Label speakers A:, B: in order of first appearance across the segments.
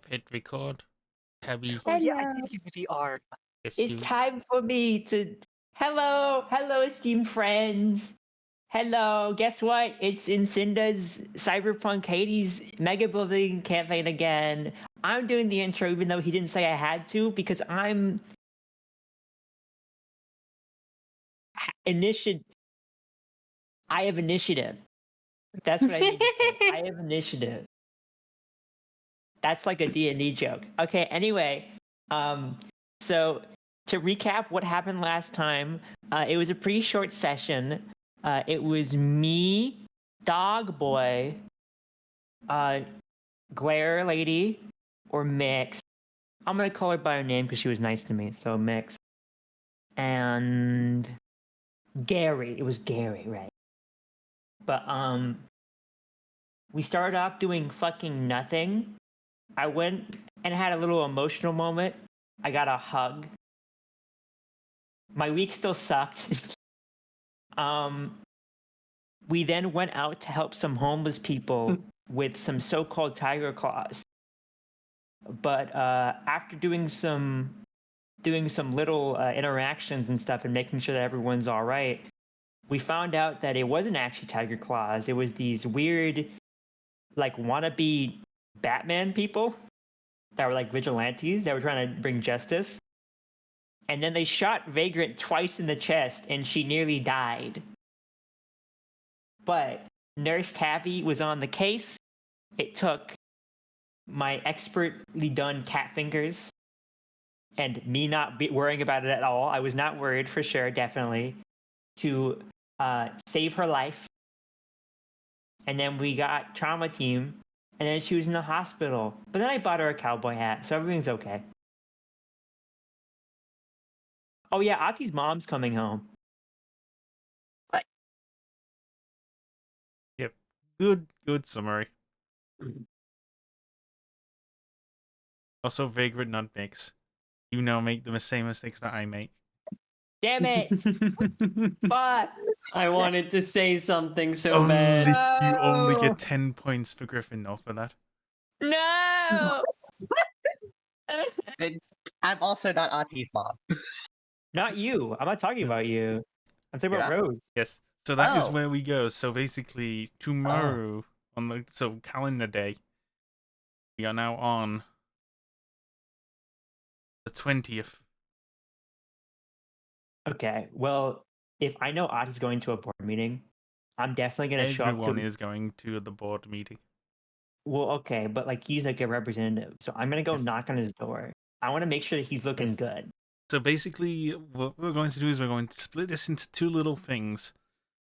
A: Hit record. Tabby.
B: Oh yeah, I
C: Hello.
B: did give you the art.
A: Yes,
C: It's
A: you.
C: time for me to. Hello, esteemed friends. Hello, guess what? It's in Cinda's Cyberpunk Hades Megabuilding campaign again. I'm doing the intro even though he didn't say I had to because I'm initiative. I have initiative. That's what I mean. I have initiative. That's like a D&D joke. Okay, anyway, so to recap what happened last time, it was a pretty short session. It was me, Dog Boy, Glare Lady, or Mix. I'm gonna call her by her name because she was nice to me, so Mix. And Gary. It was Gary, right? But we started off doing fucking nothing. I went and had a little emotional moment. I got a hug. My week still sucked. We then went out to help some homeless people with some so-called tiger claws. But after doing some little interactions and stuff and making sure that everyone's all right, we found out that it wasn't actually tiger claws. It was these weird, like wannabe Batman people that were like vigilantes that were trying to bring justice. And then they shot Vagrant twice in the chest, and she nearly died. But Nurse Tabby was on the case. It took my expertly done cat fingers and me not worrying about it at all. I was not worried for sure, definitely, to save her life. And then we got trauma team, and then she was in the hospital. But then I bought her a cowboy hat, so everything's okay. Oh yeah, Ati's mom's coming home.
A: Yep. Good summary. Also, Vagrant not mix. You now make the same mistakes that I make.
C: Damn it! Fuck!
D: I wanted to say something so
A: only,
D: bad.
A: You only
C: No!
A: get 10 points for Gryffindor for that.
C: No!
B: I'm also not Auntie's mom.
C: Not you. I'm not talking about you. I'm talking about
B: Yeah.
C: Rose.
A: Yes. So that is
B: Oh.
A: where we go. So basically, tomorrow on the calendar day, we are now on the 20th.
C: Okay. Well, if I know Ati's going to a board meeting, I'm definitely gonna show up
A: Everyone
C: to.
A: is going to the board meeting.
C: Well, okay, but like he's like a representative, so I'm gonna go
A: Yes.
C: knock on his door. I want to make sure that he's looking
A: Yes.
C: good.
A: So basically, what we're going to do is we're going to split this into two little things.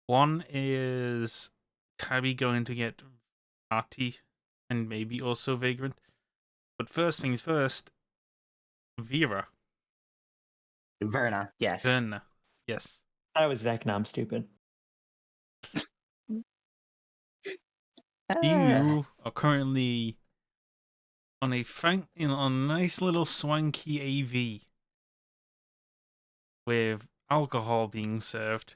A: One is Tabby going to get Artie and maybe also Vagrant. But first things first, Vera.
B: Verna, yes.
A: Verna. Yes.
C: I was Vecna. I'm stupid.
A: You are currently on a nice little swanky AV with alcohol being served.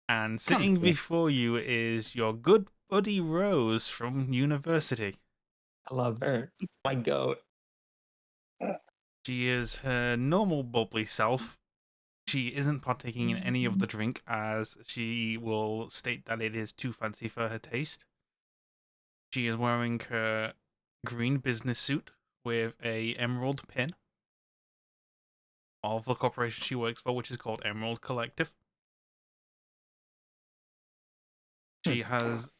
A: And sitting before you is your good buddy Rose from university.
C: I love her. My goat.
A: She is her normal bubbly self. She isn't partaking in any of the drink, as she will state that it is too fancy for her taste. She is wearing her green business suit with a emerald pin of the corporation she works for, which is called Emerald Collective. She has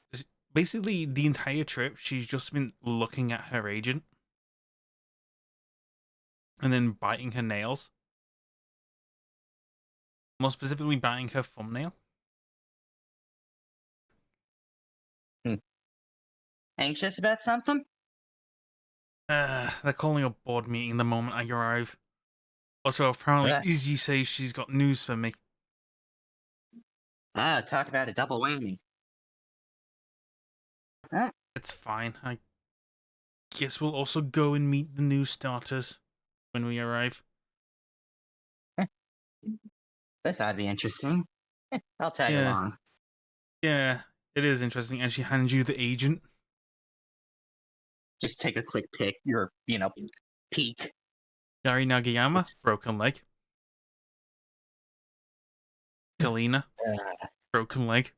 A: basically the entire trip, she's just been looking at her agent and then biting her nails. More specifically, biting her thumbnail.
B: Anxious about something?
A: They're calling a board meeting the moment I arrive. Also, apparently, Izzy says she's got news for me.
B: Talk about a double whammy.
A: It's fine. I guess we'll also go and meet the new starters when we arrive.
B: This ought to be interesting. I'll tag along.
A: Yeah, it is interesting. And she hands you the agent.
B: just take a quick pick. Peek.
A: Gary Nagayama, broken leg. Kalina, broken leg.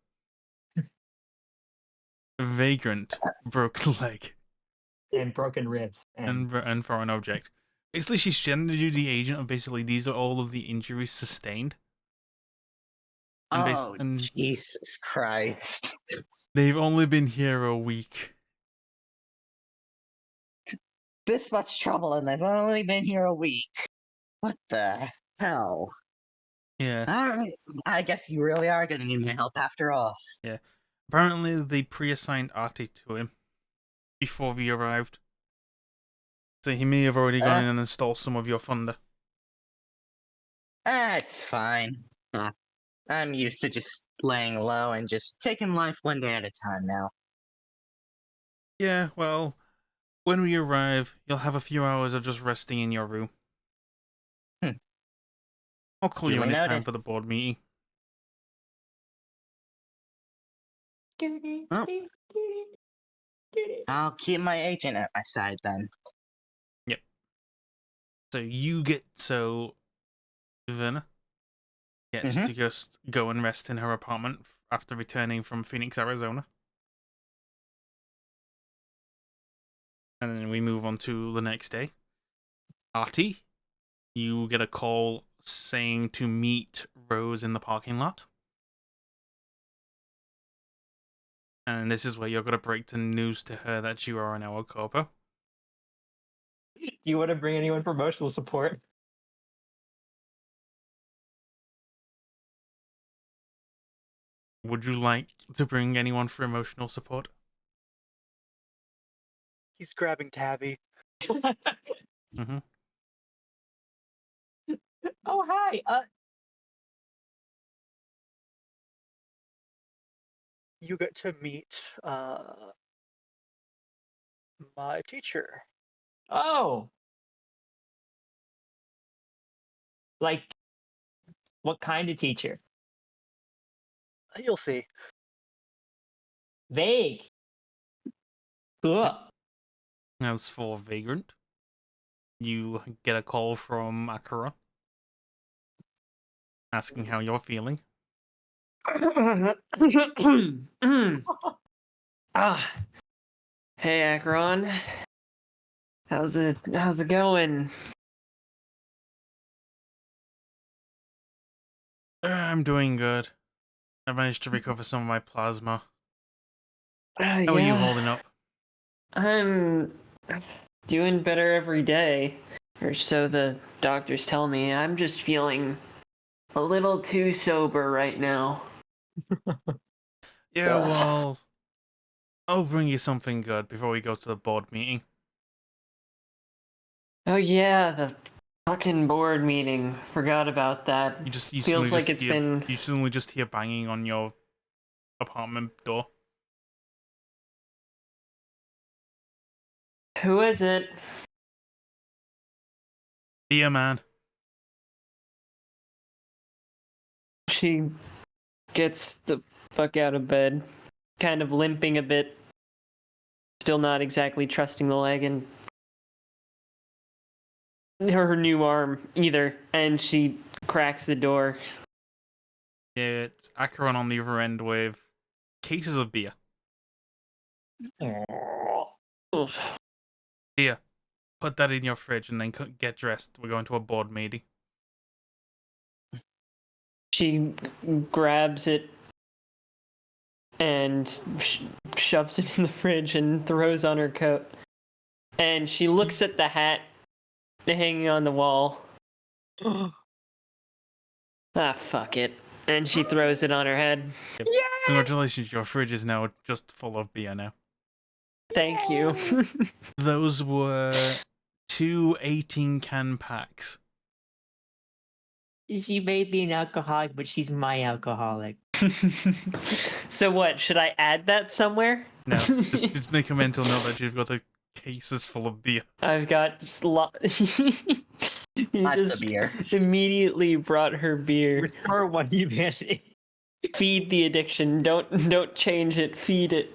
A: Vagrant, broken leg.
C: And broken ribs.
A: And foreign object. Basically, she's gender duty agent, and basically these are all of the injuries sustained. And
B: Jesus Christ.
A: they've only been here a week.
B: This much trouble and I've only been here a week. What the hell?
A: Yeah.
B: Alright, I guess you really are gonna need my help after all.
A: Yeah. Apparently, they pre-assigned Artie to him before we arrived. So he may have already gone in and stole some of your thunder.
B: It's fine. I'm used to just laying low and just taking life one day at a time now.
A: Yeah, well, when we arrive, you'll have a few hours of just resting in your room. I'll call you when it's time for the board meeting.
B: Well, I'll keep my agent at my side then.
A: Yep. So Verna gets to just go and rest in her apartment after returning from Phoenix, Arizona. And then we move on to the next day. Artie, you get a call saying to meet Rose in the parking lot. And this is where you're going to break the news to her that you are an El Corpo.
C: Do you want to bring anyone for emotional support?
A: Would you like to bring anyone for emotional support?
E: He's grabbing Tabby.
A: Mm-hmm.
C: Oh, hi.
E: You get to meet my teacher.
C: Oh. Like, what kind of teacher?
E: You'll see.
C: Vague. Cool.
A: As for Vagrant, you get a call from Akira asking how you're feeling.
D: Hey, Akron. How's it going?
A: I'm doing good. I managed to recover some of my plasma. How
D: Yeah,
A: are you holding up?
D: I'm doing better every day, or so the doctors tell me. I'm just feeling a little too sober right now.
A: Yeah, well, I'll bring you something good before we go to the board meeting.
D: Oh yeah, the fucking board meeting. Forgot about that.
A: You
D: Feels like it's been...
A: You suddenly just hear banging on your apartment door.
D: Who is it?
A: Dear man.
D: She gets the fuck out of bed, kind of limping a bit, still not exactly trusting the leg and her new arm either, and she cracks the door.
A: It's Acheron on the other end with cases of beer.
D: Ugh.
A: Here, put that in your fridge and then get dressed. We're going to a board meeting.
D: She grabs it and shoves it in the fridge and throws on her coat. And she looks at the hat hanging on the wall. Fuck it. And she throws it on her head.
A: Yep. Congratulations, your fridge is now just full of beer now.
D: Thank you.
A: Those were 2 18-can packs.
C: She may be an alcoholic, but she's my alcoholic.
D: So what? Should I add that somewhere?
A: No, just make a mental note that you've got the cases full of beer.
D: I've got You
B: Lots
D: just
B: of beer.
D: immediately brought her beer.
C: Restore one humanity.
D: Feed the addiction. Don't change it. Feed it.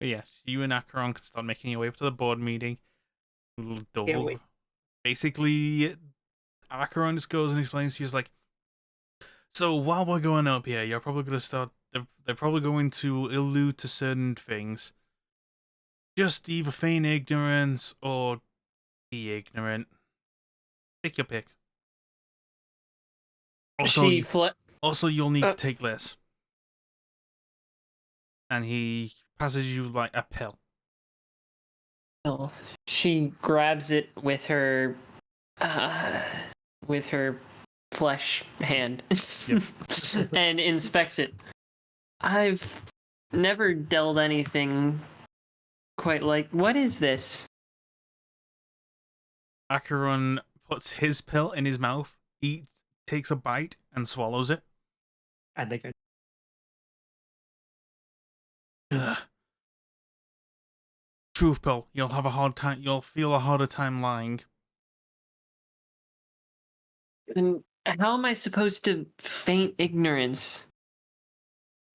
A: But yes, you and Acheron can start making your way up to the board meeting.
C: wait.
A: Basically, Acheron just goes and explains to you, like, so while we're going up here, you're probably going to start. They're probably going to allude to certain things. Just either feign ignorance or be ignorant. Pick your pick. Also, also you'll need to take this. And he passes you like a pill.
D: She grabs it with her flesh hand
A: Yep.
D: and inspects it. I've never dealt anything quite like. What is this?
A: Acheron puts his pill in his mouth, takes a bite, and swallows it.
C: I think I.
A: Ugh. Truth pill. You'll have a hard time. You'll feel a harder time lying.
D: And how am I supposed to feign ignorance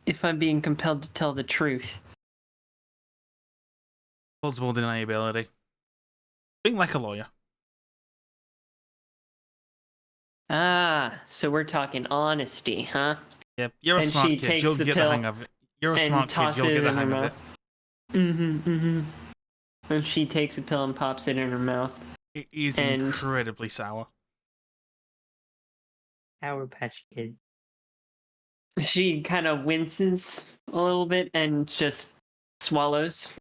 D: if I'm being compelled to tell the truth?
A: Plausible deniability. Think like a lawyer.
D: Ah, so we're talking honesty, huh?
A: Yep. You're a
D: And
A: smart
D: she
A: kid.
D: takes
A: You'll
D: the
A: get the
D: pill
A: hang of it. You're a
D: and
A: smart kid.
D: tosses
A: You'll get
D: it
A: the
D: in her
A: hang of
D: mouth.
A: it.
D: And she takes a pill and pops it in her mouth.
A: It is
D: And-
A: incredibly sour.
C: Sour Patch Kid.
D: She kind of winces a little bit and just swallows.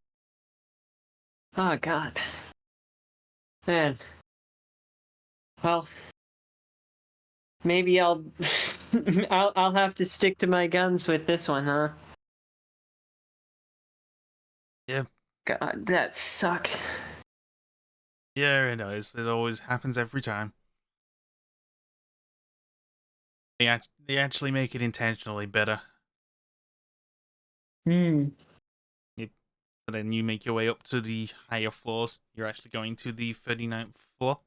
D: Oh God, man. Well, maybe I'll I'll have to stick to my guns with this one, huh?
A: Yeah.
D: God, that sucked.
A: Yeah, it does. It always happens every time. They actually make it intentionally better.
C: Hmm.
A: And then you make your way up to the higher floors. You're actually going to the 39th floor.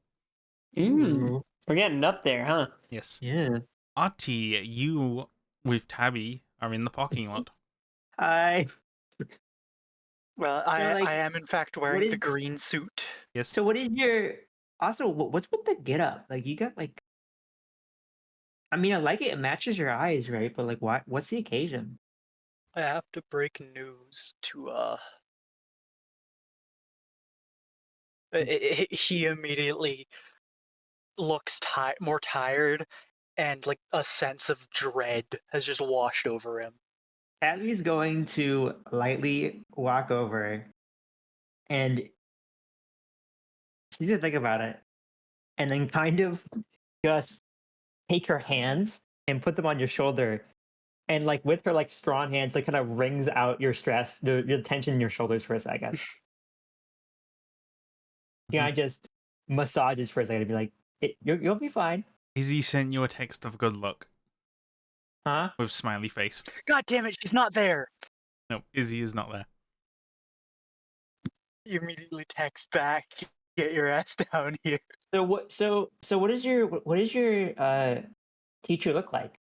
D: We're getting up there, huh?
A: Yes.
C: Yeah.
A: Artie, you with Tabby are in the parking lot.
C: Hi.
E: Well,
C: So, like,
E: I am in fact wearing
C: is-
E: the green suit.
A: Yes.
C: So what is your? Also, what's with the get up? Like you got like. I mean, I like it. It matches your eyes, right? But like, what? What's the occasion?
E: I have to break news to he immediately looks more tired, and like a sense of dread has just washed over him.
C: Abby's going to lightly walk over, and she's gonna think about it, and then kind of just take her hands and put them on your shoulder, and like with her like strong hands, like kind of wrings out your stress, the tension in your shoulders for a second. Yeah, just massages for a second and be like, you'll be fine,
A: Izzy sent you a text of good luck
C: huh?
A: with smiley face.
E: God damn it, she's not there.
A: No, Izzy is not there.
E: You immediately text back, get your ass down here.
C: So what? So what is your teacher look like?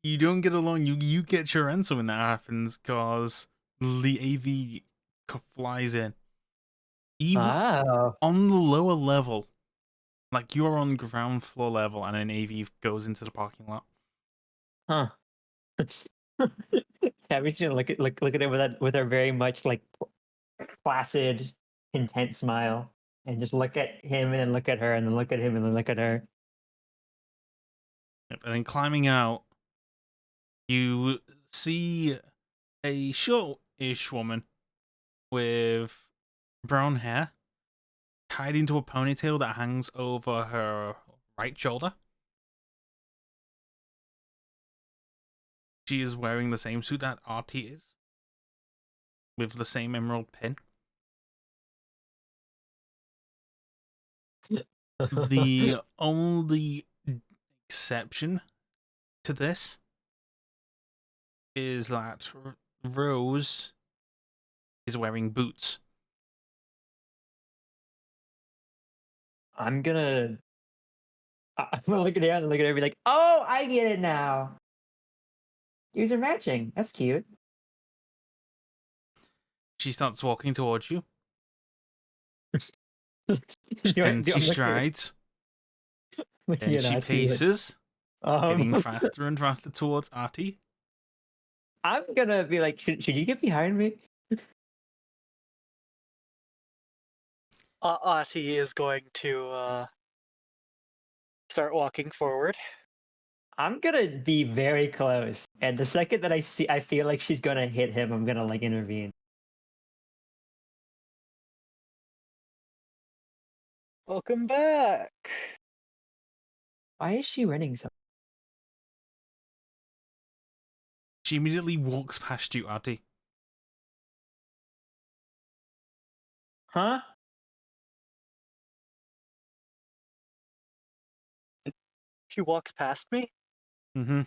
A: You don't get along. You get your answer when that happens, because the AV flies in. Even
C: Oh,
A: on the lower level, like you're on ground floor level, and an AV goes into the parking lot.
C: huh. Tabby's gonna look at it with her very much like placid, content smile, and just look at him and then look at her and then look at him and then look at her.
A: Yep, and then climbing out, you see a short-ish woman with brown hair tied into a ponytail that hangs over her right shoulder. She is wearing the same suit that Artie is, with the same emerald pin. The only exception to this is that Rose is wearing boots.
C: I'm gonna look at her and look at her and be like, "Oh, I get it now. You are matching. That's cute.
A: She starts walking towards you,
C: Do I-
A: and
C: do-
A: she
C: I'm looking at-
A: strides,
C: looking
A: and
C: at
A: she
C: Artie, like,
A: paces, getting
C: Um,
A: faster and faster towards Artie.
C: I'm gonna be like, should you get behind me?
E: Ati is going to start walking forward.
C: I'm gonna be very close, and the second that I feel like she's gonna hit him, I'm gonna like intervene.
E: Welcome back.
C: Why is she running so?
A: She immediately walks past you, Artie.
C: Huh?
E: She walks past me.
A: Mm-hmm.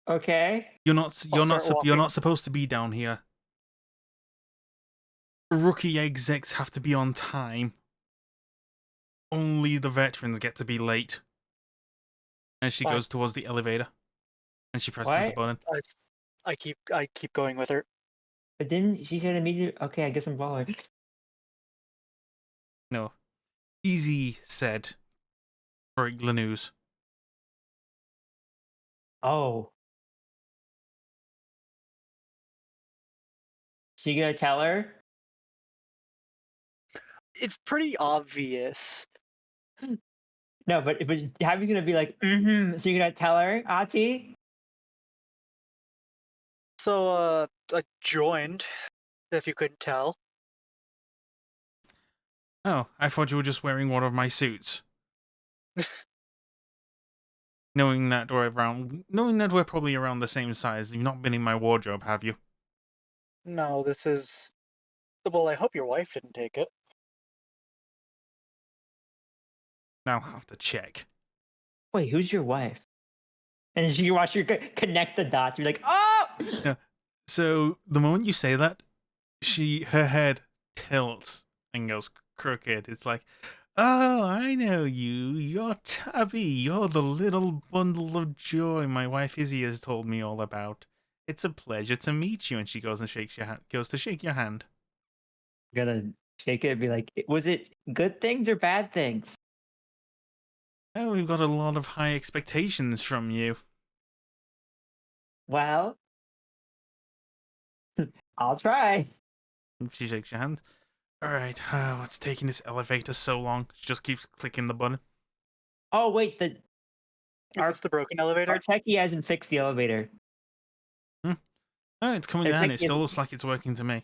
C: Okay.
A: You're
E: Start
A: not
E: walking.
A: supposed to be down here. Rookie execs have to be on time. Only the veterans get to be late. And she
E: Fine.
A: goes towards the elevator, and she presses the
C: What?
A: button.
E: I keep going with her.
C: But didn't she said immediately? Okay, I guess I'm following.
A: No, easy said. Break the news.
C: Oh. She gonna tell her?
E: It's pretty obvious.
C: No, but how are you gonna be like, mm-hmm? So you're gonna tell her, Ati?
E: So I joined. If you couldn't tell.
A: Oh, I thought you were just wearing one of my suits. Knowing that we're probably around the same size, you've not been in my wardrobe, have you?
E: No, this is. Well, I hope your wife didn't take it.
A: Now I'll have to check.
C: Wait, who's your wife? And as you watch her connect the dots, you're like, oh!
A: Yeah. So the moment you say that, her head tilts and goes crooked. It's like, oh, I know you. You're Tabby. You're the little bundle of joy my wife Izzy has told me all about. It's a pleasure to meet you. And she goes and shakes your hand. Goes to shake your hand.
C: Gonna shake it and be like, was it good things or bad things?
A: Oh, we've got a lot of high expectations from you.
C: Well, I'll try.
A: She shakes your hand. All right, what's taking this elevator so long? She just keeps clicking the button.
C: Oh wait,
E: Is this the broken elevator?
C: our techie hasn't fixed the elevator.
A: Oh, it's coming
C: They're
A: down. It
C: taking-
A: still looks like it's working to me.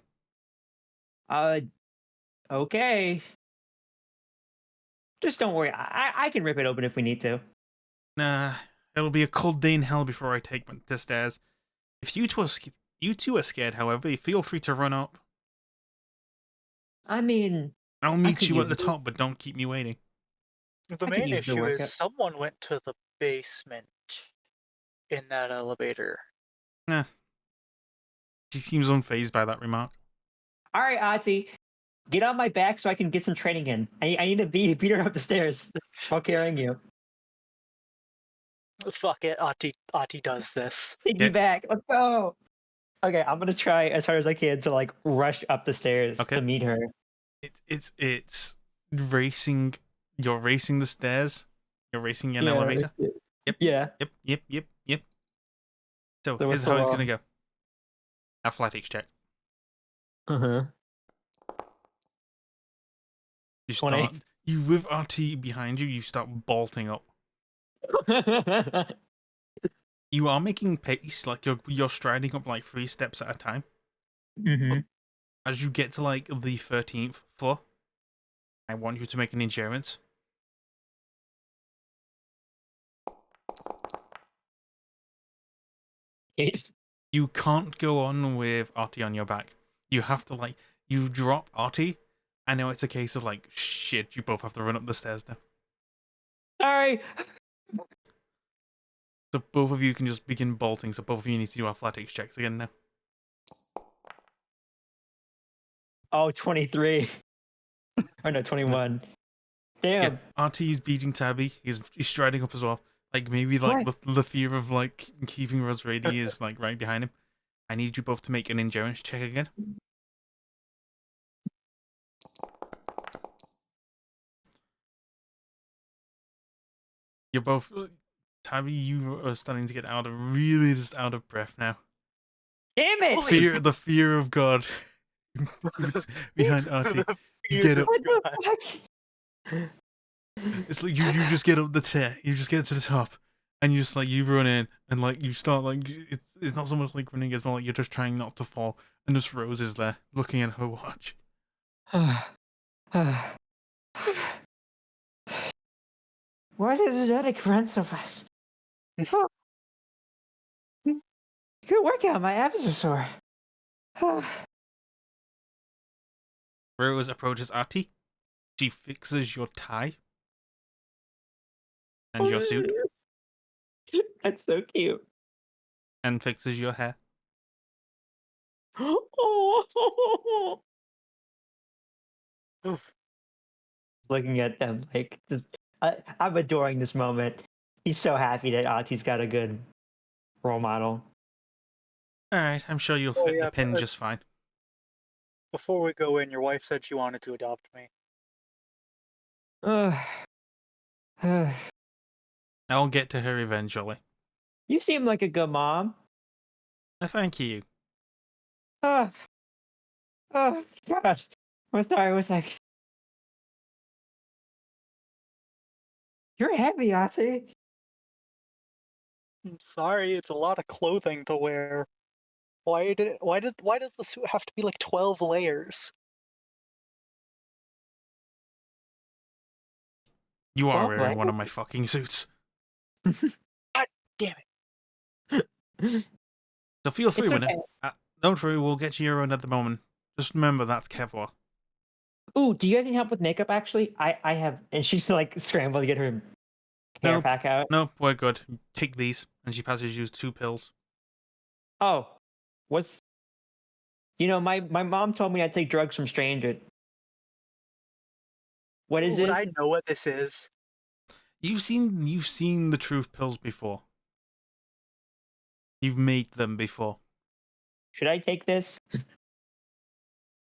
C: Okay. Just don't worry. I can rip it open if we need to.
A: Nah, it'll be a cold day in hell before I take the stairs. If you two are scared, however, feel free to run up.
C: I mean,
A: I'll meet
C: could
A: you at the
C: use it.
A: top, but don't keep me waiting.
E: The
C: could
E: main
C: use the
E: issue
C: workout.
E: is someone went to the basement in that elevator.
A: Nah. She seems unfazed by that remark.
C: all right, Ati, get on my back so I can get some training in. I need to beat her up the stairs while carrying you.
E: Fuck it, Ati does this.
C: Take me
A: Okay.
C: back. Let's go. Okay, I'm gonna try as hard as I can to like rush up the stairs
A: Okay.
C: to meet her.
A: It's racing. You're racing the stairs. You're racing an
C: Yeah,
A: elevator. Yep.
C: Yeah.
A: Yep. So
C: So
A: here's
C: what's
A: how
C: the
A: it's
C: law?
A: gonna go. Athletics check.
C: Uh
A: You
C: 20.
A: start. You with RT behind you. You start bolting up.
C: huh.
A: You are making pace, like you're striding up like 3 steps at a time.
C: hmm
A: As you get to like the 13th floor, I want you to make an endurance. You can't go on with Artie on your back. You have to like you drop Artie. I know it's a case of like shit. You both have to run up the stairs now.
C: Sorry.
A: So both of you can just begin bolting. So both of you need to do athletics checks again now.
C: Oh, 23. Oh no, 21. Damn.
A: Yeah, Artie's beating Tabby. He's striding up as well. Like maybe like
C: What?
A: the fear of like keeping Rose ready is like right behind him. I need you both to make an endurance check again. You're both, Tabby. You are starting to get really just out of breath now.
C: Damn it!
E: Holy-
A: The fear of God behind Artie.
E: The
A: You
E: fear
A: get
E: of
A: up.
C: What the
E: God.
C: fuck?
A: It's like you just get up the you just get to the top, and you just like you run in and like you start like it's not so much like running as more like you're just trying not to fall, and just Rose is there looking at her watch.
C: Why does the attic run so fast? Oh. Good workout. My abs are sore.
A: Rose approaches Artie. She fixes your tie and your suit,
C: That's so cute.
A: and fixes your hair.
C: Oh.
E: Oof.
C: Looking at them, like, just I'm adoring this moment. He's so happy that Auntie's got a good role model.
A: All right, I'm sure you'll
E: Oh,
A: fit
E: yeah,
A: the pin
E: but-
A: just fine.
E: Before we go in, your wife said she wanted to adopt me.
A: I'll get to her eventually.
C: You seem like a good mom.
A: Thank you.
C: Oh, oh God. I'm sorry. I was like, you're heavy, Auntie.
E: I'm sorry, it's a lot of clothing to wear. Why does the suit have to be like 12 layers?
A: You are
C: Well,
A: wearing
C: right.
A: one of my fucking suits,
E: Damn it.
A: so feel free
C: It's
A: with
C: okay.
A: it. Don't worry, we'll get you your own at the moment. Just remember that's Kevlar.
C: Ooh, do you guys need help with makeup? Actually, I have, and she's like scrambling to get her hair
A: Nope.
C: pack out.
A: Nope, we're good. Take these, and she passes you 2 pills.
C: Oh, what's? You know, my mom told me I'd take drugs from strangers. What is
E: Would
C: this?
E: I know what this is?
A: You've seen the truth pills before. You've made them before.
C: Should I take this?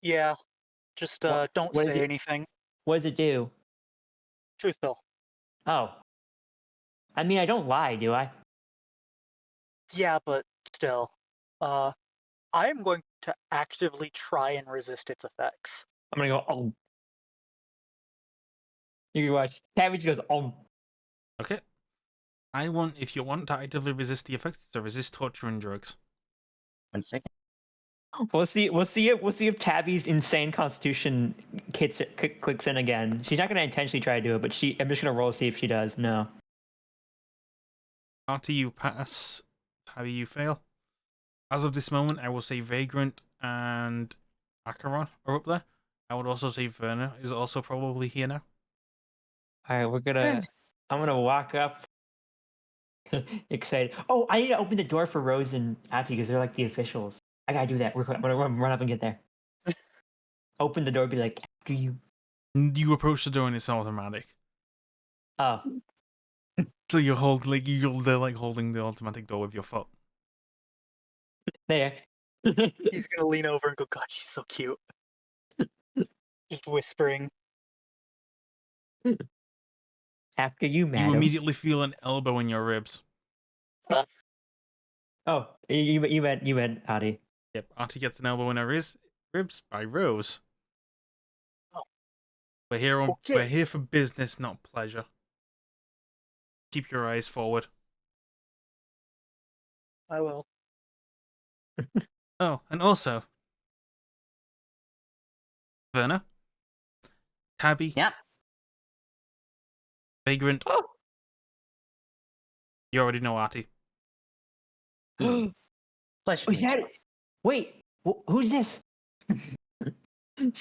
E: Yeah. Just don't
C: what is
E: say
C: it?
E: anything.
C: What does it do?
E: Truth pill.
C: Oh, I mean, I don't lie, do I?
E: Yeah, but still. I am going to actively try and resist its effects.
C: I'm gonna go. Oh, you can watch. Cabbage goes. Oh,
A: Okay. If you want to actively resist the effects, to resist torture and drugs.
B: 1 second.
C: we'll see. We'll see if Tabby's insane constitution clicks in again. She's not gonna intentionally try to do it, but I'm just gonna roll to see if she does. No.
A: After you pass, how do you fail? As of this moment, I will say Vagrant and Acheron are up there. I would also say Verna is also probably here now.
C: All right, we're gonna. I'm gonna walk up. Excited. Oh, I need to open the door for Rose and Ati because they're like the officials. I gotta do that. I'm gonna run up and get there. Open the door, be like, after you.
A: You approach the door and it's automatic.
C: Oh,
A: So they're like holding the automatic door with your foot.
C: there.
E: He's gonna lean over and go, God, she's so cute. Just whispering.
C: After you,
A: You
C: madam.
A: immediately feel an elbow in your ribs.
C: Oh, you meant Adi.
A: Yep, Artie gets an elbow in her ribs by Rose.
E: Oh.
A: We're
E: Okay.
A: here for business, not pleasure. Keep your eyes forward.
E: I will.
A: Oh, and also, Verna, Tabby,
B: Yep.
A: Vagrant.
C: Oh.
A: You already know Artie.
C: Oh,
B: Pleasure to
C: is
B: meet
C: that
B: you.
C: it? Wait, who's this?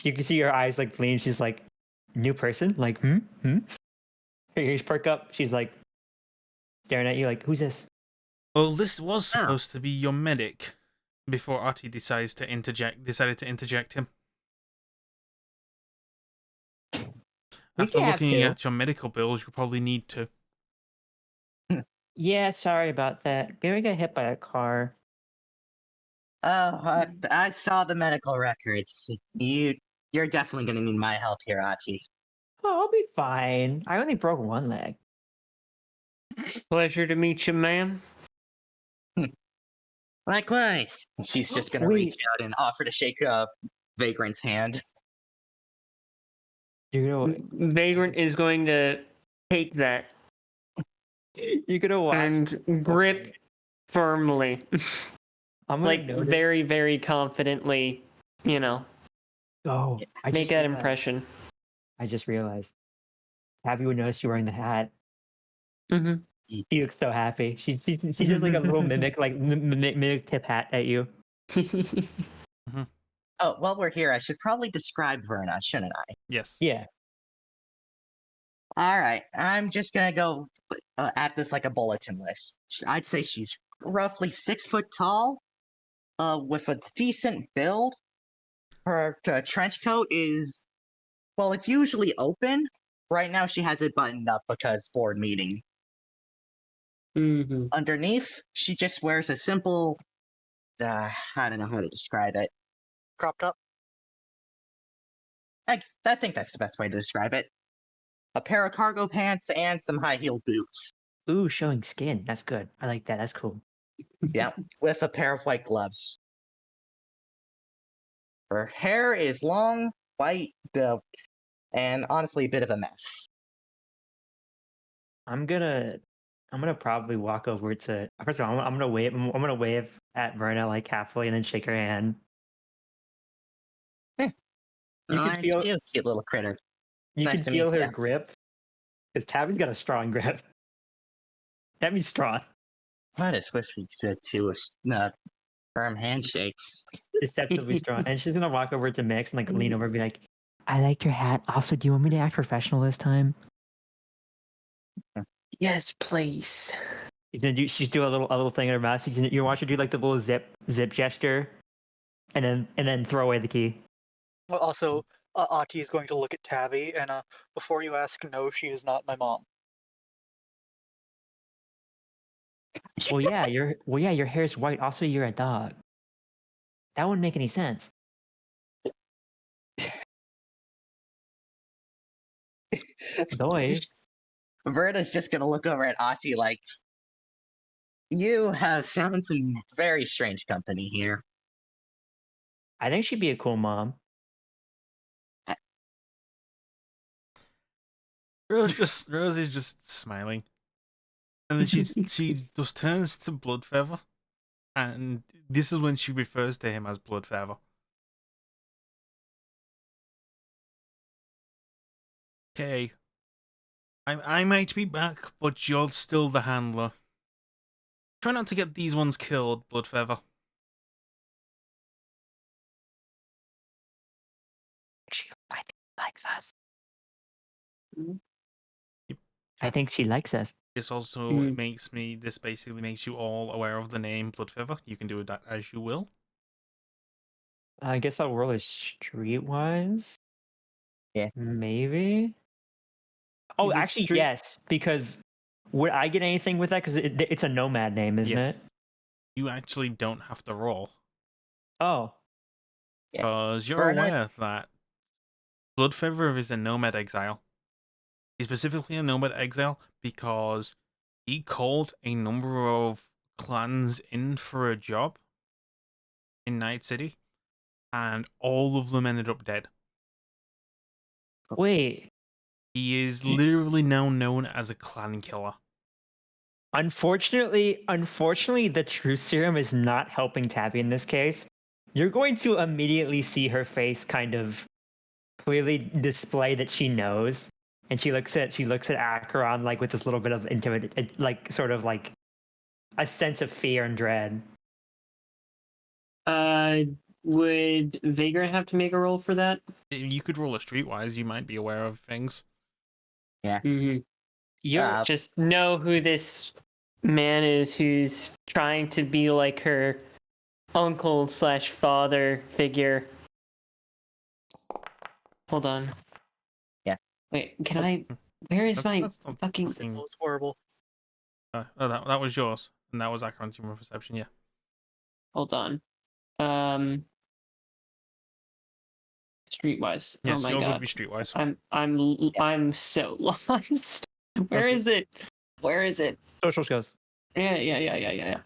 C: You can see her eyes like gleam. She's like, new person? Like, hmm? You just perk up. She's like, staring at you like, who's this?
A: Well, this was
B: Oh.
A: supposed to be your medic before Artie decided to interject him.
C: We
A: After
C: can have
A: looking
C: two.
A: at your medical bills, you probably need to.
C: Yeah, sorry about that. Gary got hit by a car.
B: Oh, I saw the medical records. You're definitely gonna need my help here, Ati.
C: Oh, I'll be fine. I only broke one leg.
D: Pleasure to meet you, ma'am.
B: Likewise. She's just gonna reach
C: Wait,
B: out and offer to shake Vagrant's hand.
C: you're gonna
D: Vagrant is going to take that
C: you're gonna watch.
D: and grip firmly,
C: I'm gonna
D: like
C: notice.
D: very, very confidently. You know,
C: Oh, I
D: make
C: just
D: that
C: realized-
D: impression.
C: I just realized. Tabby would notice you wearing the hat.
D: Mm-hmm.
C: She looks so happy. She did like a little mimic, like mimic tip hat at you.
B: Oh, while we're here, I should probably describe Verna, shouldn't I?
A: Yes.
C: Yeah.
B: Alright, I'm just gonna go at this like a bulletin list. I'd say she's roughly 6 foot tall, with a decent build. Her trench coat is, well, it's usually open. Right now, she has it buttoned up because board meeting.
D: Mm-hmm.
B: Underneath, she just wears a simple, I don't know how to describe it.
E: Cropped up.
B: I think that's the best way to describe it. A pair of cargo pants and some high-heeled boots.
C: Ooh, showing skin. That's good. I like that. That's cool.
B: Yeah, with a pair of white gloves. Her hair is long, white, and honestly a bit of a mess.
C: I'm gonna probably walk over to. First of all, I'm gonna wave. I'm gonna wave at Verna like halfway and then shake her hand. You can
B: Aren't
C: feel.
B: you, cute little critter?
C: You
B: Nice
C: can
B: to
C: feel
B: meet
C: her
B: ya.
C: grip. Because Tabby's got a strong grip. Tabby's strong.
B: What is with these two firm handshakes?
C: Deceptively strong. And she's gonna walk over to Mix and like lean over and be like, I like your hat. Also, do you want me to act professional this time?
D: Yes, please.
C: She's do a little thing in her mouth. You watch her do like the little zip gesture, and then throw away the key.
E: Well, also, Ati is going to look at Tabby, and before you ask, no, she is not my mom.
C: Well, yeah, your hair's white. Also, you're a dog. That wouldn't make any sense. Doy.
B: Verda's just gonna look over at Ati like, you have found some very strange company here.
C: I think she'd be a cool mom.
A: Rose is just smiling, and then she just turns to Bloodfeather, and this is when she refers to him as Bloodfeather. Okay, I might be back, but you're still the handler. Try not to get these ones killed, Bloodfeather.
C: I think she likes us.
A: Yep.
C: I think she likes us.
A: This also this basically makes you all aware of the name Bloodfeather. You can do that as you will.
C: I guess I'll roll a streetwise.
B: Yeah.
C: Maybe. Oh,
D: Is it
C: actually,
D: street-
C: yes. Because would I get anything with that? Because it's a nomad name, isn't
A: Yes.
C: it?
A: You actually don't have to roll.
C: Oh,
A: Because you're
B: Burn it.
A: aware that Bloodfeather is a nomad exile. He's specifically a nomad exile because he called a number of clans in for a job in Night City, and all of them ended up dead.
C: wait.
A: He is literally now known as a clan killer.
C: Unfortunately, the truth serum is not helping Tabby in this case. You're going to immediately see her face kind of clearly display that she knows, and she looks at Acheron like with this little bit of like sort of like a sense of fear and dread.
D: Would Vagrant have to make a roll for that?
A: You could roll a streetwise, you might be aware of things.
D: Mm-hmm.
B: Uh,
D: Just know who this man is who's trying to be like her uncle/father figure. Hold on.
B: Yeah.
D: Wait, can I? Where is my
A: That's not
D: fucking?
E: That was horrible.
A: That was yours, and that was Acheron's human perception. Yeah.
D: Hold on. Streetwise. Oh
A: Yes,
D: my
A: yours would
D: god.
A: be streetwise.
D: I'm so lost. Where
A: Okay.
D: is it? Where is it?
C: Social skills
D: Yeah. It's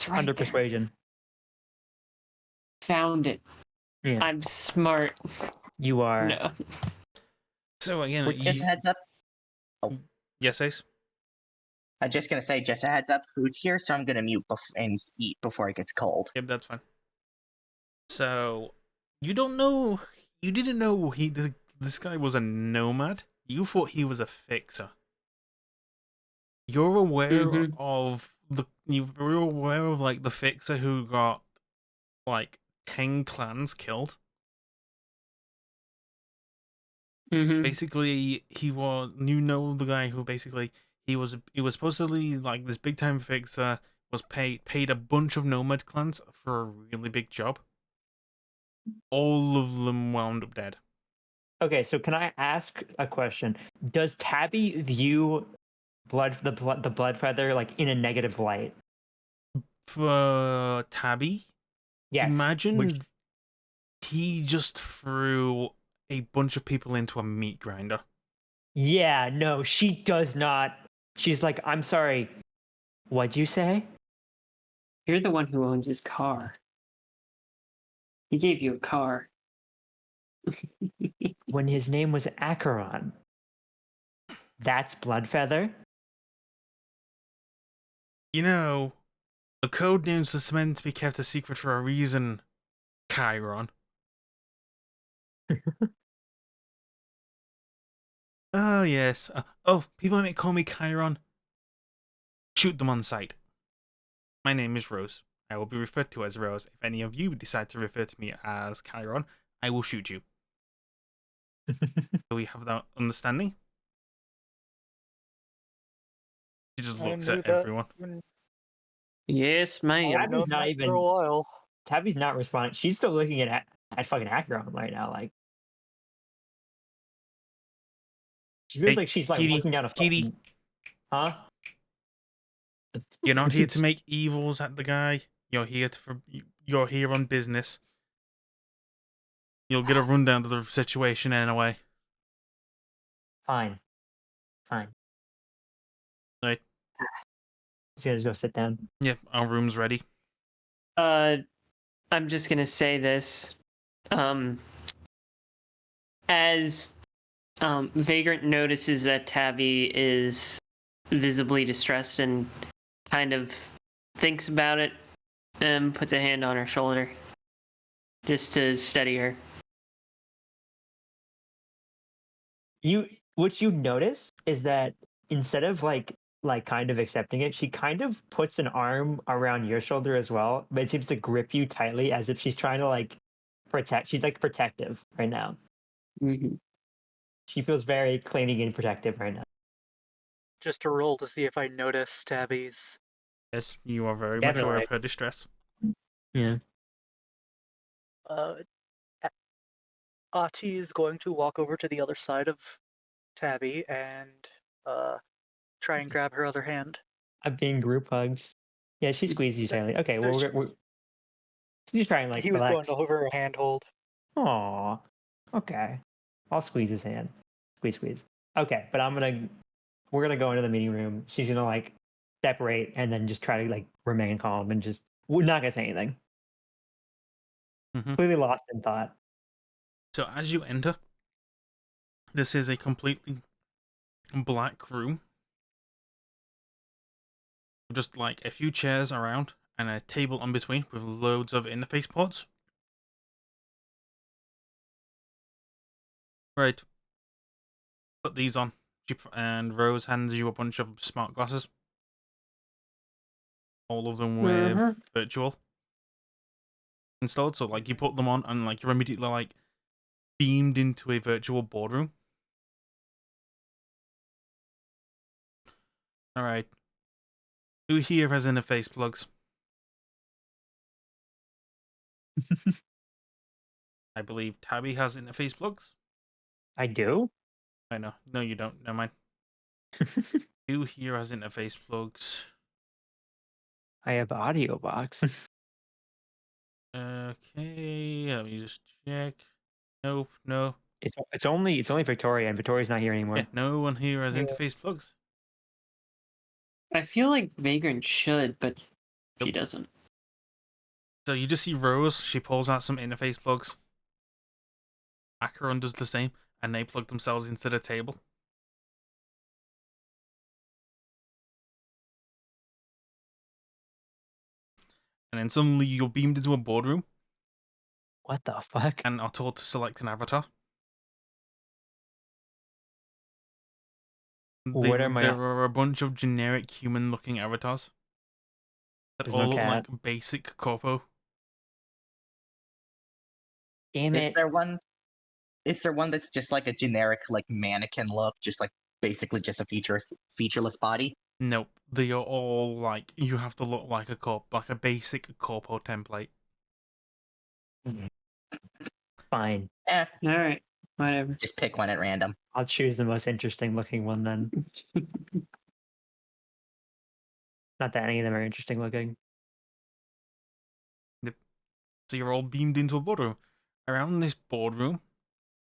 D: right
C: under
D: there.
C: persuasion.
D: Found it.
C: Yeah.
D: I'm smart.
C: You are.
D: No.
A: So again,
B: Just a heads up.
A: yes, Ace.
B: I'm just gonna say, just a heads up. Food's here, so I'm gonna mute and eat before it gets cold.
A: Yep, that's fine. So you don't know. You didn't know this guy was a nomad. You thought he was a fixer. You're aware
D: Mhm.
A: of you're aware of like the fixer who got like 10 clans killed.
D: Mhm.
A: Basically, the guy who basically he was supposedly like this big time fixer, was paid a bunch of nomad clans for a really big job. All of them wound up dead.
C: Okay, so can I ask a question? Does Tabby view the blood feather like in a negative light?
A: For Tabby,
C: Yes.
A: imagine he just threw a bunch of people into a meat grinder.
C: Yeah, no, she does not. She's like, I'm sorry. What'd you say?
D: You're the one who owns his car. He gave you a car.
C: When his name was Acheron. That's blood feather?
A: You know, the code names was meant to be kept a secret for a reason, Chiron. Oh, yes. People might call me Chiron. Shoot them on sight. My name is Rose. I will be referred to as Rose. If any of you decide to refer to me as Chiron, I will shoot you. Do we have that understanding? He just
E: I
A: looks
E: knew
A: at
E: that
A: everyone.
E: when
D: Yes, ma'am.
E: I've known
C: not
E: that
C: even-
E: for a while.
C: Tabby's not responding. She's still looking at fucking Acheron right now. Like, she feels
A: Hey,
C: like she's like
A: Kitty,
C: looking down a
A: Kitty.
C: fucking... Huh?
A: You're not here to make evils at the guy. You're here on business. You'll get a rundown of the situation anyway.
C: Fine. Fine.
A: Right.
C: She's gonna just go sit down.
A: Yep, our room's ready.
D: I'm just gonna say this. As Vagrant notices that Tabby is visibly distressed and kind of thinks about it and puts a hand on her shoulder just to steady her.
C: What you notice is that instead of like kind of accepting it, she kind of puts an arm around your shoulder as well, but it seems to grip you tightly as if she's trying to like protect. She's like protective right now.
D: Mm-hmm.
C: She feels very cleaning and protective right now.
E: Just to roll to see if I notice Tabby's.
A: Yes, you are very much aware
C: Definitely.
A: of her distress.
C: Yeah.
E: Ati is going to walk over to the other side of Tabby and try and grab her other hand.
C: I'm being group hugs. Yeah, she squeezes you tightly. Okay, well we're she's trying like
E: He was going
C: relax.
E: to over a handhold.
C: Aw. Okay. I'll squeeze his hand. Squeeze. Okay, but we're gonna go into the meeting room. She's gonna like separate and then just try to like remain calm and just we're not gonna say anything.
A: Mhm.
C: Completely lost in thought.
A: So as you enter, this is a completely black room. Just like a few chairs around and a table in between with loads of interface ports. Right. Put these on. And Rose hands you a bunch of smart glasses. All of them with virtual installed. So like you put them on and like you're immediately like beamed into a virtual boardroom. Alright. Who here has interface plugs? I believe Tabby has interface plugs.
C: I do?
A: I know. No, you don't. Never mind. Who here has interface plugs?
C: I have audio box.
A: Okay, let me just check. Nope, no.
C: It's only Victoria, and Victoria's not here anymore.
A: Yeah, no one here has
E: Yeah.
A: interface plugs.
D: I feel like Vagrant should, but she
A: Nope.
D: doesn't.
A: So you just see Rose, she pulls out some interface plugs. Acheron does the same, and they plug themselves into the table. And then suddenly you're beamed into a boardroom
C: What the fuck?
A: and are told to select an avatar.
C: What am I
A: There
C: on?
A: are a bunch of generic human-looking avatars that
C: There's
A: all
C: no
A: look
C: cat.
A: like basic corpo.
C: Damn
B: Is
C: it!
B: there one? Is there one that's just like a generic like mannequin look, just like basically just a featureless body?
A: Nope, they are all like you have to look like a corp, like a basic corpo template.
C: Fine.
B: Eh,
D: All right, whatever.
B: just pick one at random.
C: I'll choose the most interesting looking one then. Not that any of them are interesting looking.
A: So you're all beamed into a boardroom. Around this boardroom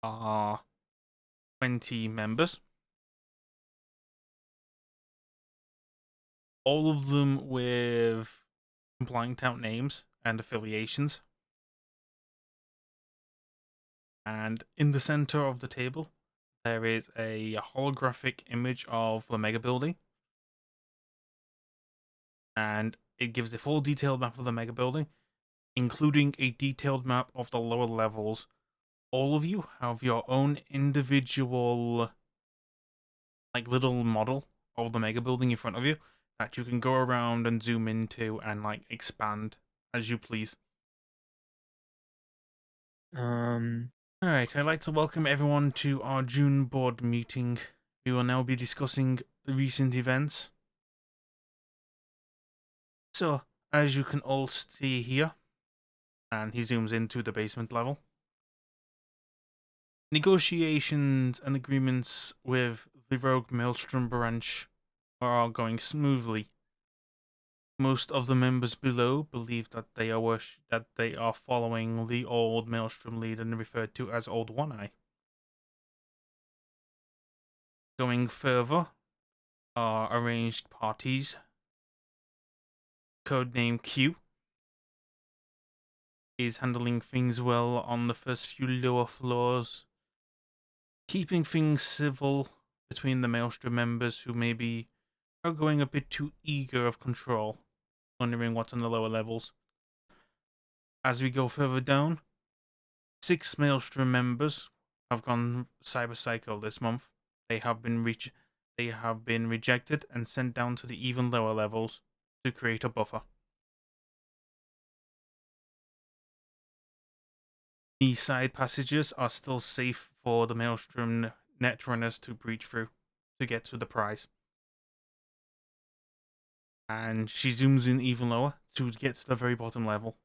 A: are 20 members. All of them with blanked out names and affiliations. And in the center of the table, there is a holographic image of the Megabuilding. And it gives a full detailed map of the Megabuilding, including a detailed map of the lower levels. All of you have your own individual, like, little model of the Megabuilding in front of you that you can go around and zoom into and, like, expand as you please. Alright, I'd like to welcome everyone to our June board meeting. We will now be discussing recent events. So, as you can all see here, and he zooms into the basement level, negotiations and agreements with the Rogue Maelstrom branch are going smoothly. Most of the members below believe that they are following the old Maelstrom leader referred to as Old One Eye. Going further are arranged parties. Codename Q is handling things well on the first few lower floors, keeping things civil between the Maelstrom members who maybe are going a bit too eager of control, wondering what's on the lower levels. As we go further down, 6 Maelstrom members have gone cyber psycho this month. They have been rejected and sent down to the even lower levels to create a buffer. The side passages are still safe for the Maelstrom netrunners to breach through to get to the prize. And she zooms in even lower to get to the very bottom level.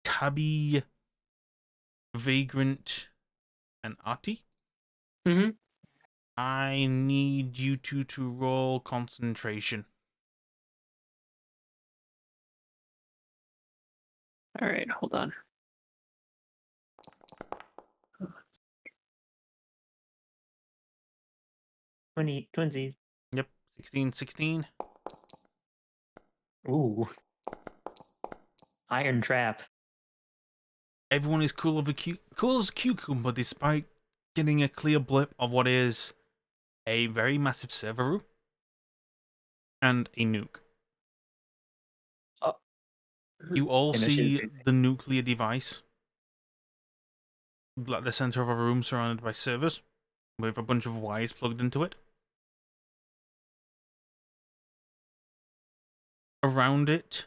A: Tabby, Vagrant, and Ati.
D: Mm-hmm.
A: I need you two to roll concentration.
D: All right, hold on.
C: Twinsies.
A: Yep, 16.
C: Ooh. Iron Trap.
A: Everyone is cool as a cucumber despite getting a clear blip of what is a very massive server room and a nuke.
C: Oh.
A: You all
C: Initiative.
A: see the nuclear device at the center of a room surrounded by servers with a bunch of wires plugged into it. Around it,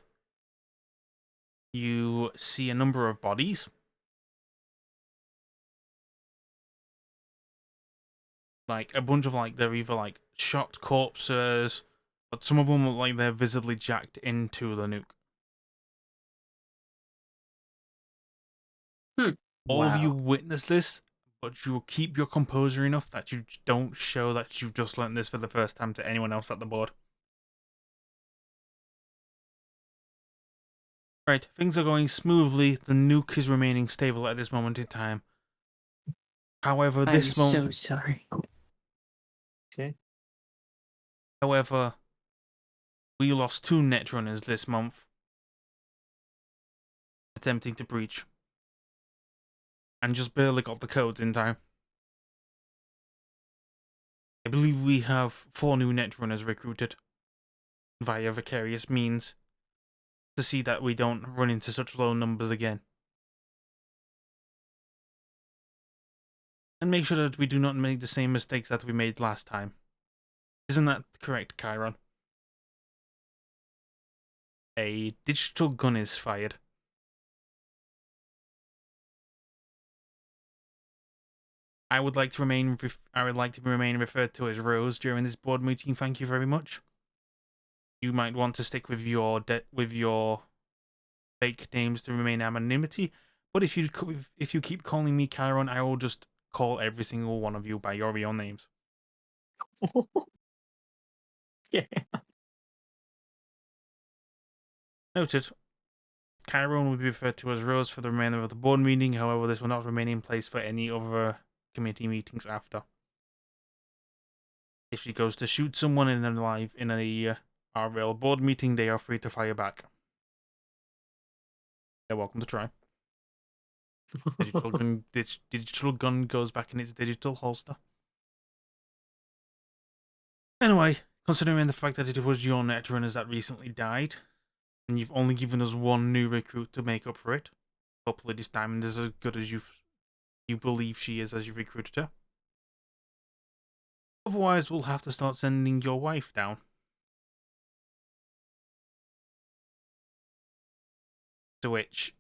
A: you see a number of bodies. Like, a bunch of, like, they're either, like, shocked corpses, but some of them look like they're visibly jacked into the nuke. All of you
C: Wow.
A: witness this, but you will keep your composure enough that you don't show that you've just learnt this for the first time to anyone else at the board. Right, things are going smoothly. The nuke is remaining stable at this moment in time. However,
D: I'm so sorry.
C: Okay.
A: However, we lost 2 netrunners this month attempting to breach, and just barely got the codes in time. I believe we have 4 new netrunners recruited via vicarious means to see that we don't run into such low numbers again. And make sure that we do not make the same mistakes that we made last time. Isn't that correct, Chiron? A digital gun is fired. I would like to remain referred to as Rose during this board meeting. Thank you very much. You might want to stick with your fake names to remain anonymity, but if you keep calling me Chiron, I will just call every single one of you by your real names.
C: Yeah.
A: Noted. Chiron will be referred to as Rose for the remainder of the board meeting. However, this will not remain in place for any other committee meetings after. If she goes to shoot someone in a RL board meeting, they are free to fire back. They're welcome to try. Digital gun goes back in its digital holster. Anyway, considering the fact that it was your netrunners that recently died, and you've only given us 1 new recruit to make up for it, hopefully this diamond is as good as you believe she is as you recruited her. Otherwise, we'll have to start sending your wife down. To which,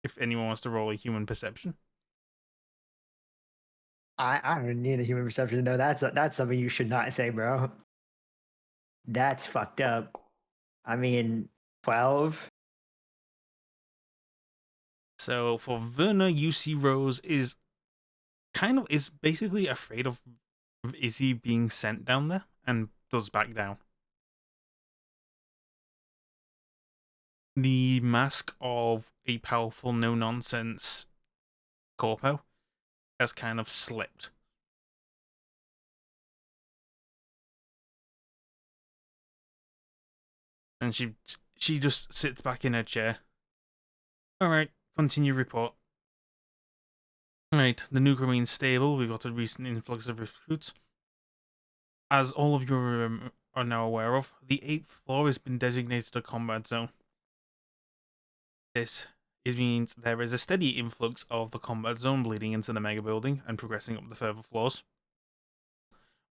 A: if anyone wants to roll a human perception.
C: I don't need a human perception to know that's something you should not say, bro. That's fucked up. I mean, 12.
A: So for Verna, you see Rose is basically afraid of Izzy being sent down there and does back down. The mask of a powerful, no-nonsense corpo has kind of slipped. And she just sits back in her chair. Alright, continue report. Alright, the nuke remains stable. We've got a recent influx of recruits. As all of you are now aware of, the 8th floor has been designated a combat zone. It means there is a steady influx of the combat zone bleeding into the Megabuilding and progressing up the further floors.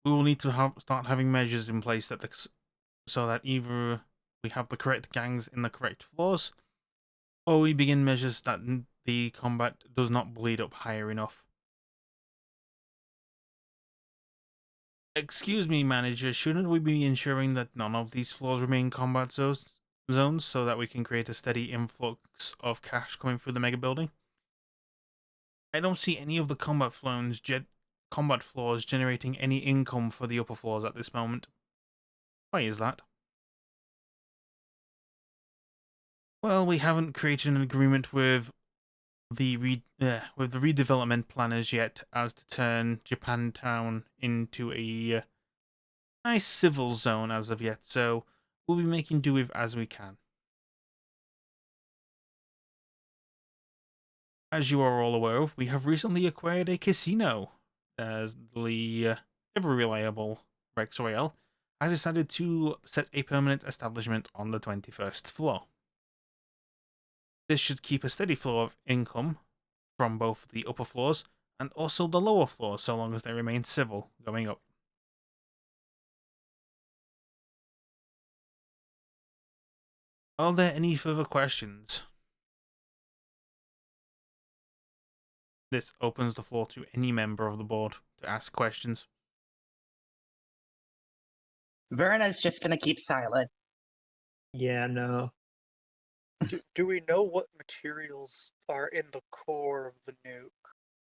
A: We will need to start having measures in place so that either we have the correct gangs in the correct floors, or we begin measures that the combat does not bleed up higher enough. Excuse me, manager, shouldn't we be ensuring that none of these floors remain combat zones so that we can create a steady influx of cash coming through the Megabuilding? I don't see any of the combat floors generating any income for the upper floors at this moment. Why is that? Well, we haven't created an agreement with the redevelopment planners yet as to turn Japantown into a nice civil zone as of yet, so we'll be making do with as we can. As you are all aware of, we have recently acquired a casino, as the ever reliable Rex Royale has decided to set a permanent establishment on the 21st floor. This should keep a steady flow of income from both the upper floors and also the lower floors, so long as they remain civil going up. Are there any further questions? This opens the floor to any member of the board to ask questions.
B: Verna's just gonna keep silent.
C: Yeah, no.
E: Do we know what materials are in the core of the nuke?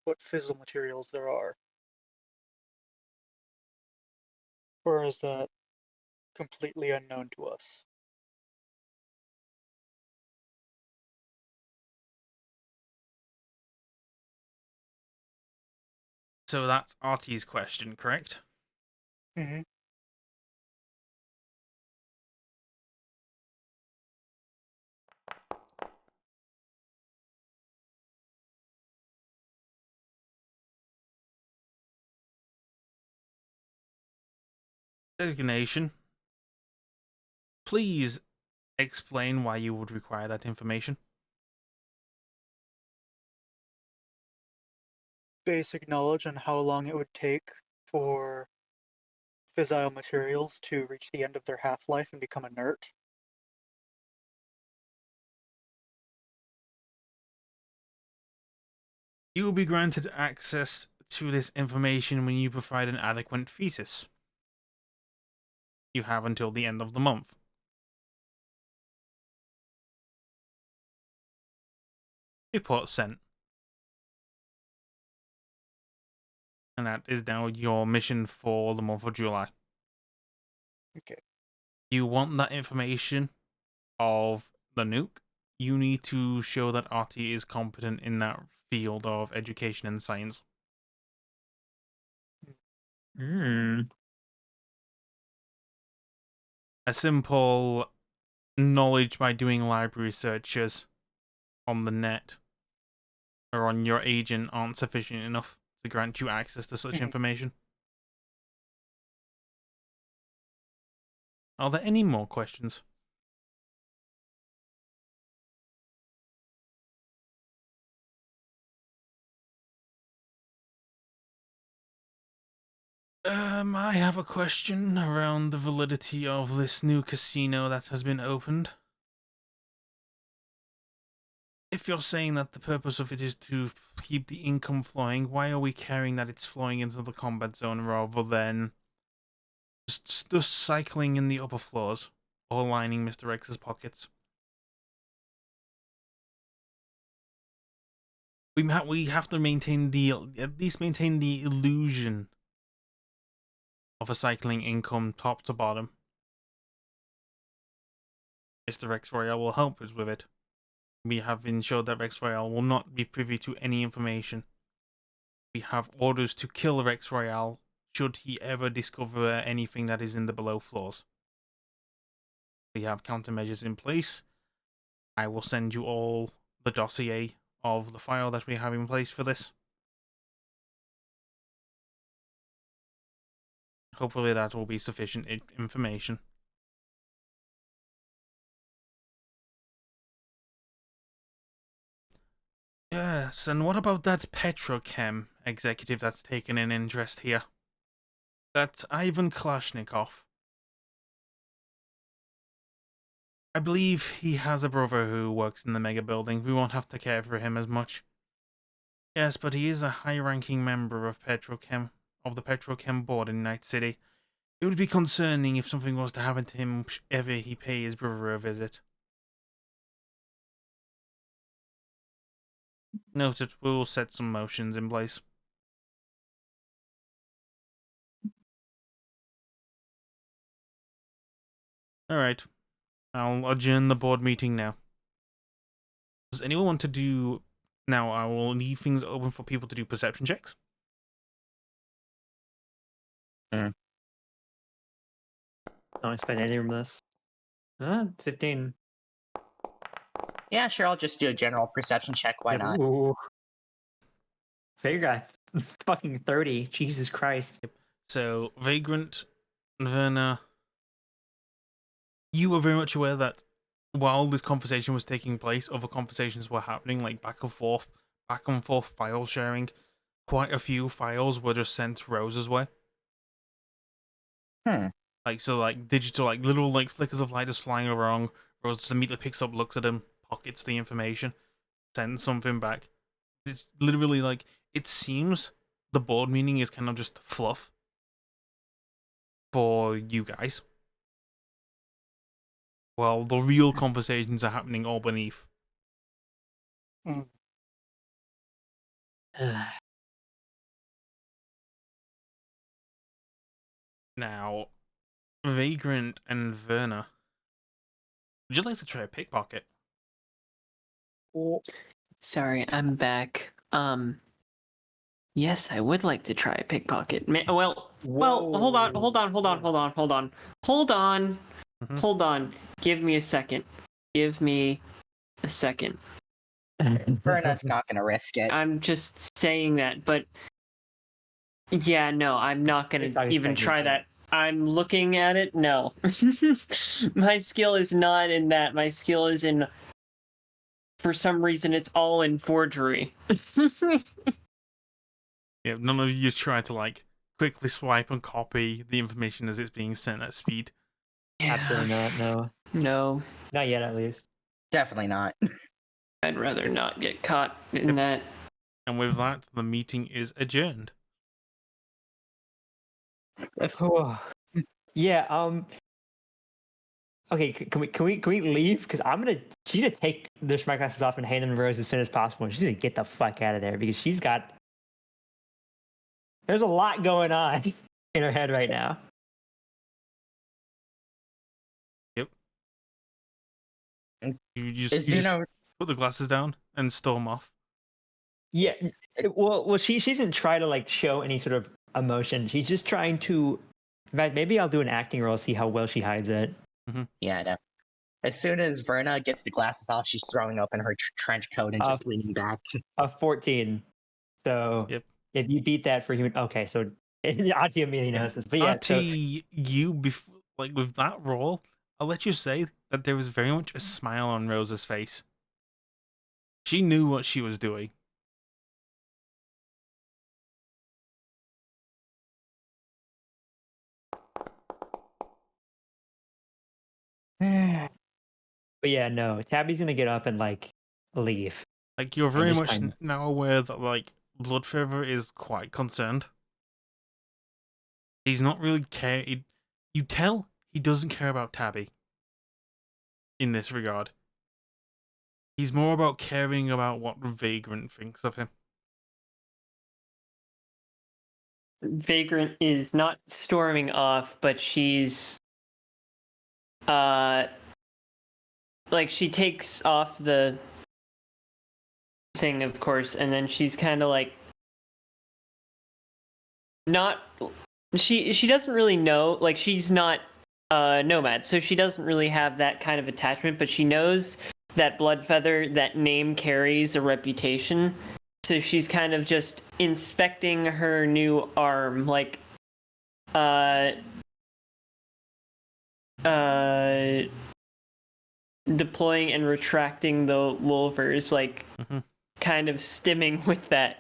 E: what fissile materials there are. Or is that completely unknown to us?
A: So that's Artie's question, correct?
E: Mm-hmm.
A: Designation. Please explain why you would require that information.
E: Basic knowledge on how long it would take for fissile materials to reach the end of their half-life and become inert.
A: You will be granted access to this information when you provide an adequate thesis. You have until the end of the month. Report sent. And that is now your mission for the month of July.
E: Okay.
A: You want that information of the nuke. You need to show that Artie is competent in that field of education and science.
C: Hmm.
A: A simple knowledge by doing library searches on the net or on your agent aren't sufficient enough to grant you access to such information. Are there any more questions? I have a question around the validity of this new casino that has been opened. If you're saying that the purpose of it is to keep the income flowing, why are we caring that it's flowing into the combat zone rather than just cycling in the upper floors or lining Mr. X's pockets? We have to maintain at least maintain the illusion of a cycling income top to bottom. Mr. Rex Royale will help us with it. We have ensured that Rex Royale will not be privy to any information. We have orders to kill Rex Royale should he ever discover anything that is in the below floors. We have countermeasures in place. I will send you all the dossier of the file that we have in place for this. Hopefully that will be sufficient information. Yes, and what about that Petrochem executive that's taken an interest here? That's Ivan Kalashnikov. I believe he has a brother who works in the Megabuilding. We won't have to care for him as much. Yes, but he is a high-ranking member of the Petrochem board in Night City. It would be concerning if something was to happen to him ever he pay his brother a visit. Noted, we will set some motions in place. Alright, I'll adjourn the board meeting now. Does anyone want to do... Now, I will leave things open for people to do perception checks.
C: I don't expect any from this. 15.
B: Yeah, sure. I'll just do a general perception check. Why not?
C: Ooh. Figure got fucking 30. Jesus Christ.
A: So, Vagrant, Verna, you were very much aware that while this conversation was taking place, other conversations were happening, like back and forth file sharing. Quite a few files were just sent Rose's way. Like, so, like, digital, like, little, like, flickers of light just flying around. Rose immediately picks up, looks at him, pockets the information, sends something back. It's literally, like, it seems the board meeting is kind of just fluff for you guys. Well, the real conversations are happening all beneath. Now, Vagrant and Verna, would you like to try a pickpocket?
D: Sorry, I'm back. Yes, I would like to try a pickpocket. Well, hold on.
A: Mhm.
D: Hold on. Give me a second. Give me a second.
B: Verna's not gonna risk it.
D: I'm just saying that, but yeah, no, I'm not gonna
C: It's
D: even
C: always
D: try
C: technical.
D: that. I'm looking at it. No, my skill is not in that. My skill is in. For some reason, it's all in forgery.
A: Yeah, none of you try to like quickly swipe and copy the information as it's being sent at speed.
C: Absolutely not. No,
D: No,
C: not yet, at least.
B: Definitely not.
D: I'd rather not get caught in that.
A: And with that, the meeting is adjourned.
C: Yeah. Okay. Can we leave? Because she's gonna take the smart glasses off and hand them to Rose as soon as possible. And she's gonna get the fuck out of there because there's a lot going on in her head right now.
A: Yep. You
B: Is
A: just
B: Zuno
A: put the glasses down and storm off.
C: Yeah. Well, she doesn't try to like show any sort of emotion. She's just trying to. In fact, maybe I'll do an acting role, see how well she hides it.
B: Yeah, no. As soon as Verna gets the glasses off, she's throwing open her trench coat and just leaning back.
C: A 14. So
A: Yep.
C: if you beat that for human, okay. So Ati immediately knows this, but yeah. So
A: Like with that role, I'll let you say that there was very much a smile on Rose's face. She knew what she was doing.
C: but yeah, no. Tabby's gonna get up and like leave.
A: Like you're
C: And
A: very
C: just
A: much
C: kind of-
A: now aware that like Bloodfeather is quite concerned. He's not really care. You tell he doesn't care about Tabby. In this regard, he's more about caring about what Vagrant thinks of him.
D: Vagrant is not storming off, but she's like she takes off the thing, of course, and then she's kind of like not she doesn't really know, like she's not nomad, so she doesn't really have that kind of attachment, but she knows that Bloodfeather, that name carries a reputation. So she's kind of just inspecting her new arm, like deploying and retracting the wolvers, like kind of stimming with that.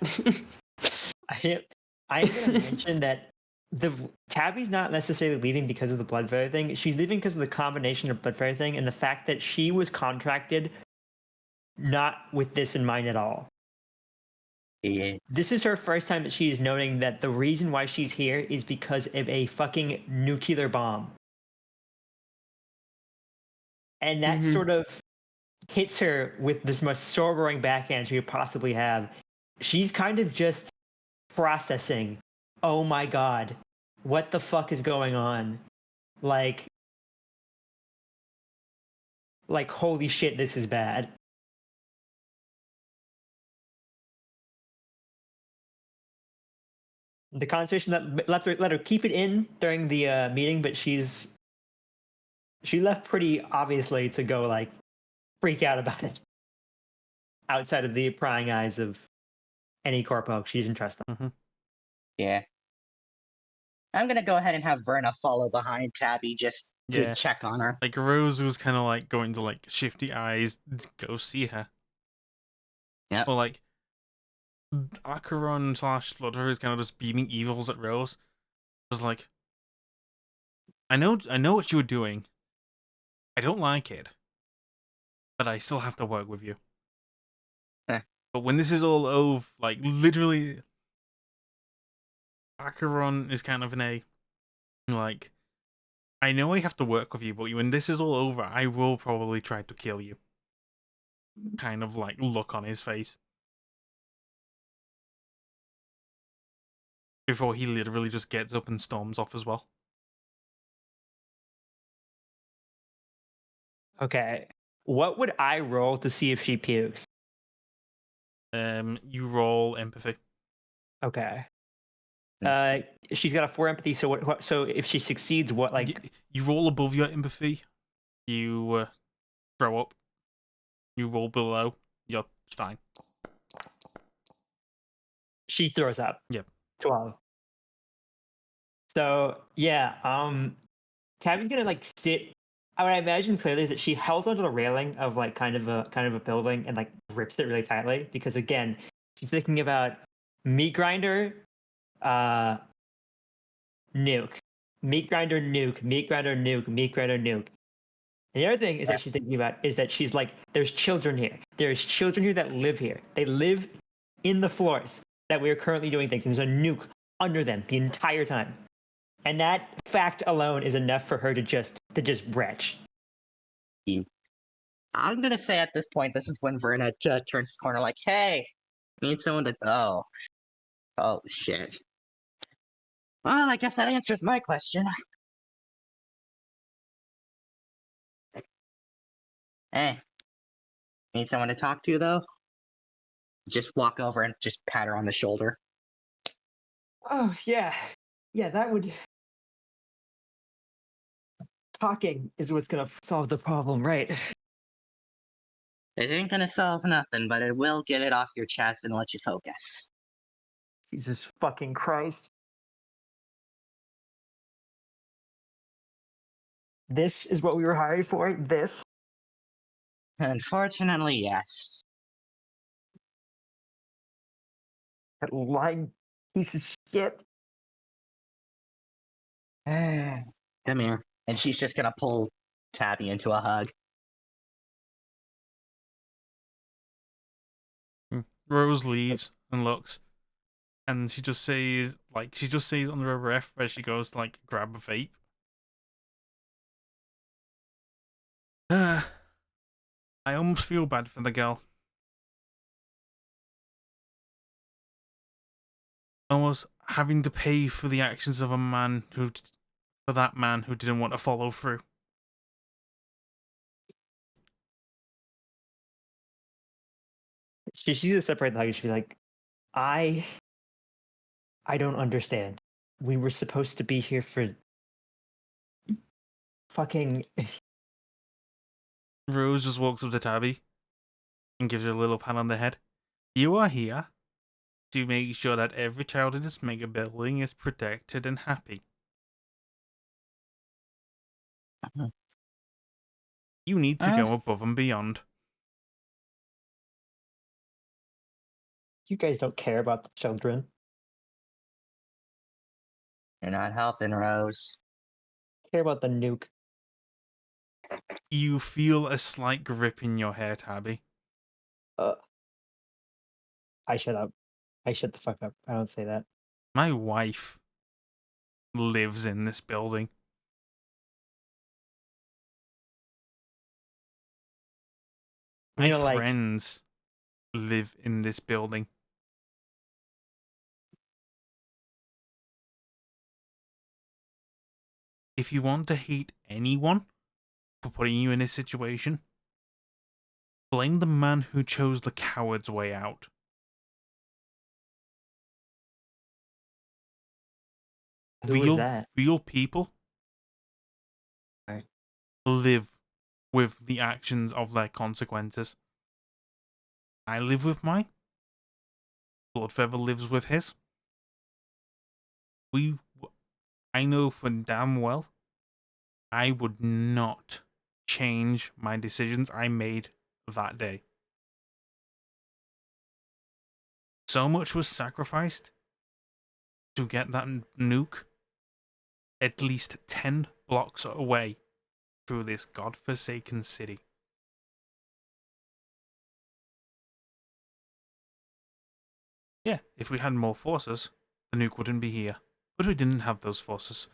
C: I'm gonna mention that the Tabby's not necessarily leaving because of the Bloodfeather thing. She's leaving because of the combination of Bloodfeather thing and the fact that she was contracted not with this in mind at all.
B: Yeah.
C: This is her first time that she is noting that the reason why she's here is because of a fucking nuclear bomb. And that sort of hits her with this most sobering backhand she could possibly have. She's kind of just processing, oh my god, what the fuck is going on? Like holy shit, this is bad. The conversation that let her keep it in during the meeting, but she left pretty obviously to go like freak out about it. Outside of the prying eyes of any corpo, she doesn't trust them.
B: Yeah. I'm gonna go ahead and have Verna follow behind Tabby just to check on her.
A: Like Rose was kind of like going to like shifty eyes to go see her.
B: Yeah.
A: Or like Acheron / Bloodfeather is kind of just beaming evils at Rose. Just like, I know what you were doing. I don't like it, but I still have to work with you. But when this is all over, like literally, Acheron is kind of in a like, I know I have to work with you, but when this is all over, I will probably try to kill you. Kind of like look on his face. Before he literally just gets up and storms off as well.
C: Okay. What would I roll to see if she pukes?
A: You roll empathy.
C: Okay. She's got a 4 empathy. So what? So if she succeeds, what? Like
A: You roll above your empathy. You throw up. You roll below. You're fine.
C: she throws up.
A: Yep.
C: 12. So yeah, Tabby's gonna like sit. I would imagine clearly is that she holds onto the railing of like kind of a building and like grips it really tightly because again, she's thinking about meat grinder, uh, nuke, meat grinder, nuke, meat grinder, nuke, meat grinder, nuke. And the other thing is that she's thinking about is that she's like, there's children here. There's children here that live here. They live in the floors that we are currently doing things. And there's a nuke under them the entire time. And that fact alone is enough for her to just retch.
B: I'm gonna say at this point, this is when Verna turns the corner, like, "Hey, need someone to." Oh shit. Well, I guess that answers my question. Hey, need someone to talk to though? Just walk over and just pat her on the shoulder.
C: Oh yeah, that would. Talking is what's gonna solve the problem, right?
B: It ain't gonna solve nothing, but it will get it off your chest and let you focus.
C: Jesus fucking Christ. This is what we were hired for? This?
B: Unfortunately, yes.
C: That lying piece of shit.
B: Come here. And she's just gonna pull Tabby into a hug.
A: Rose leaves and looks, and she just says under her breath as she goes to like grab a vape. I almost feel bad for the girl. Almost having to pay for the actions of that man who didn't want to follow through.
C: She's gonna separate the hug and she'd be like, I don't understand. We were supposed to be here for fucking.
A: Rose just walks up to Tabby and gives her a little pat on the head. You are here to make sure that every child in this mega building is protected and happy. You need to go above and beyond.
C: You guys don't care about the children.
B: You're not helping, Rose.
C: Care about the nuke.
A: You feel a slight grip in your hair, Tabby.
C: I shut up. I shut the fuck up. I don't say that.
A: My wife lives in this building. My friends live in this building. If you want to hate anyone for putting you in this situation, blame the man who chose the coward's way out.
C: Who is that?
A: Real people live with the actions of their consequences. I live with mine. Bloodfeather lives with his. I know for damn well I would not change my decisions I made that day. So much was sacrificed to get that nuke at least 10 blocks away through this godforsaken city. Yeah, if we had more forces, the nuke wouldn't be here. But we didn't have those forces.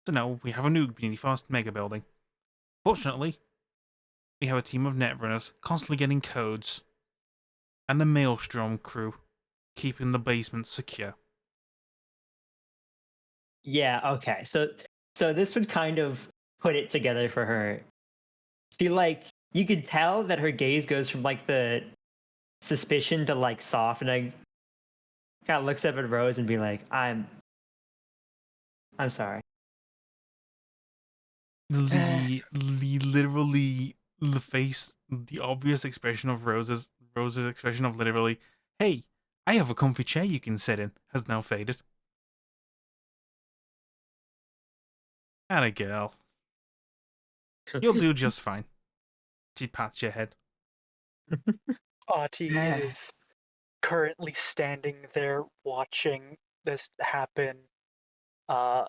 A: So now we have a nuke beneath our mega building. Fortunately, we have a team of netrunners constantly getting codes, and the Maelstrom crew keeping the basement secure.
C: Yeah, okay. So this would kind of put it together for her. She like you could tell that her gaze goes from like the suspicion to like soft, and I kind of looks up at Rose and be like, I'm sorry.
A: Literally the face, the obvious expression of Rose's expression of literally, hey, I have a comfy chair you can sit in, has now faded. Atta girl. You'll do just fine. She pats your head.
E: Ati is currently standing there watching this happen, uh,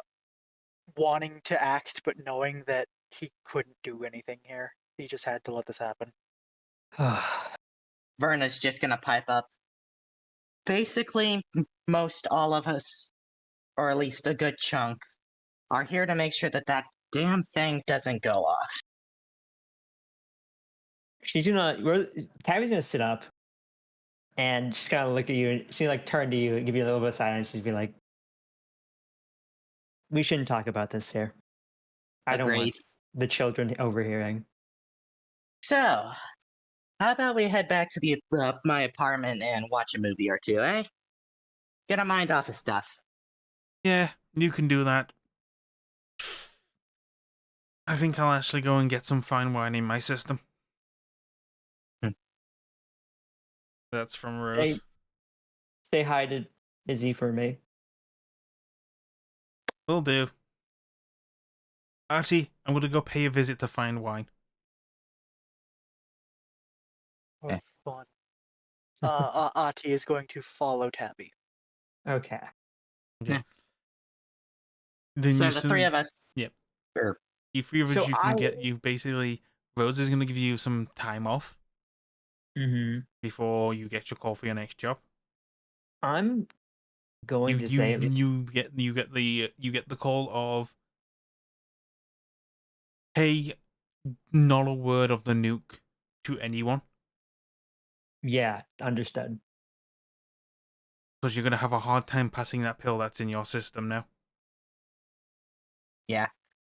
E: wanting to act, but knowing that he couldn't do anything here. He just had to let this happen.
B: Verna's just gonna pipe up. Basically, most all of us, or at least a good chunk, are here to make sure that that damn thing doesn't go off.
C: She's Tabby's gonna sit up and she's gonna look at you, and she like turn to you and give you a little bit of silence. She's be like, we shouldn't talk about this here. I don't want
B: Agreed.
C: the children overhearing.
B: So, how about we head back to my apartment and watch a movie or two, eh? Get our mind off of stuff.
A: Yeah, you can do that. I think I'll actually go and get some fine wine in my system. That's from Rose.
C: Say hi to Izzy for me.
A: Will do. Artie, I'm going to go pay a visit to Fine Wine.
E: Oh, fun. Ati is going to follow Tabby.
C: Okay.
A: Then
B: So
A: you
B: the three of us.
A: Yep.
B: Er,
A: The three of us,
C: So
A: you can get you basically. Rose is going to give you some time off before you get your call for your next job.
C: I'm going to say
A: you get the call of, hey, not a word of the nuke to anyone,
C: yeah, understood.
A: because you're going to have a hard time passing that pill that's in your system now.
B: Yeah.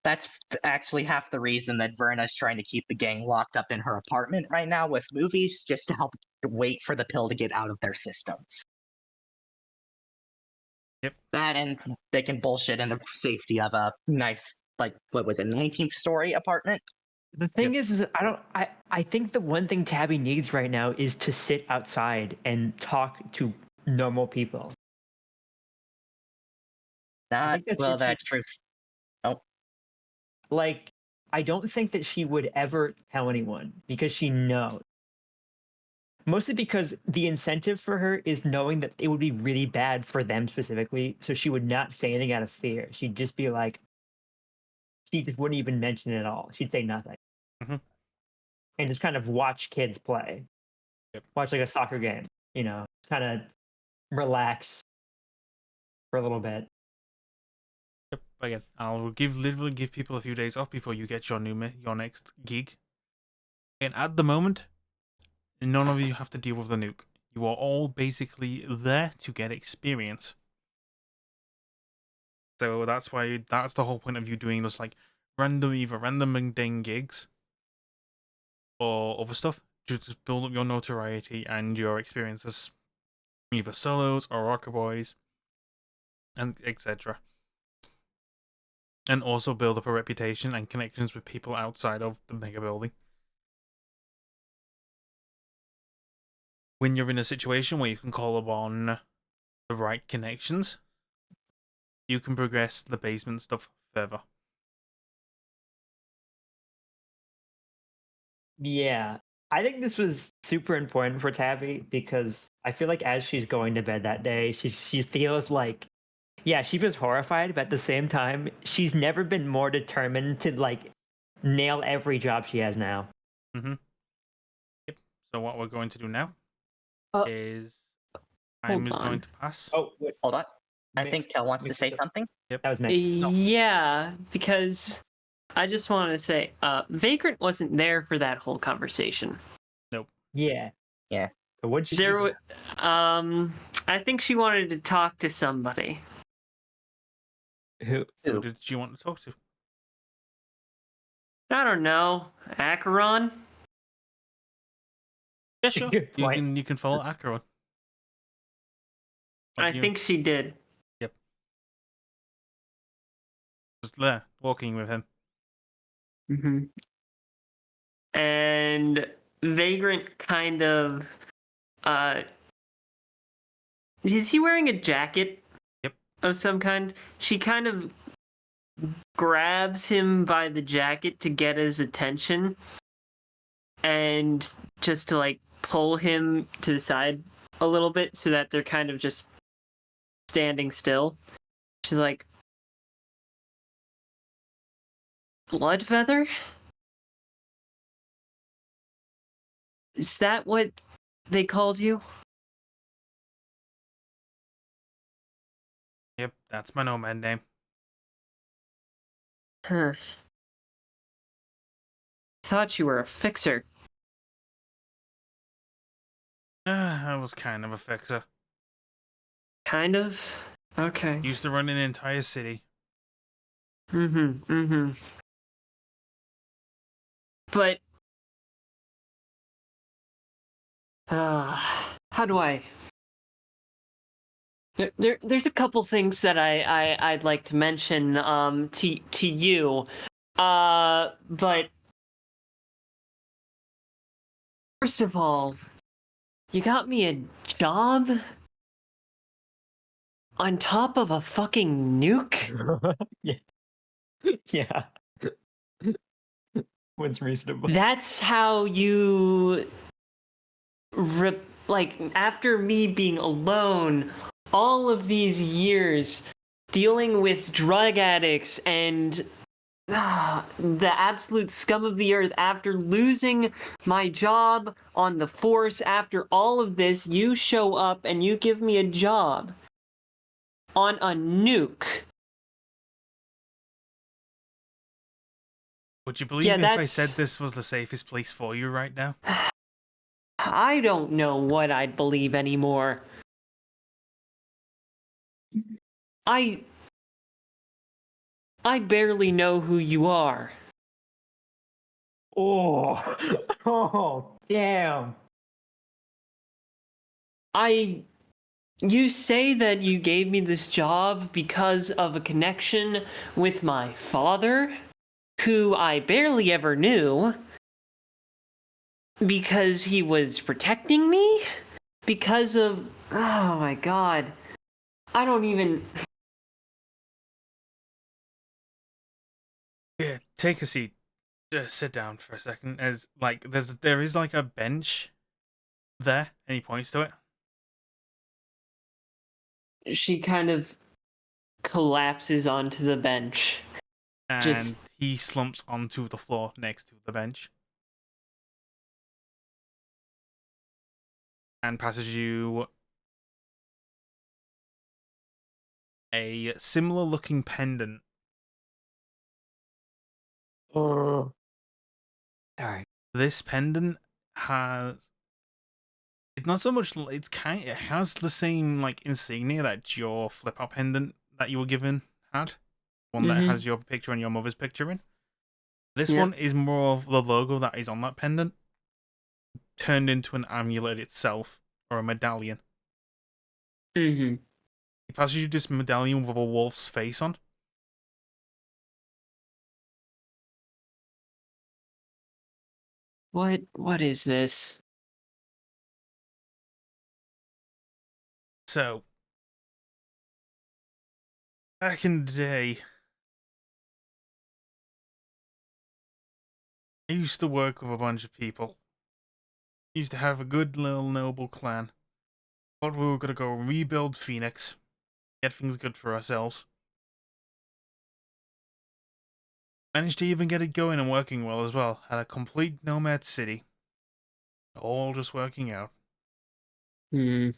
B: That's actually half the reason that Verna's trying to keep the gang locked up in her apartment right now with movies, just to help wait for the pill to get out of their systems.
A: Yep.
B: That, and they can bullshit in the safety of a nice, like, what was it, 19th story apartment?
C: The thing is I think the one thing Tabby needs right now is to sit outside and talk to normal people.
B: Not,
C: that's
B: well,
C: what she-
B: that's true.
C: Like, I don't think that she would ever tell anyone because she knows. Mostly because the incentive for her is knowing that it would be really bad for them specifically. So she would not say anything out of fear. She'd just be like, she just wouldn't even mention it at all. She'd say nothing.
A: Mhm.
C: And just kind of watch kids play.
A: Yep.
C: Watch like a soccer game, kind of relax for a little bit.
A: Yep. Again, I'll literally give people a few days off before you get your next gig. And at the moment, none of you have to deal with the nuke. You are all basically there to get experience. So that's the whole point of you doing those like either random mundane gigs or other stuff to just build up your notoriety and your experiences, either solos or rocker boys, and etc. And also build up a reputation and connections with people outside of the mega building. When you're in a situation where you can call upon the right connections, you can progress the basement stuff further.
C: Yeah. I think this was super important for Tabby because I feel like as she's going to bed that day, she feels like, yeah, she feels horrified, but at the same time, she's never been more determined to like nail every job she has now.
A: Mm-hmm. Yep. So what we're going to do now is time
D: hold
A: is
D: on.
A: going to pass.
C: Oh, wait.
B: Hold on. I
C: Mixed-
B: think Kel wants to
C: mixed
B: say
C: up.
B: something.
A: Yep.
C: That was mixed.
D: Yeah, because I just want to say, Vagrant wasn't there for that whole conversation.
C: Yeah.
B: Yeah.
C: So what'd she
D: There,
C: do?
D: I think she wanted to talk to somebody.
C: Who?
A: Who did you want to talk to?
D: I don't know, Acheron?
A: Yeah, sure.
C: Good point.
A: You can follow Acheron.
D: I think she did.
A: Yep. Just there, walking with him.
D: Mm-hmm. And Vagrant kind of is he wearing a jacket?
A: Yep.
D: Of some kind? She kind of grabs him by the jacket to get his attention and just to like pull him to the side a little bit so that they're kind of just standing still. She's like, Blood Feather? Is that what they called you?
A: Yep, that's my nomad name.
D: Huh. Thought you were a fixer.
A: I was kind of a fixer.
D: Kind of? Okay.
A: Used to run an entire city.
D: Mm-hmm. But how do I there's a couple things that I'd like to mention to you. But first of all, you got me a job on top of a fucking nuke?
C: Yeah. Yeah. What's reasonable?
D: That's how you like after me being alone all of these years dealing with drug addicts and the absolute scum of the earth, after losing my job on the force, after all of this, you show up and you give me a job on a nuke.
A: Would you believe
D: Yeah,
A: if I
D: that's...
A: said this was the safest place for you right now?
D: I don't know what I'd believe anymore. I barely know who you are.
C: Oh. Oh, damn.
D: You say that you gave me this job because of a connection with my father, who I barely ever knew, because he was protecting me? Because of... Oh my god. I don't even...
A: Yeah, take a seat. Just sit down for a second. As like there is like a bench there, and he points to it.
D: She kind of collapses onto the bench.
A: And
D: Just...
A: he slumps onto the floor next to the bench. And passes you a similar looking pendant.
C: Oh. Sorry.
A: This pendant has... It's not so much... It has the same like insignia that your flip-out pendant that you were given had. One that has your picture and your mother's picture in. This one is more of the logo that is on that pendant turned into an amulet itself, or a medallion.
D: Mm-hmm.
A: He passes you this medallion with a wolf's face on.
D: What is this?
A: So, back in the day, I used to work with a bunch of people. Used to have a good little noble clan. Thought we were gonna go rebuild Phoenix, get things good for ourselves. Managed to even get it going and working well as well. Had a complete nomad city. All just working out.
D: Hmm.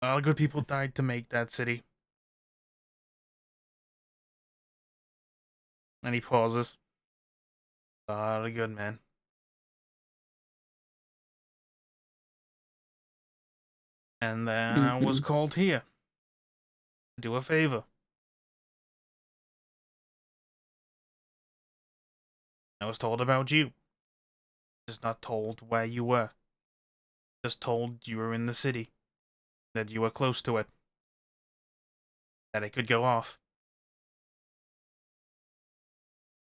A: A lot of good people died to make that city. And he pauses. A lot of good men. And then I was called here to do a favor. I was told about you. Just not told where you were. Just told you were in the city. That you were close to it. That it could go off.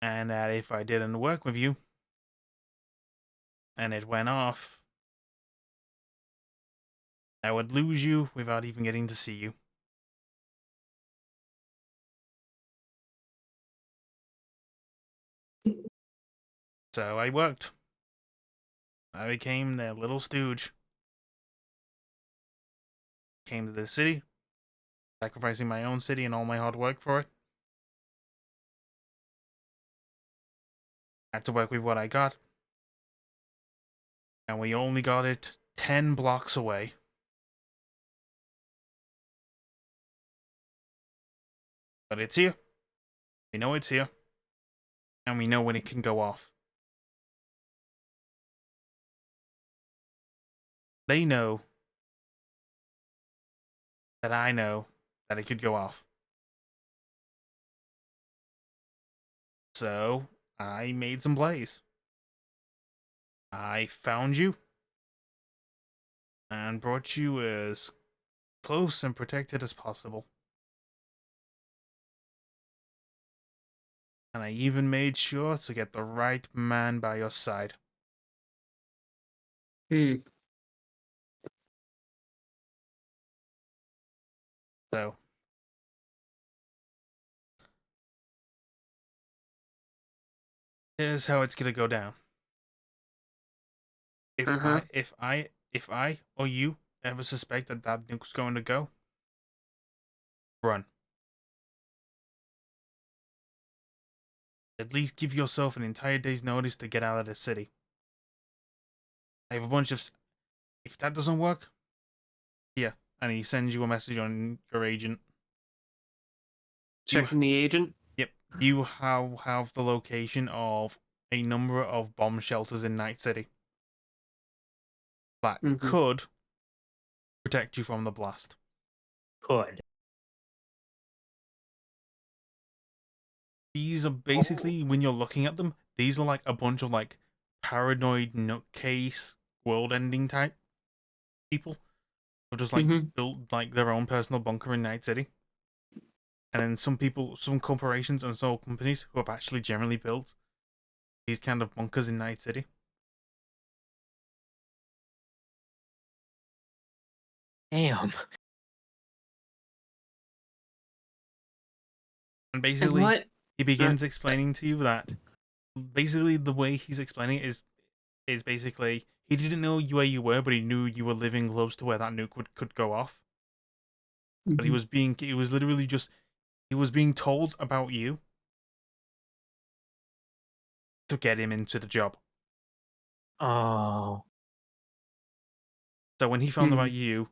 A: And that if I didn't work with you, and it went off, I would lose you without even getting to see you. So I worked. I became their little stooge. Came to the city, sacrificing my own city and all my hard work for it. Had to work with what I got. And we only got it 10 blocks away. But it's here. We know it's here. And we know when it can go off. They know that I know that it could go off. So I made some plays. I found you and brought you as close and protected as possible. And I even made sure to get the right man by your side. So here's how it's gonna go down. If I or you ever suspect that that nuke's going to go, run. At least give yourself an entire day's notice to get out of the city. I have a bunch of... If that doesn't work, yeah, and he sends you a message on your agent.
D: Checking the agent.
A: Yep, you have the location of a number of bomb shelters in Night City that could protect you from the blast.
C: Could.
A: These are basically, when you're looking at them, these are like a bunch of like paranoid nutcase world-ending type people who just like built like their own personal bunker in Night City. And then some people, some corporations and some companies who have actually generally built these kind of bunkers in Night City.
C: Damn.
A: And basically, he begins explaining to you that basically the way he's explaining it is basically he didn't know where you were, but he knew you were living close to where that nuke could go off. But he was being told about you to get him into the job.
C: Oh.
A: So when he found about you,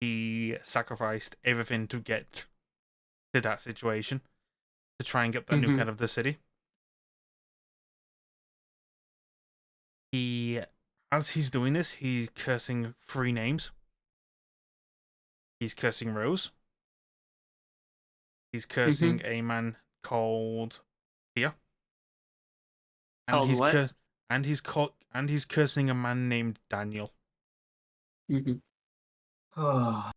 A: he sacrificed everything to get to that situation to try and get that nuke out of the city. As he's doing this, he's cursing 3 names. He's cursing Rose. He's cursing a man called Tia. And he's cursing a man named Daniel.
C: Oh.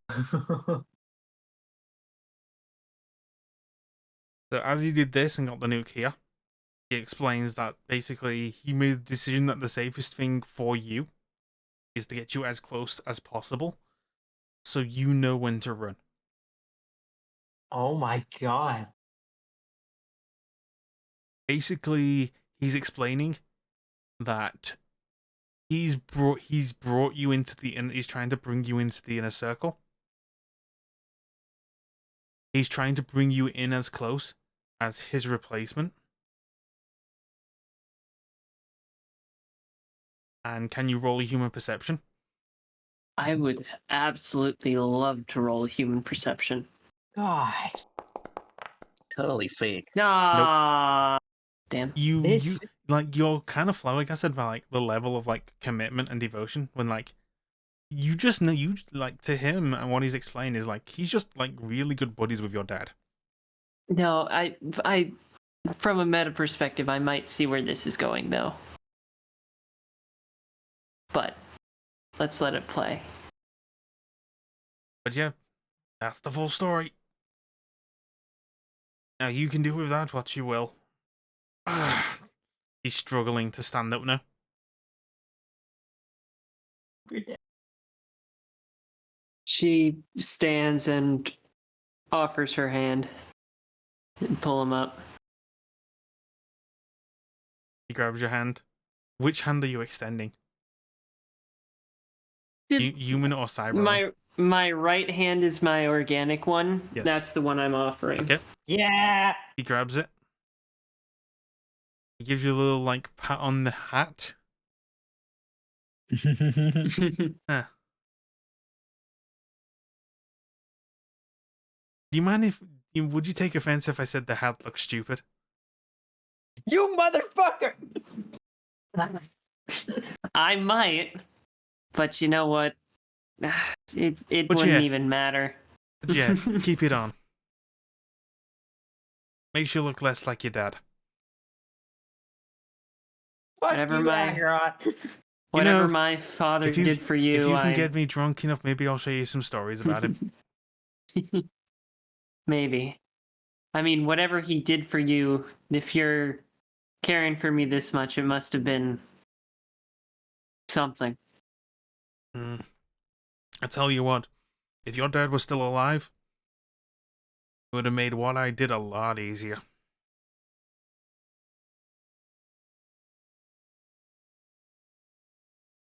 A: So as he did this and got the nuke here, he explains that basically he made the decision that the safest thing for you is to get you as close as possible so you know when to run.
C: Oh my god.
A: Basically, he's explaining that he's brought you into the inner, he's trying to bring you into the inner circle. He's trying to bring you in as close as his replacement. And can you roll a human perception?
D: I would absolutely love to roll human perception.
C: God.
B: Totally fake.
D: Ah, damn.
A: You're kind of flabbergasted by like the level of like commitment and devotion when like you just know to him and what he's explained is like he's just like really good buddies with your dad.
D: No, I from a meta perspective, I might see where this is going, though. But let's let it play.
A: But yeah, that's the full story. Now you can do with that what you will. He's struggling to stand up now.
D: She stands and offers her hand and pull him up.
A: He grabs your hand. Which hand are you extending? Human or cyber?
D: My right hand is my organic one.
A: Yes.
D: That's the one I'm offering.
A: Okay.
C: Yeah.
A: He grabs it. He gives you a little like pat on the hat. Huh. Do you mind if would you take offense if I said the hat looks stupid?
C: You motherfucker!
D: I might, but you know what? It
A: But
D: wouldn't
A: yeah.
D: even matter.
A: But yeah, keep it on. Makes you look less like your dad.
C: Fuck
D: Whatever
C: you,
D: my-
C: Agarot.
D: Whatever my father did for you,
A: If you can
D: I
A: get me drunk enough, maybe I'll show you some stories about him.
D: maybe. I mean, whatever he did for you, if you're caring for me this much, it must have been something.
A: I tell you what, if your dad was still alive, it would have made what I did a lot easier.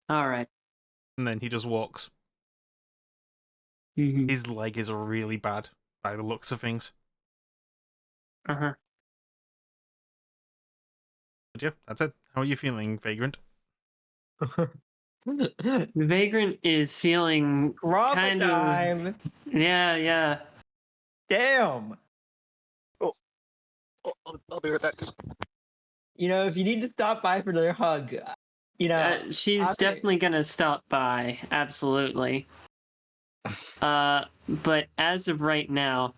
D: All right.
A: And then he just walks.
D: Mm-hmm.
A: His leg is really bad by the looks of things.
D: Uh-huh.
A: But yeah, that's it. How are you feeling, Vagrant?
D: The Vagrant is feeling kind of...
C: Time.
D: Yeah.
C: Damn.
E: I'll be right back.
C: You know, if you need to stop by for their hug, you know.
D: She's
C: okay.
D: definitely gonna stop by. Absolutely. But as of right now,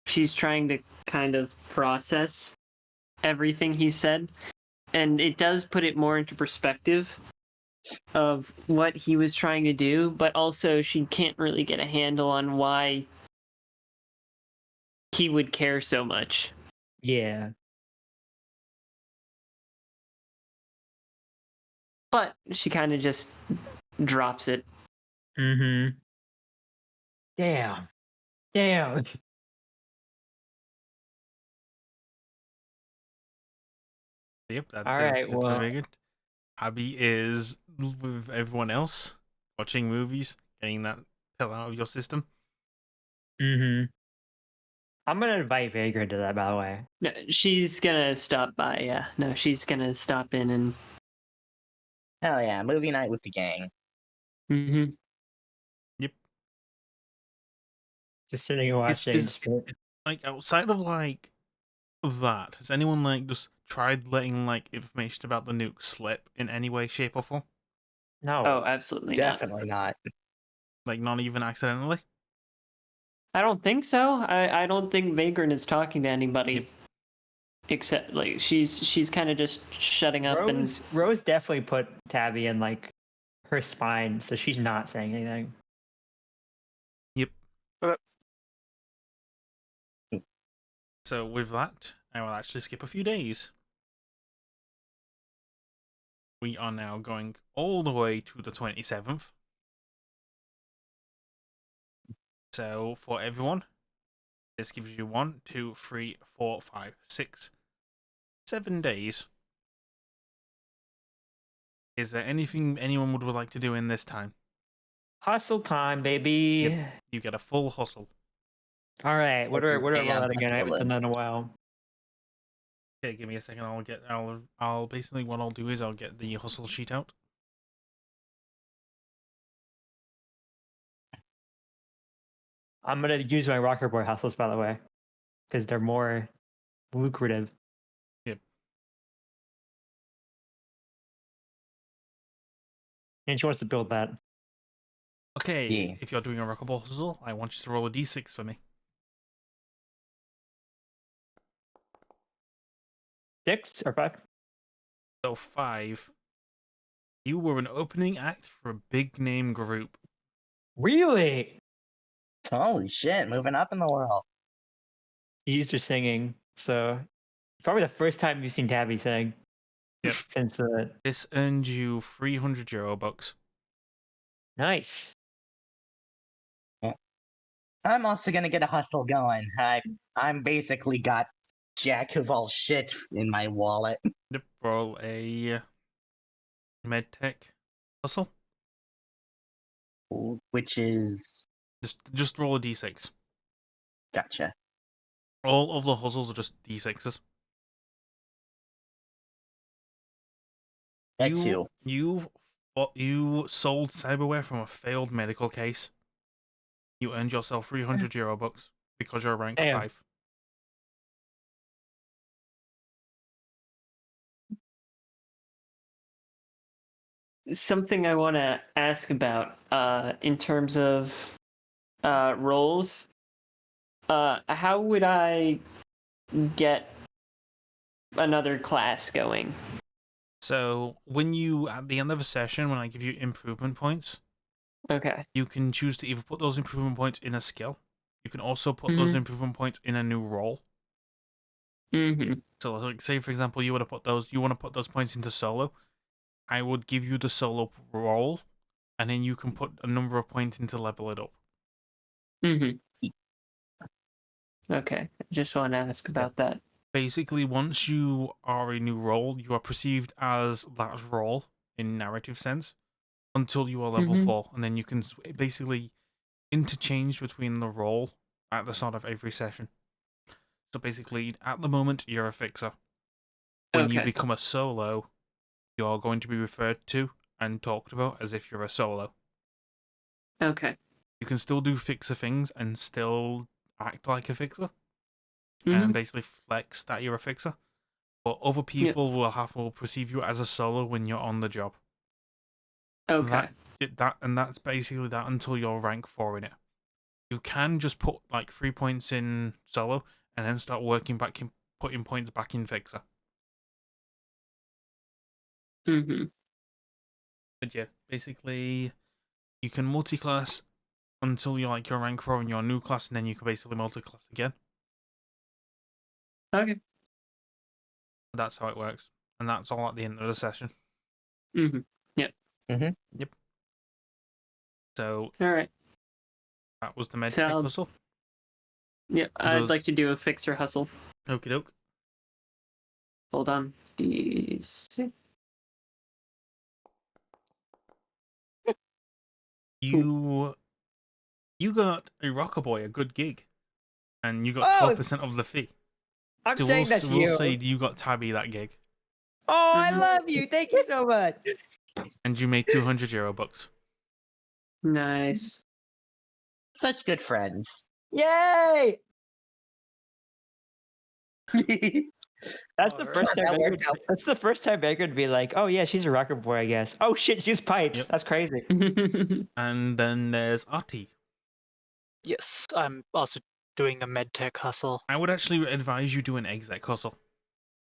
D: she's trying to kind of process everything he said, and it does put it more into perspective of what he was trying to do, but also she can't really get a handle on why he would care so much.
C: Yeah.
D: But she kind of just drops it.
C: Mm-hmm. Damn.
A: Yep, that's
C: All
A: it.
C: right,
A: That's for
C: well.
A: Vagrant. Abby is with everyone else, watching movies, getting that pill out of your system.
C: Mm-hmm. I'm gonna invite Vagrant to that, by the way.
D: No, she's gonna stop by, yeah. No, she's gonna stop in and...
B: Hell yeah, movie night with the gang.
D: Mm-hmm.
C: Just sitting and watching.
A: Is like outside of like that, has anyone like just tried letting like information about the nuke slip in any way, shape, or form?
C: No.
D: Oh, absolutely
B: Definitely not.
A: Like not even accidentally?
D: I don't think so. I don't think Vagrant is talking to anybody.
A: Yep.
D: Except like she's kind of just shutting up
C: Rose definitely put Tabby in like her spine, so she's not saying anything.
A: Yep. So with that, I will actually skip a few days. We are now going all the way to the 27th. So for everyone, this gives you 1, 2, 3, 4, 5, 6, 7 days. Is there anything anyone would like to do in this time?
C: Hustle time, baby.
A: Yep. You get a full hustle.
C: All right. What do I
B: Yeah,
C: roll out again? I haven't done
B: hustling.
C: that in a while.
A: Okay, give me a second. I'll basically what I'll do is I'll get the hustle sheet out.
C: I'm gonna use my rocker boy hustles, by the way, because they're more lucrative.
A: Yep.
C: And she wants to build that.
A: Okay,
B: Yeah.
A: if you're doing a rockable hustle, I want you to roll a d6 for me.
C: 6 or 5?
A: So 5. You were an opening act for a big name group.
C: Really?
B: Holy shit, moving up in the world.
C: These are singing, so probably the first time you've seen Tabby sing.
A: Yep.
C: Since the
A: This earned you 300 euro bucks.
C: nice.
B: I'm also gonna get a hustle going. I'm basically got jack of all shit in my wallet.
A: Yep. Roll a medtech hustle.
B: Which is
A: Just roll a d6.
B: gotcha.
A: All of the hustles are just d6s.
B: At 2.
A: You sold cyberware from a failed medical case. You earned yourself 300 euro bucks because you're rank
C: Damn.
A: 5.
D: Something I want to ask about in terms of roles. How would I get another class going?
A: So when you, at the end of a session, when I give you improvement points,
D: Okay.
A: you can choose to either put those improvement points in a skill. You can also put those improvement points in a new role.
D: Mm-hmm.
A: So, like, say for example, you want to put those points into solo. I would give you the solo role, and then you can put a number of points in to level it up.
D: Mm-hmm. Okay. Just want to ask about that.
A: Basically, once you are a new role, you are perceived as that role in narrative sense until you are level 4, and then you can basically interchange between the role at the start of every session. So basically, at the moment, you're a fixer. When you
D: Okay.
A: become a solo, you're going to be referred to and talked about as if you're a solo.
D: Okay.
A: You can still do fixer things and still act like a fixer and basically flex that you're a fixer. But other people will perceive you as a solo when you're on the job.
D: Okay.
A: That's basically that until you're rank 4 in it. You can just put like 3 points in solo and then start working back in putting points back in fixer.
D: Mm-hmm.
A: But yeah, basically you can multi-class until you're like your rank 4 in your new class, and then you can basically multi-class again.
D: Okay.
A: That's how it works. And that's all at the end of the session.
D: Mm-hmm. Yep.
B: Mm-hmm.
A: Yep. So
D: All right.
A: that was the medtech
D: So
A: hustle.
D: yeah, I'd like to do a fixer hustle.
A: Okie doke.
D: Hold on. D6.
A: You got a rocker boy, a good gig, and you got
C: Oh!
A: 12% of the fee.
C: I'm
A: So
C: saying that's
A: we'll
C: you.
A: say you got Tabby that gig,
C: Oh, I love you. Thank you so much.
A: and you made 200 euro bucks.
D: Nice.
B: Such good friends.
C: Yay! That's the first time.
B: That worked out.
C: That's the first time Baker would be like, "Oh yeah, she's a rocker boy, I guess." Oh shit, she's pipes.
A: Yep.
C: That's crazy.
A: And then there's Artie.
E: Yes, I'm also doing a medtech hustle.
A: I would actually advise you do an exec hustle.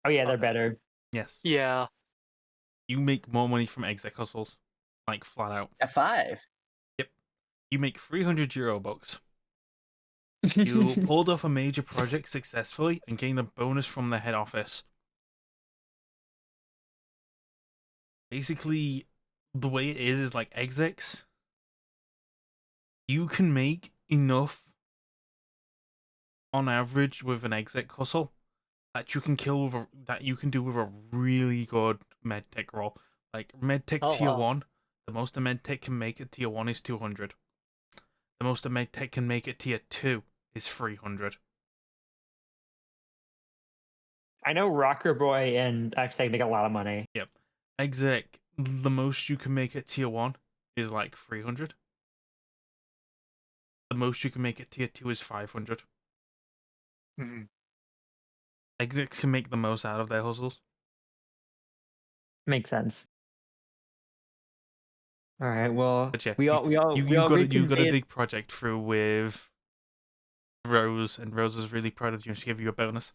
C: Oh yeah, they're better.
A: Yes.
E: Yeah.
A: You make more money from exec hustles, like flat out.
B: At 5.
A: Yep. You make 300 euro bucks. You pulled off a major project successfully and gained a bonus from the head office. Basically, the way it is like execs, you can make enough on average with an exec hustle that you can do with a really good medtech role. Like medtech tier 1, the most a medtech can make at tier 1 is 200. The most a medtech can make at tier 2 is 300.
C: I know rocker boy and exec make a lot of money.
A: Yep. Exec, the most you can make at tier 1 is like 300. The most you can make at tier 2 is 500.
E: Mm-hmm.
A: Execs can make the most out of their hustles.
C: Makes sense. All right. Well,
A: But yeah,
C: we all
A: you got a
C: reconvened.
A: big project through with Rose, and Rose was really proud of you and she gave you a bonus.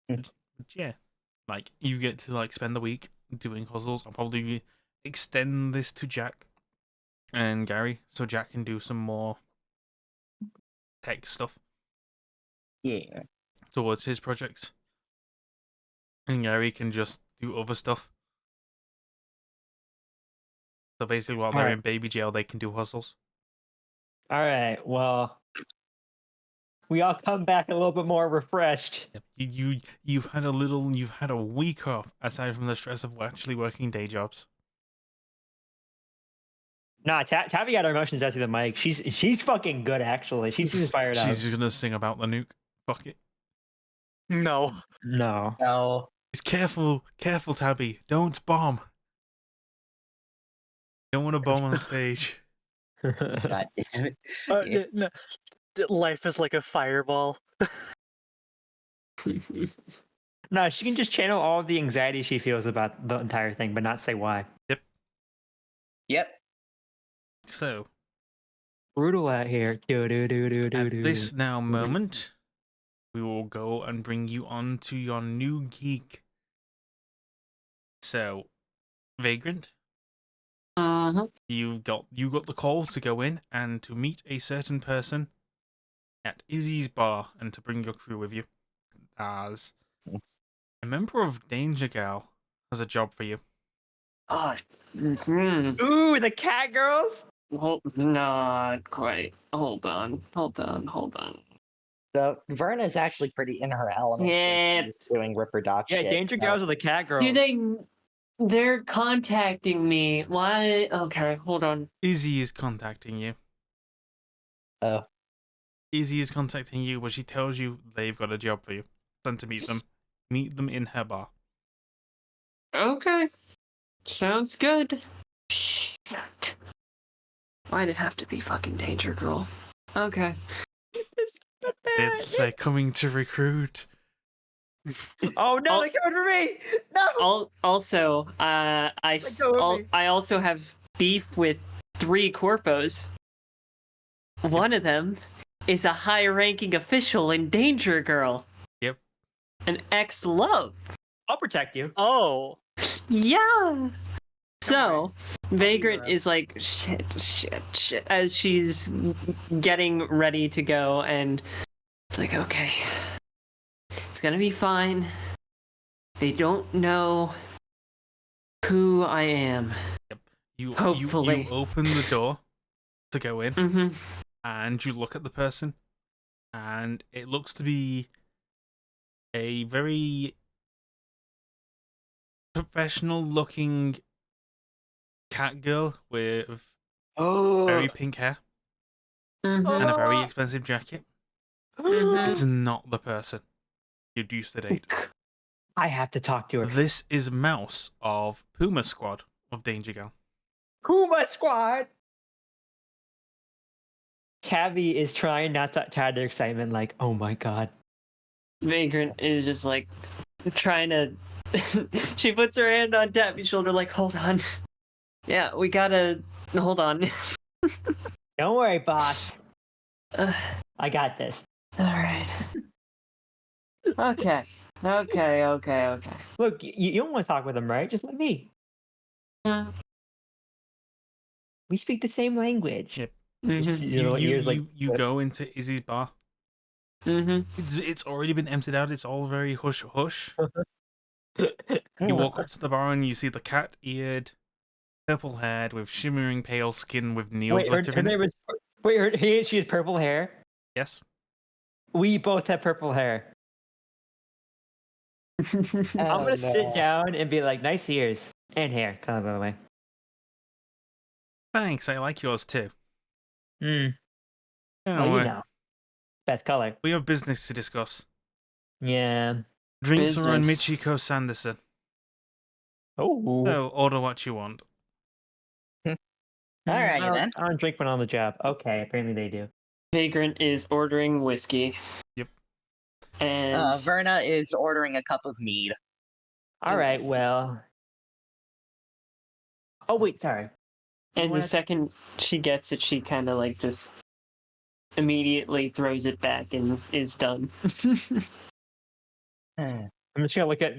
A: But yeah, like you get to like spend the week doing puzzles. I'll probably extend this to Jack and Gary, so Jack can do some more tech stuff
B: Yeah.
A: towards his projects, and Gary can just do other stuff. So basically, while they're in baby jail, they can do puzzles.
C: All right. Well, we all come back a little bit more refreshed.
A: Yep. You've had a week off aside from the stress of actually working day jobs.
C: Nah, Tabby got her emotions out through the mic. She's fucking good, actually. She's inspired out.
A: She's just gonna sing about the nuke. Fuck it.
E: No.
C: No.
B: No.
A: It's careful, Tabby. Don't bomb. Don't want to bomb on stage.
B: God damn it.
E: Yeah, no. Life is like a fireball.
C: No, she can just channel all of the anxiety she feels about the entire thing, but not say why.
B: Yep.
A: So,
C: Brutal out here.
A: at this now moment, we will go and bring you on to your new geek. So, Vagrant, you got the call to go in and to meet a certain person at Izzy's bar and to bring your crew with you, as a member of Danger Gal has a job for you.
D: Oh,
C: Ooh, the cat girls?
D: not quite. Hold on.
B: So Verna's actually pretty in her element.
D: Yeah.
B: She's doing Ripper Doc
C: Yeah,
B: shit.
C: Danger Girls are the cat girls.
D: They're contacting me. Why? Okay, hold on.
A: Izzy is contacting you.
B: Oh.
A: Izzy is contacting you, but she tells you they've got a job for you. Then to meet them. Meet them in her bar.
D: Okay. Sounds good. Shit. Why'd it have to be fucking Danger Girl? Okay.
A: They're coming to recruit.
C: Oh no,
D: I'll-
C: they're coming for me! No!
D: Also, I also have beef with 3 corpos. One of them is a high-ranking official in Danger Girl.
A: Yep.
D: An ex-love.
C: I'll protect you.
E: Oh.
D: Yeah. So, Vagrant
B: right.
D: is like, shit, as she's getting ready to go, and it's like, okay, it's gonna be fine. They don't know who I am.
A: You
D: Hopefully.
A: open the door to go in,
D: Mm-hmm.
A: and you look at the person, and it looks to be a very professional-looking cat girl with very pink hair
D: Mm-hmm.
A: and a very expensive jacket.
D: Mhm.
A: It's not the person you'd used to date.
C: I have to talk to her.
A: This is Mouse of Puma Squad of Danger Gal.
C: Kuma Squad! Tabby is trying not to hide their excitement, like, oh my god.
D: Vagrant is just like trying to. She puts her hand on Tabby's shoulder, like, hold on. Yeah, we gotta. Hold on.
C: Don't worry, boss.
D: Uh,
C: I got this.
D: Alright. Okay.
C: Look, you don't want to talk with them, right? Just let me. We speak the same language.
A: Yep.
D: Mhm.
A: You go into Izzy's bar.
D: Mhm.
A: It's already been emptied out. It's all very hush hush. You
B: Hmm.
A: walk up to the bar and you see the cat-eared, purple-haired with shimmering pale skin with neon
C: Wait, her
A: glitter in
C: name
A: it.
C: is. She has purple hair.
A: Yes.
C: We both have purple hair. I'm
B: Oh,
C: gonna sit
B: no.
C: down and be like, nice ears and hair, kind of by the way.
A: Thanks. I like yours too.
C: Hmm.
A: Don't
C: Oh, you
A: worry.
C: know. Best color.
A: We have business to discuss.
C: Yeah.
A: Drinks are on
D: Business.
A: Michiko Sanderson.
C: Oh.
A: So order what you want.
B: Alrighty then.
C: I don't drink when on the job. Okay, apparently they do.
D: Vagrant is ordering whiskey.
A: Yep.
D: And
B: Verna is ordering a cup of mead.
C: All right, well. Oh wait, sorry.
D: and the
C: What?
D: second she gets it, she kind of like just immediately throws it back and is done.
B: Hmm.
C: I'm just gonna look at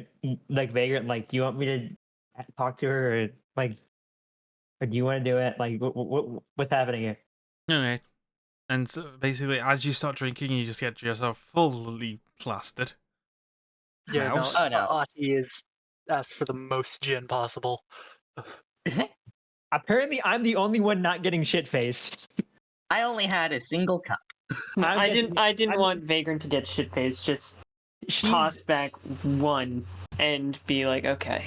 C: like Vagrant. Like, do you want me to talk to her, or like, or do you want to do it? Like, what's happening here?
A: Okay. And so basically, as you start drinking, you just get yourself fully plastered.
E: Yeah,
A: Mouse?
B: Oh, no.
E: Ahti is asked for the most gin possible.
C: Apparently, I'm the only one not getting shit faced.
B: I only had a single cup.
D: No,
C: I'm
D: I
C: getting-
D: didn't. I didn't
C: I'm-
D: want Vagrant to get shit faced. Just
C: She's
D: toss back one and be like, okay.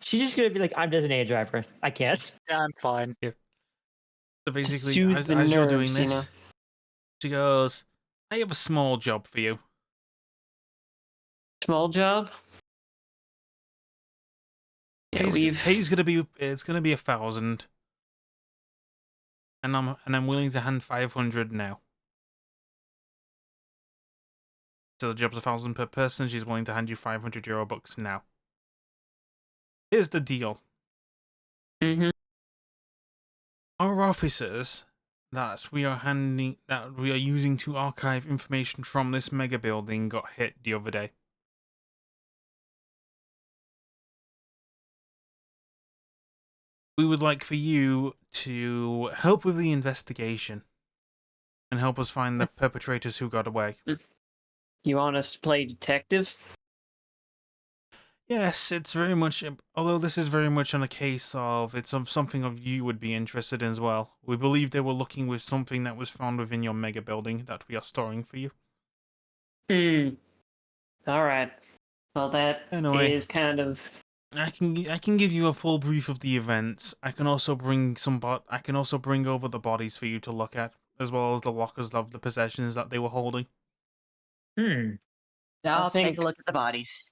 C: she's just gonna be like, I'm designated driver. I can't.
E: Yeah, I'm fine.
A: So basically,
D: soothe
A: as
D: the
A: you're doing
D: nerves, you
A: this,
D: know?
A: she goes, I have a small job for you.
D: Small job. Yeah,
A: Pay's gonna be, it's gonna be 1,000. And I'm willing to hand 500 now. So the job's 1,000 per person. She's willing to hand you 500 euro bucks now. Here's the deal.
D: Mm-hmm.
A: Our officers that we are using to archive information from this mega building got hit the other day. We would like for you to help with the investigation and help us find the perpetrators who got away.
D: You want us to play detective?
A: Yes, it's very much, although this is very much on a case of, it's something of you would be interested in as well. We believe they were looking with something that was found within your mega building that we are storing for you.
D: All right. Well, that is
A: Anyway.
D: kind of.
A: I can give you a full brief of the events. I can also bring over the bodies for you to look at, as well as the lockers of the possessions that they were holding.
B: I'll take
D: think-
B: a look at the bodies.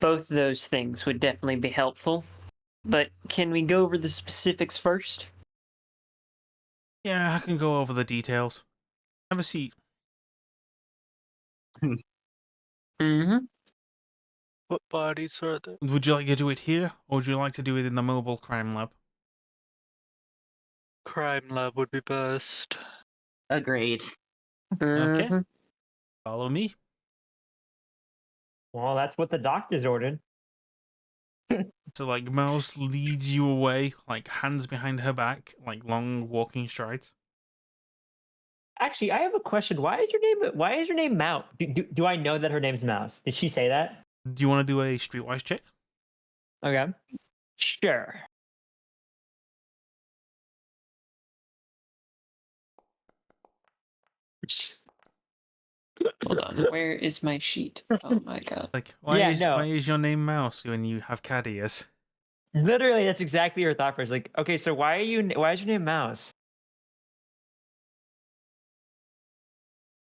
D: Both of those things would definitely be helpful. But can we go over the specifics first?
A: Yeah, I can go over the details. Have a seat.
D: Mm-hmm.
E: What bodies are there?
A: Would you like to do it here, or would you like to do it in the mobile crime lab?
E: Crime lab would be best.
B: Agreed.
A: Okay.
D: Mm-hmm.
A: Follow me.
C: Well, that's what the doctors ordered.
A: So, like, Mouse leads you away, like, hands behind her back, like, long walking strides.
C: Actually, I have a question. Why is your name Mouse? Do I know that her name's Mouse? Did she say that?
A: Do you want to do a streetwise check?
C: Okay. Sure.
D: Hold on. Where is my sheet? Oh my god.
A: Like, why
C: Yeah,
A: is
C: no.
A: why is your name Mouse when you have cat ears?
C: Literally, that's exactly her thought first. Like, okay, so why is your name Mouse?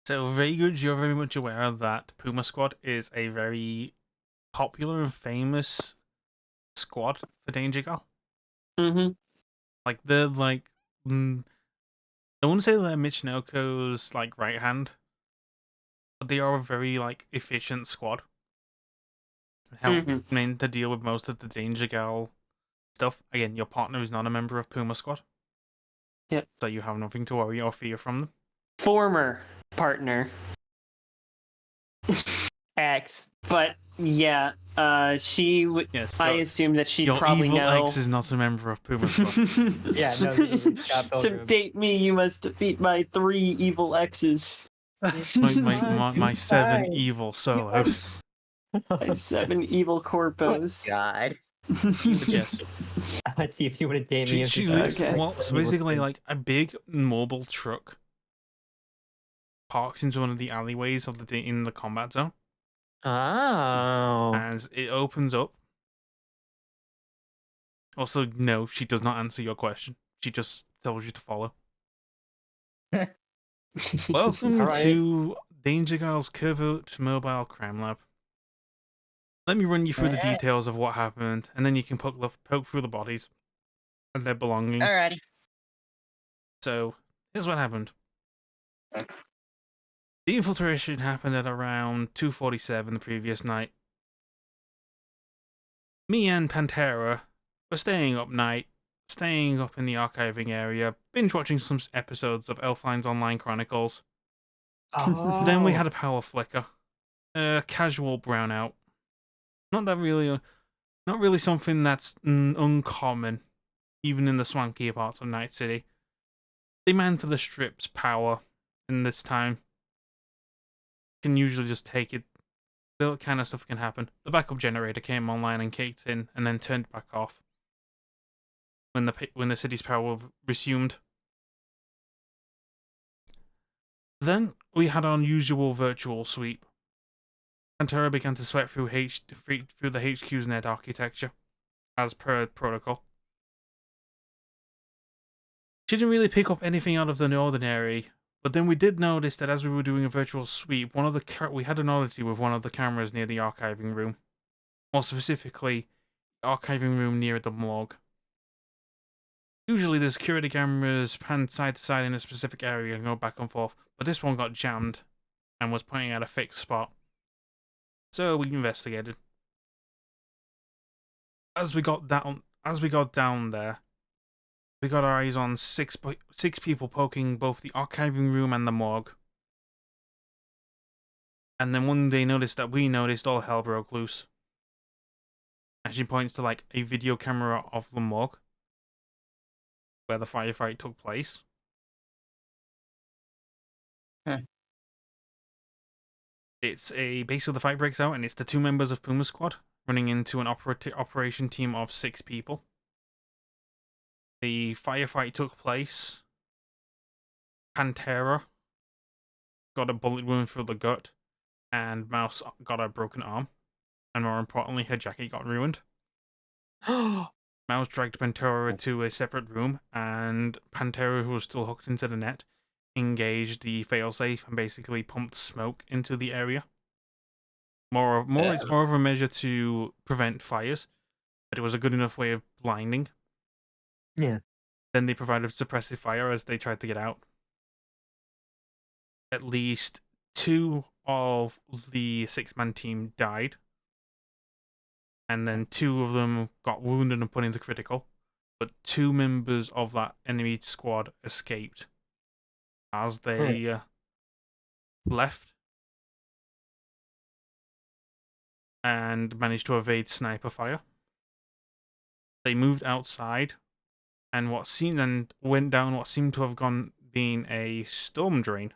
A: So, very good. You're very much aware that Puma Squad is a very popular and famous squad for Danger Girl.
D: Mm-hmm.
A: Like, they're like, I wouldn't say they're Michinoko's like right hand, but they are a very like efficient squad. Help to deal with most of the Danger Girl stuff. Again, your partner is not a member of Puma Squad.
D: Yep.
A: So you have nothing to worry or fear from them.
D: Former partner.
C: X.
D: But yeah, she would.
A: Yes.
D: I assume that she'd
A: your
D: probably
A: evil
D: know.
A: ex is not a member of Puma Squad.
C: Yeah, no, Scott
D: To
C: Pilgrim.
D: date me, you must defeat my 3 evil exes.
A: my 7
C: Fine.
A: evil solos.
D: My 7 evil corpos.
B: God.
A: But yes.
C: Let's see if you want to date me.
A: She lives,
D: Okay.
A: well, so basically, like, a big mobile truck parks into one of the alleyways of in the combat zone,
C: Oh.
A: and it opens up. Also, no, she does not answer your question. She just tells you to follow. Welcome
C: Alright.
A: to Danger Girl's Covert Mobile Crime Lab. Let me run you through the
B: Alright.
A: details of what happened, and then you can poke through the bodies and their belongings.
B: Alrighty.
A: So, here's what happened. The infiltration happened at around 2:47 the previous night. Me and Pantera were staying up in the archiving area, binge watching some episodes of Elfline's Online Chronicles.
C: Oh.
A: Then we had a power flicker, a casual brownout. not that really, not really something that's uncommon, even in the swankier parts of Night City. Demand for the strip's power in this time can usually just take it. That kind of stuff can happen. The backup generator came online and kicked in, and then turned back off when the city's power resumed. Then we had our usual virtual sweep. Pantera began to sweat through the HQ's net architecture, as per protocol. She didn't really pick up anything out of the ordinary, but then we did notice that as we were doing a virtual sweep, we had an oddity with one of the cameras near the archiving room. More specifically, the archiving room near the morgue. Usually the security cameras pan side to side in a specific area and go back and forth, but this one got jammed and was pointing at a fixed spot. So we investigated. As we got down there, we got our eyes on six people poking both the archiving room and the morgue. And then one day noticed that we noticed, all hell broke loose. And she points to like a video camera of the morgue, where the firefight took place. Basically the fight breaks out, and it's the two members of Puma Squad running into an operation team of 6 people. The firefight took place. Pantera got a bullet wound through the gut, and Mouse got a broken arm, and more importantly, her jacket got ruined. Mouse dragged Pantera to a separate room, and Pantera, who was still hooked into the net, engaged the failsafe and basically pumped smoke into the area. It's more of a measure to prevent fires, but it was a good enough way of blinding.
C: Yeah.
A: Then they provided suppressive fire as they tried to get out. At least 2 of the 6-man team died, and then 2 of them got wounded and put into critical, but 2 members of that enemy squad escaped as they left and managed to evade sniper fire. They moved outside and went down what seemed to have been a storm drain,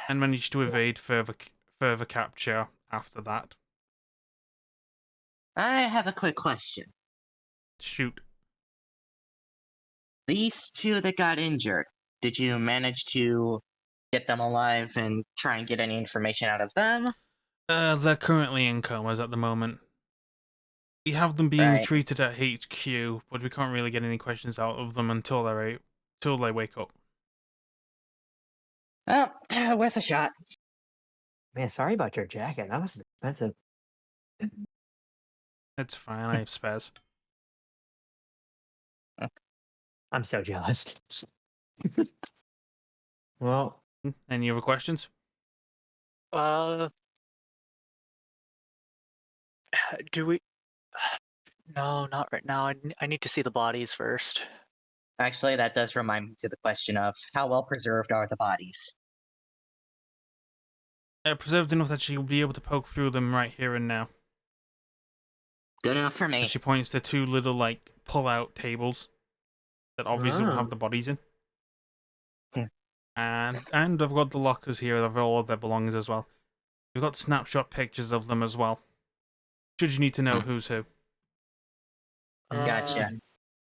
A: and managed to evade further capture after that.
B: I have a quick question.
A: Shoot.
B: These 2 that got injured, did you manage to get them alive and try and get any information out of them?
A: They're currently in comas at the moment. We have them being
B: Right.
A: treated at HQ, but we can't really get any questions out of them until they wake up.
B: Well, worth a shot.
C: Man, sorry about your jacket. That must have been expensive.
A: It's fine, I have spares.
C: I'm so jealous. Well,
A: Any other questions?
E: Do we? No, not right now. I need to see the bodies first.
B: Actually, that does remind me to the question of how well preserved are the bodies?
A: Preserved enough that she'll be able to poke through them right here and now.
B: Good enough for me.
A: She points to 2 little, like, pull-out tables that obviously will have the bodies in. And I've got the lockers here of all of their belongings as well. We've got snapshot pictures of them as well, should you need to know who's who.
B: Gotcha.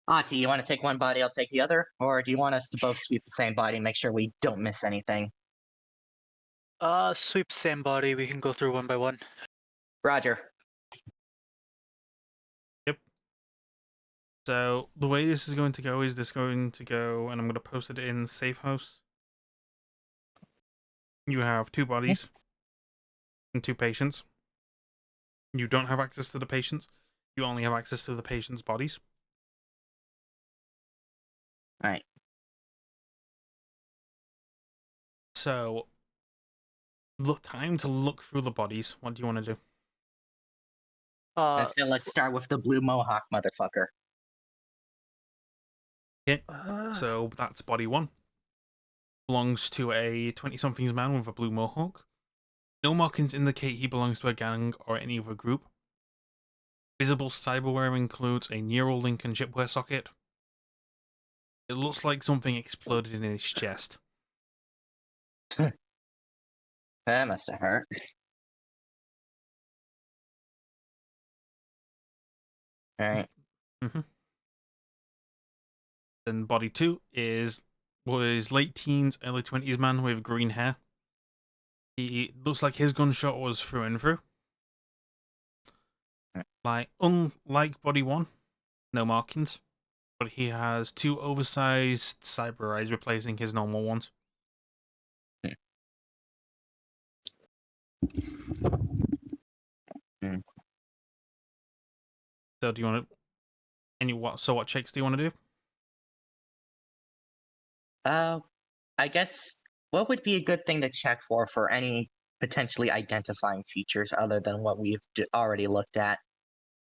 B: Ati, you want to take one body, I'll take the other? Or do you want us to both sweep the same body and make sure we don't miss anything?
E: Sweep same body. We can go through one by one.
B: Roger.
A: So the way this is going to go is and I'm going to post it in Safe House. You have 2 bodies and 2 patients. You don't have access to the patients. You only have access to the patients' bodies.
B: Alright.
A: So, time to look through the bodies. What do you want to do?
B: Let's start with the blue mohawk motherfucker.
A: Okay, so that's body 1. Belongs to a 20-somethings man with a blue mohawk. No markings indicate he belongs to a gang or any other group. Visible cyberware includes a neural link and chipware socket. It looks like something exploded in his chest.
B: That must have hurt. Alright.
A: Then body 2 was late teens, early 20s man with green hair. He looks like his gunshot was through and through. Like, unlike body 1, no markings, but he has 2 oversized cyber eyes replacing his normal ones. So do you want to what checks do you want to do?
B: I guess what would be a good thing to check for any potentially identifying features other than what we've already looked at?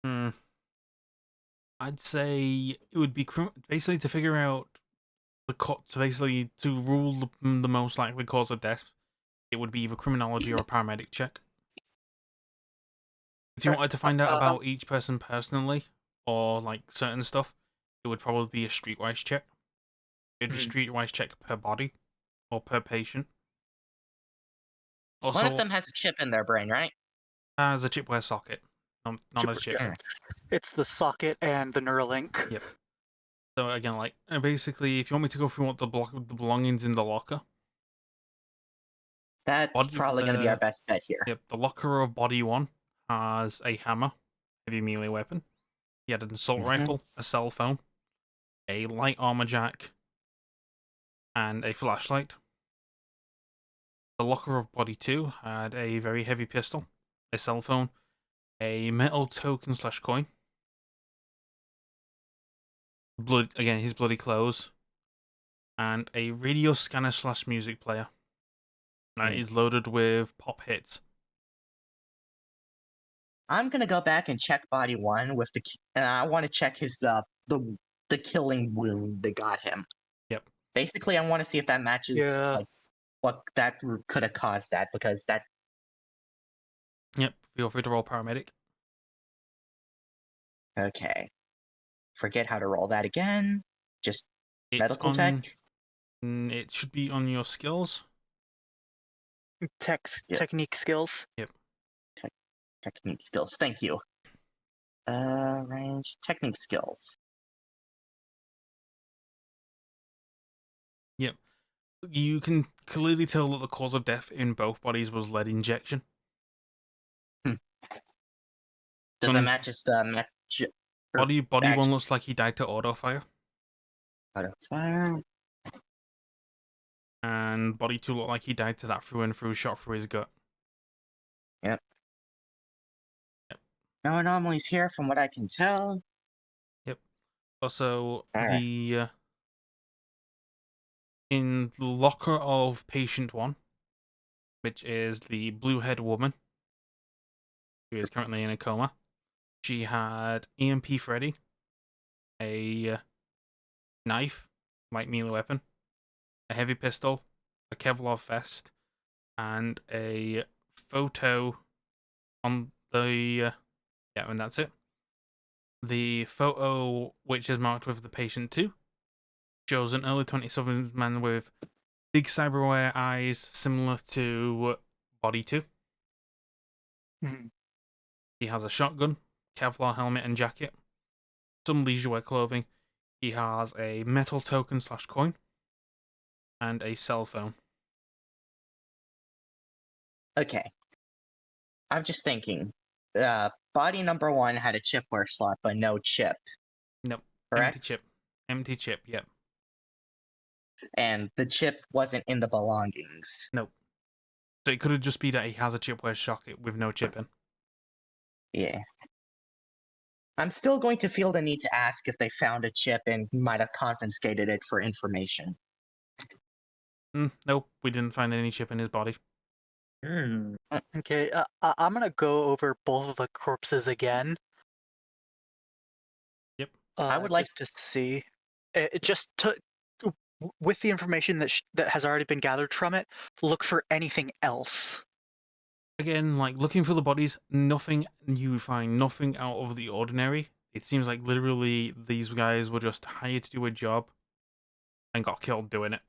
A: I'd say it would be basically to figure out to rule the most likely cause of death. It would be either criminology or a paramedic check. If you wanted to find out about each person personally or like certain stuff, it would probably be a streetwise check. It'd be streetwise check per body or per patient. Also,
B: one of them has a chip in their brain, right?
A: Has a chipware socket, not a chip.
E: Yeah. It's the socket and the Neuralink.
A: Yep. So again, like basically, if you want me to go through what the belongings in the locker,
B: that's probably going to be our best bet here.
A: Yep, the locker of body 1 has a hammer, heavy melee weapon. He had an assault rifle, a cell phone, a light armor jack, and a flashlight. The locker of body 2 had a very heavy pistol, a cell phone, a metal token / coin, his bloody clothes, and a radio scanner / music player. And it is loaded with pop hits.
B: I'm gonna go back and check body 1 with and I want to check his the killing wound that got him.
A: Yep.
B: Basically, I want to see if that matches like what that could have caused that, because that.
A: Yep. Feel free to roll paramedic.
B: Okay. Forget how to roll that again. Just medical tech.
A: It should be on your skills.
E: Technique skills.
A: Yep.
B: Technique skills. Thank you. Range technique skills.
A: Yep. You can clearly tell that the cause of death in both bodies was lead injection.
B: Does that match his
A: body 1 looks like he died to auto fire.
B: Auto fire.
A: And body 2 looked like he died to that through and through shot through his gut.
B: Yep. No anomalies here from what I can tell.
A: Yep. Also, in the locker of patient 1, which is the blue-haired woman, who is currently in a coma, she had EMP Freddy, a knife, light melee weapon, a heavy pistol, a Kevlar vest, and a photo on the and that's it. The photo, which is marked with the patient 2, shows an early 27 man with big cyberware eyes similar to body 2. He has a shotgun, Kevlar helmet and jacket, some leisurewear clothing. He has a metal token / coin, and a cell phone.
B: Okay. I'm just thinking. Body number 1 had a chipware slot, but no chip.
A: Nope.
B: Correct?
A: Empty chip, yep.
B: And the chip wasn't in the belongings.
A: Nope. So it could have just be that he has a chipware socket with no chip in.
B: Yeah. I'm still going to feel the need to ask if they found a chip and might have confiscated it for information.
A: Nope, we didn't find any chip in his body.
E: Okay, I'm gonna go over both of the corpses again.
A: Yep.
B: I would like
E: to see, with the information that has already been gathered from it, look for anything else.
A: Again, like looking for the bodies, nothing you find nothing out of the ordinary. It seems like literally these guys were just hired to do a job and got killed doing it.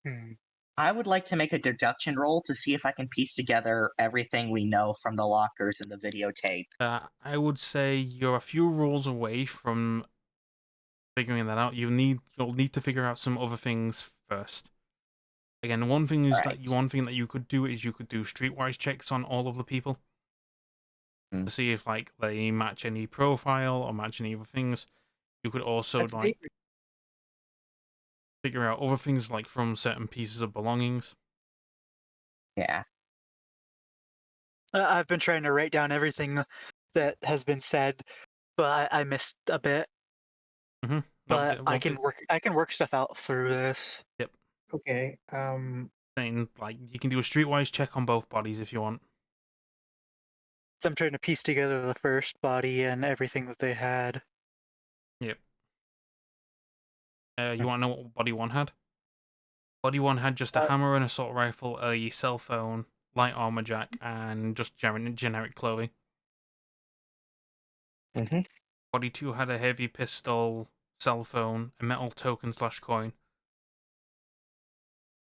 E: Hmm.
B: I would like to make a deduction roll to see if I can piece together everything we know from the lockers and the videotape.
A: I would say you're a few rolls away from figuring that out. You'll need to figure out some other things first. Again, one thing that you could do is you could do streetwise checks on all of the people to see if like they match any profile or match any other things. You could also
C: That's
A: like figure out other things like from certain pieces of belongings.
B: Yeah.
E: I've been trying to write down everything that has been said, but I missed a bit.
A: Mm-hmm.
E: But I can work stuff out through this.
A: Yep.
F: Okay.
A: Then like you can do a streetwise check on both bodies if you want.
E: So I'm trying to piece together the first body and everything that they had.
A: Yep. You want to know what body one had? Body one had just a hammer, an assault rifle, a cell phone, light armor jack, and just generic clothing.
B: Mm-hmm.
A: Body two had a heavy pistol, cell phone, a metal token / coin,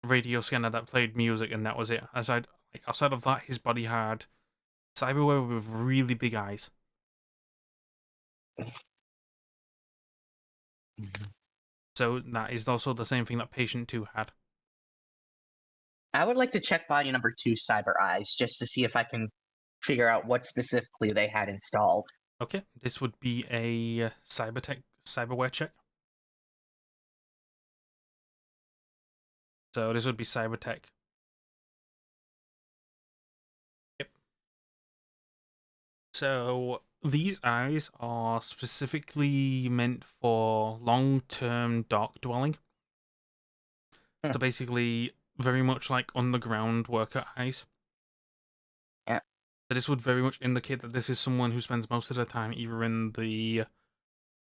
A: a radio scanner that played music, and that was it. Outside of that, his body had cyberware with really big eyes. So that is also the same thing that patient 2 had.
B: I would like to check body number 2, Cyber Eyes, just to see if I can figure out what specifically they had installed.
A: Okay, this would be a cyberware check. So this would be cybertech. Yep. So these eyes are specifically meant for long-term dark dwelling. So basically, very much like underground worker eyes.
B: Yeah.
A: So this would very much indicate that this is someone who spends most of their time either in the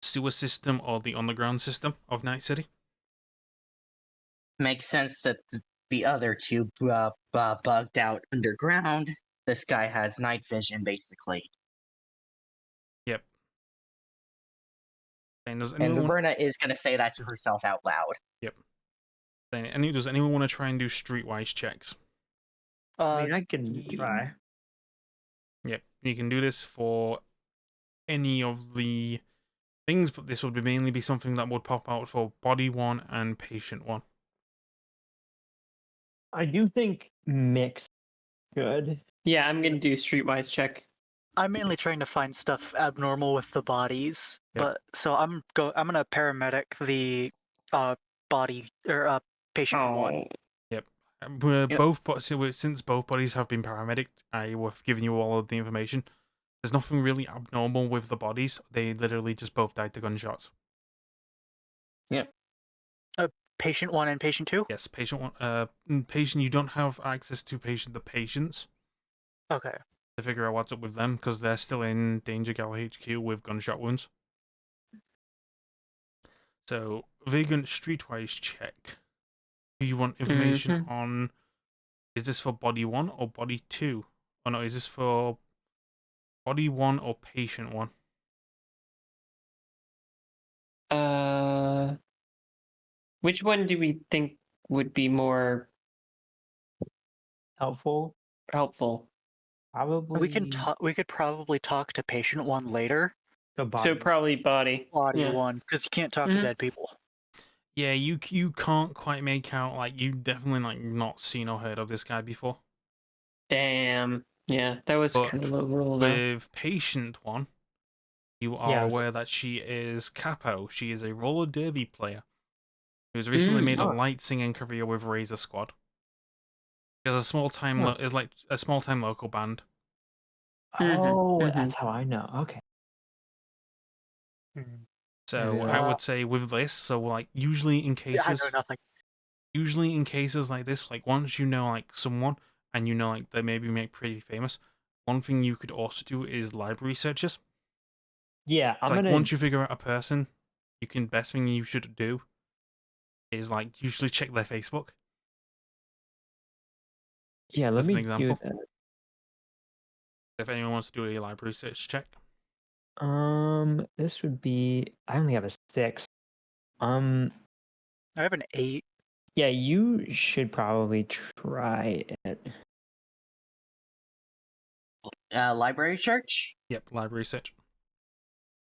A: sewer system or the underground system of Night City.
B: Makes sense that the other two bugged out underground. This guy has night vision, basically.
A: Yep. And does
B: And
A: anyone
B: Verna is going to say that to herself out loud.
A: Yep. Does anyone want to try and do streetwise checks?
C: I mean, I can try.
A: Yep. You can do this for any of the things, but this would mainly be something that would pop out for body 1 and patient 1.
C: I do think mix good.
D: Yeah, I'm gonna do streetwise check.
E: I'm mainly trying to find stuff abnormal with the bodies,
A: Yep.
E: but so I'm gonna paramedic the body or patient one.
A: Yep. Since both bodies have been paramedic, I have given you all of the information. There's nothing really abnormal with the bodies. They literally just both died to gunshots.
E: Patient one and patient two.
A: Yes, patient 1. Patient, you don't have access to the patients
E: Okay.
A: to figure out what's up with them because they're still in Danger Gal HQ with gunshot wounds. So, Vagrant streetwise check. Do you want information on? Is this for body 1 or body 2? Oh no, is this for body 1 or patient 1?
D: Which one do we think would be more
C: Helpful. Probably.
E: We could probably talk to patient one later.
C: The body.
D: So probably body.
E: Body
D: Yeah.
E: one, because you can't talk to dead people.
A: Yeah, you can't quite make out, like, you definitely, like, not seen or heard of this guy before.
D: Damn. Yeah, that was
A: But
D: kind of a rule though.
A: with patient 1, you are aware that she is Capo. She is a roller derby player who's recently made a light singing career with Razor Squad. She has a small-time local band.
C: Oh, that's how I know. Okay.
A: So I would say with this, so like usually in
E: Yeah, I
A: cases,
E: know nothing.
A: like this, like once you know like someone and you know like they maybe make pretty famous, one thing you could also do is library searches.
C: Yeah,
A: So, like once you figure out a person, best thing you should do is like usually check their Facebook.
C: Yeah, let
A: as an
C: me
A: example.
C: do that.
A: If anyone wants to do a library search check.
C: This would be. I only have a 6.
E: I have an 8.
C: Yeah, you should probably try it.
B: Library search?
A: Yep, library search.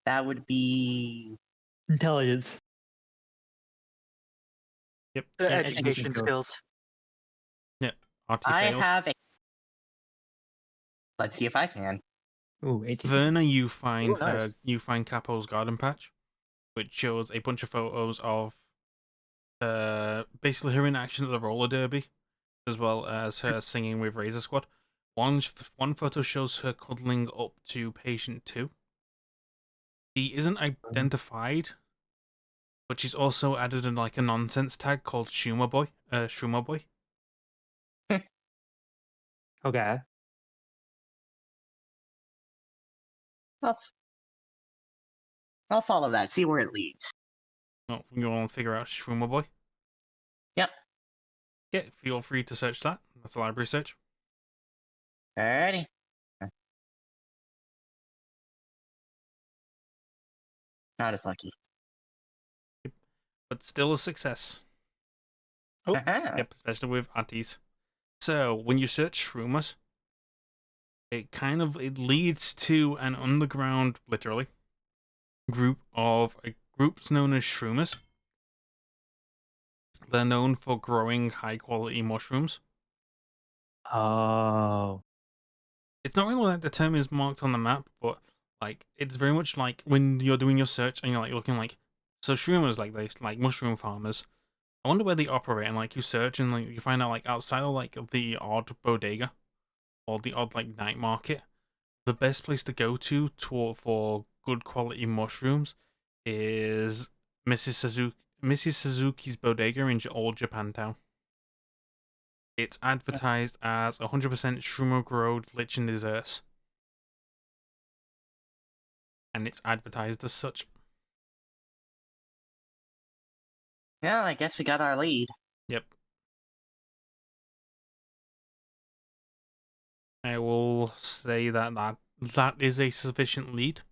B: That would be.
C: Intelligence.
A: Yep.
E: The
C: And
E: education skills.
A: Yep. RT
B: I
A: fails.
B: have a. Let's see if I can.
C: Ooh, 18.
A: Verna, you find
E: Ooh, nice.
A: you find Capo's garden patch, which shows a bunch of photos of basically her in action at the roller derby, as well as her singing with Razor Squad. One photo shows her cuddling up to patient 2. He isn't identified, but she's also added in like a nonsense tag called Schumer Boy. Schumer Boy.
C: Okay.
B: I'll, I'll follow that, see where it leads.
A: Oh, you want to figure out Schumer Boy?
B: Yep.
A: Yeah, feel free to search that. That's a library search.
B: Alrighty. Not as lucky.
A: But still a success.
E: Oh.
A: Yep, especially with aunties. So when you search shroomers, it leads to an underground, literally, groups known as shroomers. They're known for growing high quality mushrooms.
C: Oh.
A: It's not really like the term is marked on the map, but like it's very much like when you're doing your search and you're like looking like so shroomers like mushroom farmers. I wonder where they operate, and like you search and like you find out like outside of like the odd bodega or the odd like night market, the best place to go to for good quality mushrooms is Mrs. Suzuki's bodega in Old Japantown. It's advertised as 100% shroomer growed lichen desserts, and it's advertised as such.
B: Yeah, I guess we got our lead.
A: Yep. I will say that is a sufficient lead.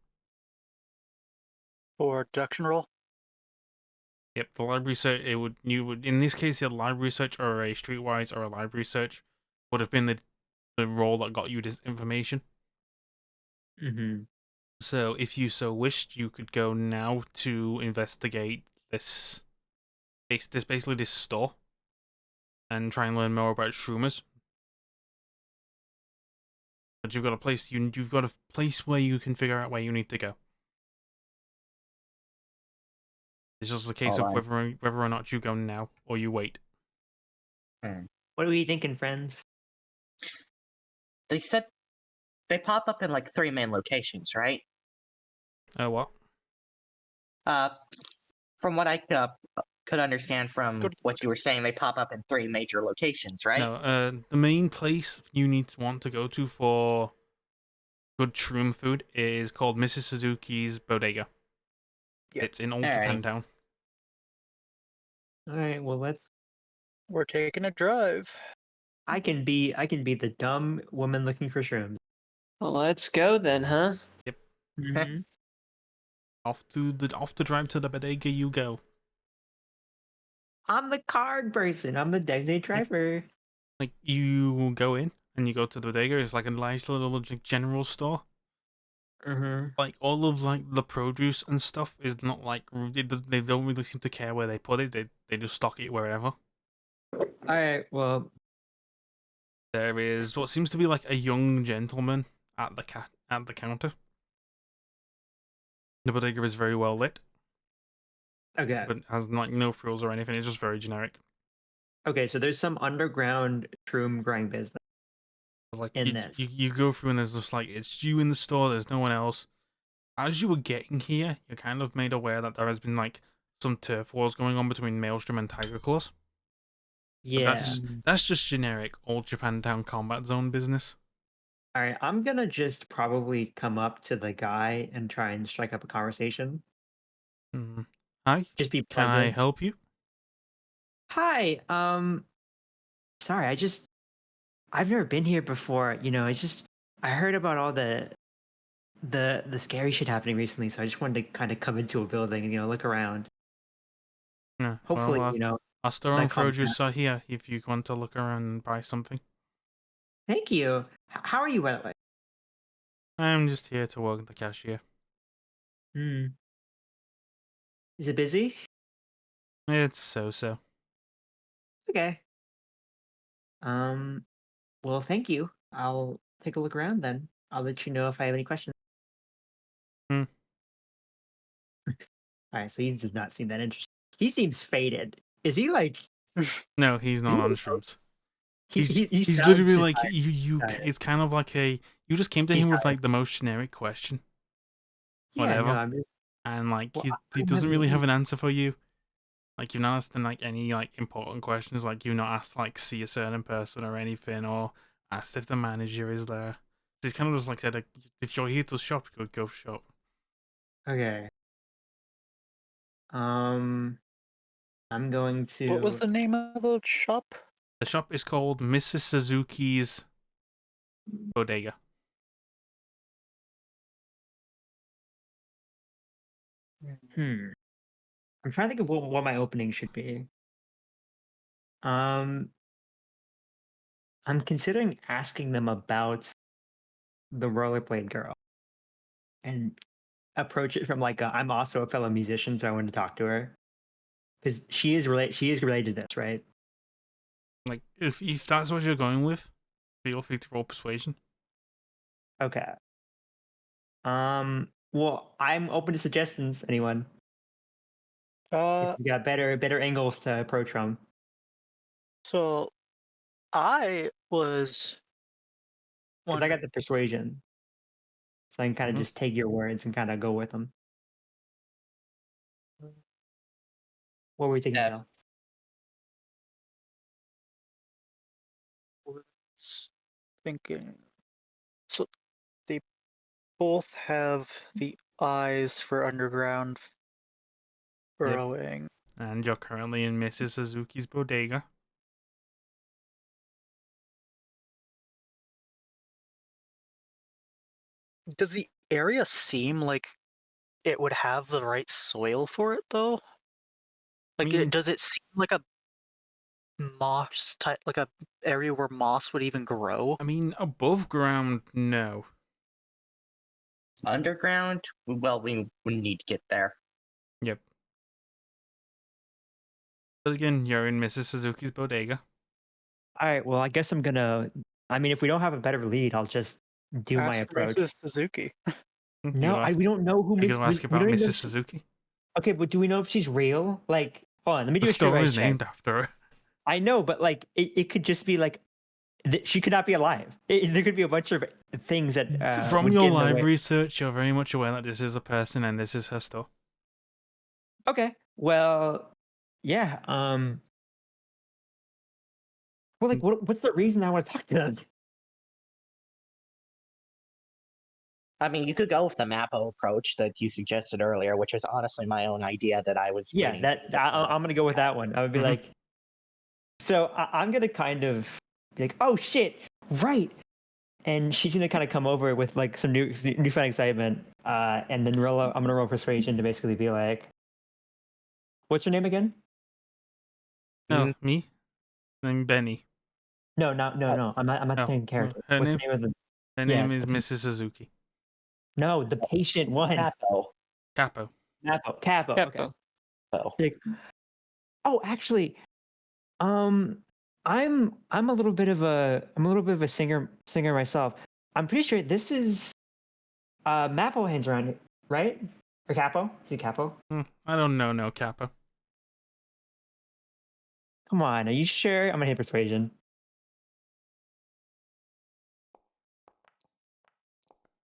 E: For deduction roll.
A: Yep, the library search, you would in this case, a library search or a streetwise or a library search would have been the role that got you this information.
C: Mm-hmm.
A: So if you so wished, you could go now to investigate this basically this store and try and learn more about shroomers. But you've got a place where you can figure out where you need to go. It's just a case of
B: Alright.
A: whether or not you go now or you wait.
C: What are we thinking, friends?
B: They said they pop up in like 3 main locations, right?
A: What?
B: From what I could understand from what you were saying, they pop up in 3 major locations, right?
A: No, the main place you want to go to for good shroom food is called Mrs. Suzuki's Bodega.
E: Yep.
A: It's in Old
B: Alright.
A: Japantown.
C: All right. Well,
E: We're taking a drive.
C: I can be the dumb woman looking for shrooms.
D: Well, let's go then, huh?
C: Mm-hmm.
A: Off to drive to the bodega you go.
C: I'm the card person. I'm the designated driver.
A: Like you go in and you go to the bodega. It's like a nice little general store.
C: Mm-hmm.
A: Like all of like the produce and stuff is not like they don't really seem to care where they put it. They just stock it wherever.
C: All right. Well,
A: There is what seems to be like a young gentleman at the counter. The bodega is very well lit,
C: okay.
A: but has like no frills or anything. It's just very generic.
C: Okay. So there's some underground shroom growing business.
A: Like
C: In this.
A: you go through and there's just like it's you in the store. There's no one else. As you were getting here, you're kind of made aware that there has been like some turf wars going on between Maelstrom and Tiger Claws. But
C: Yeah.
A: that's just generic Old Japantown combat zone business.
C: All right. I'm gonna just probably come up to the guy and try and strike up a conversation.
A: Hi,
C: Just be
A: can
C: pleasant.
A: I help you?
C: Hi. Sorry. I've never been here before. You know, I heard about all the scary shit happening recently, so I just wanted to kind of come into a building and look around.
A: Yeah,
C: Hopefully,
A: well, our store
C: that
A: and
C: calms
A: produce are here if you want to look around and buy something.
C: Thank you. How are you, by the way?
A: I'm just here to work the cashier.
C: Hmm. Is it busy?
A: It's so.
C: Okay. Well, thank you. I'll take a look around then. I'll let you know if I have any questions.
A: Hmm.
C: All right, so he does not seem that interested. He seems faded. Is he like?
A: No, he's not
C: he
A: on
C: like-
A: shrooms.
C: He
A: He's
C: sounds
A: literally
C: just
A: like
C: tired.
A: you.
C: Tired.
A: It's kind of like you just came to
C: He's
A: him with
C: tired.
A: like the most generic question,
C: Yeah,
A: whatever,
C: no, I'm just.
A: and like
C: Well,
A: he
C: I'm
A: doesn't
C: having
A: really
C: a
A: have an answer for you. Like you've not asked him like any like important questions. Like you've not asked like see a certain person or anything, or asked if the manager is there. So he's kind of just like said, like, if you're here to shop, go shop.
C: Okay. I'm going to.
E: What was the name of the shop?
A: The shop is called Mrs. Suzuki's Bodega.
C: I'm trying to think of what my opening should be. I'm considering asking them about the rollerblade girl and approach it from like I'm also a fellow musician, so I wanted to talk to her because she is related to this, right?
A: Like if that's what you're going with, feel free to roll persuasion.
C: Okay. Well, I'm open to suggestions. Anyone? If you got better angles to approach from.
E: So I was
C: Because I got
E: wondering.
C: the persuasion, so I can kind of just take your words and kind of go with them. What were we thinking, Mel?
E: Was thinking. So they both have the eyes for underground burrowing.
A: And you're currently in Mrs. Suzuki's Bodega.
E: Does the area seem like it would have the right soil for it, though? Like,
A: mean-
E: does it seem like a moss type, like a area where moss would even grow?
A: I mean, above ground, no.
B: Underground? Well, we need to get there.
A: Yep. But again, you're in Mrs. Suzuki's Bodega.
C: All right. Well, I guess I'm gonna. I mean, if we don't have a better lead, I'll just do my
E: Ask for
C: approach.
E: Mrs. Suzuki.
C: No, we don't know who
A: You
C: Miss.
A: can ask
C: We
A: about
C: don't even know
A: Mrs.
C: if she-
A: Suzuki.
C: Okay, but do we know if she's real? Like, hold on, let me do
A: The
C: a straight
A: store
C: right
A: is
C: check.
A: named after her.
C: I know, but like, it could just be like, she could not be alive. There could be a bunch of things that.
A: From
C: would
A: your
C: get in the
A: live
C: way.
A: research, you're very much aware that this is a person and this is her store.
C: Okay. Well, yeah. Well, like, what's the reason I want to talk to them?
B: I mean, you could go with the Mappo approach that you suggested earlier, which was honestly my own idea that I was.
C: Yeah,
B: waiting for.
C: I'm gonna go with that one. I would be
A: Mhm.
C: like, so I'm gonna kind of be like, oh shit, right. And she's gonna kind of come over with like some newfound excitement, and then I'm gonna roll persuasion to basically be like, "What's your name again?"
A: Oh, me? I'm Benny.
C: No. I'm not
A: Oh,
C: saying character.
A: her
C: What's
A: name?
C: the name of the?
A: Her
C: Yeah,
A: name is Mrs. Suzuki.
C: No, the patient one.
B: Mappo.
A: Capo.
C: Capo. Okay.
D: Capo.
B: Oh.
C: Like, oh, actually, I'm a little bit of a singer myself. I'm pretty sure this is Mappo hands around here, right? Or Capo? Is it Capo?
A: I don't know, no Capo.
C: Come on, are you sure? I'm gonna hit persuasion.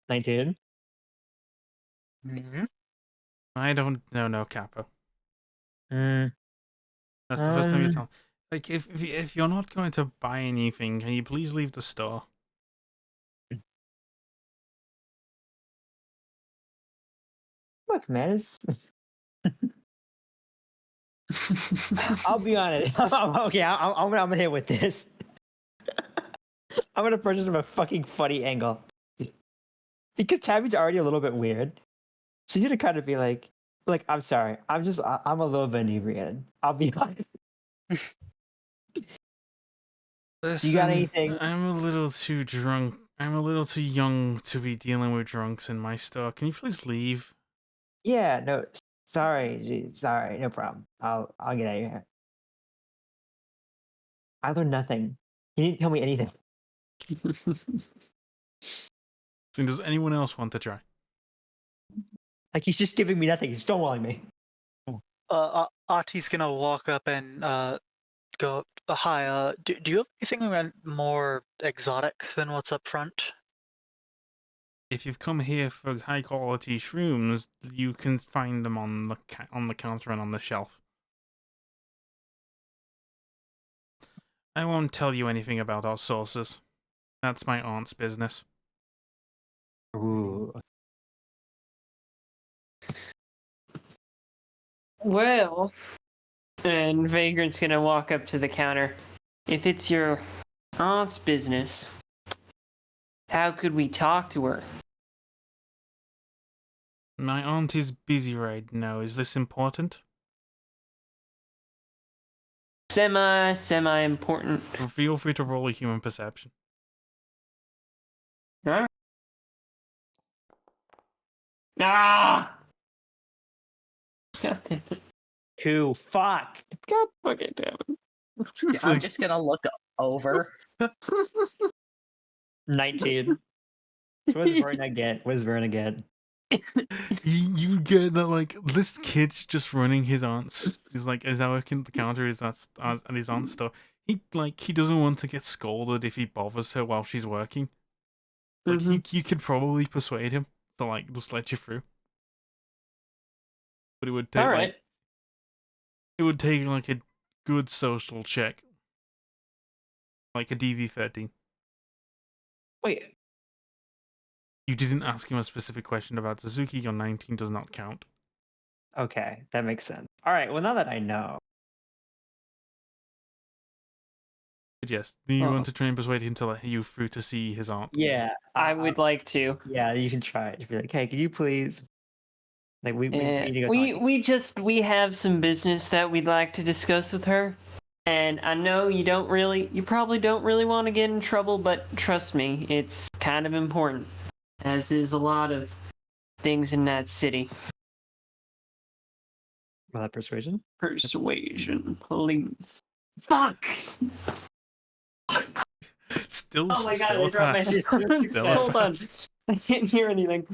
C: 19.
E: Mm-hmm.
A: I don't know, no Capo.
C: Mm,
A: That's the first time you
C: um,
A: tell. Like, if you're not going to buy anything, can you please leave the store?
C: Look, man, I'll be honest. Okay, I'm gonna hit with this. I'm gonna approach this from a fucking funny angle. because Tabby's already a little bit weird. She's gonna kind of be like, I'm sorry, I'm a little bit inebriated. I'll be honest.
A: Listen,
C: You got anything?
A: I'm a little too drunk. I'm a little too young to be dealing with drunks in my store. Can you please leave?
C: Yeah, no, sorry, sorry, no problem. I'll get out of here. I learned nothing. You didn't tell me anything.
A: So does anyone else want to try?
C: Like he's just giving me nothing. He's stonewalling me.
E: Ati's gonna walk up and go, hi, do you have anything more exotic than what's up front?
A: If you've come here for high quality shrooms, you can find them on the counter and on the shelf. I won't tell you anything about our sources. That's my aunt's business.
C: Ooh.
D: Well, and Vagrant's gonna walk up to the counter. If it's your aunt's business, how could we talk to her?
A: My aunt is busy right now. Is this important?
D: Semi important.
A: Feel free to roll a human perception.
D: Huh? Ah! God damn it.
C: Who? Fuck.
D: God fucking damn it.
B: I'm just gonna look over.
C: 19. So what does Verna get? What does Verna get?
A: You get that, like, this kid's just running his aunt's. He's like, as I working at the counter, at his aunt's store. He doesn't want to get scolded if he bothers her while she's working. Like, you could probably persuade him to, like, just let you through. But it would take,
D: Alright.
A: like, it would take, like, a good social check. Like a DV13.
C: Wait.
A: You didn't ask him a specific question about Suzuki. Your 19 does not count.
C: Okay, that makes sense. All right. Well, now that I know,
A: But yes, do you want to try and persuade him to let you through to see his aunt?
C: yeah,
D: I would like to.
C: Yeah, you can try it. Just be like, hey, could you please? Like, we need to go.
D: We have some business that we'd like to discuss with her. And I know you probably don't really want to get in trouble, but trust me, it's kind of important. As is a lot of things in that city.
C: Well, that persuasion.
D: Persuasion, please. Fuck!
A: Still,
D: Oh my god,
A: still
D: I dropped my
A: pass.
D: headphones.
A: Still a
D: Hold on.
A: pass.
D: I can't hear anything.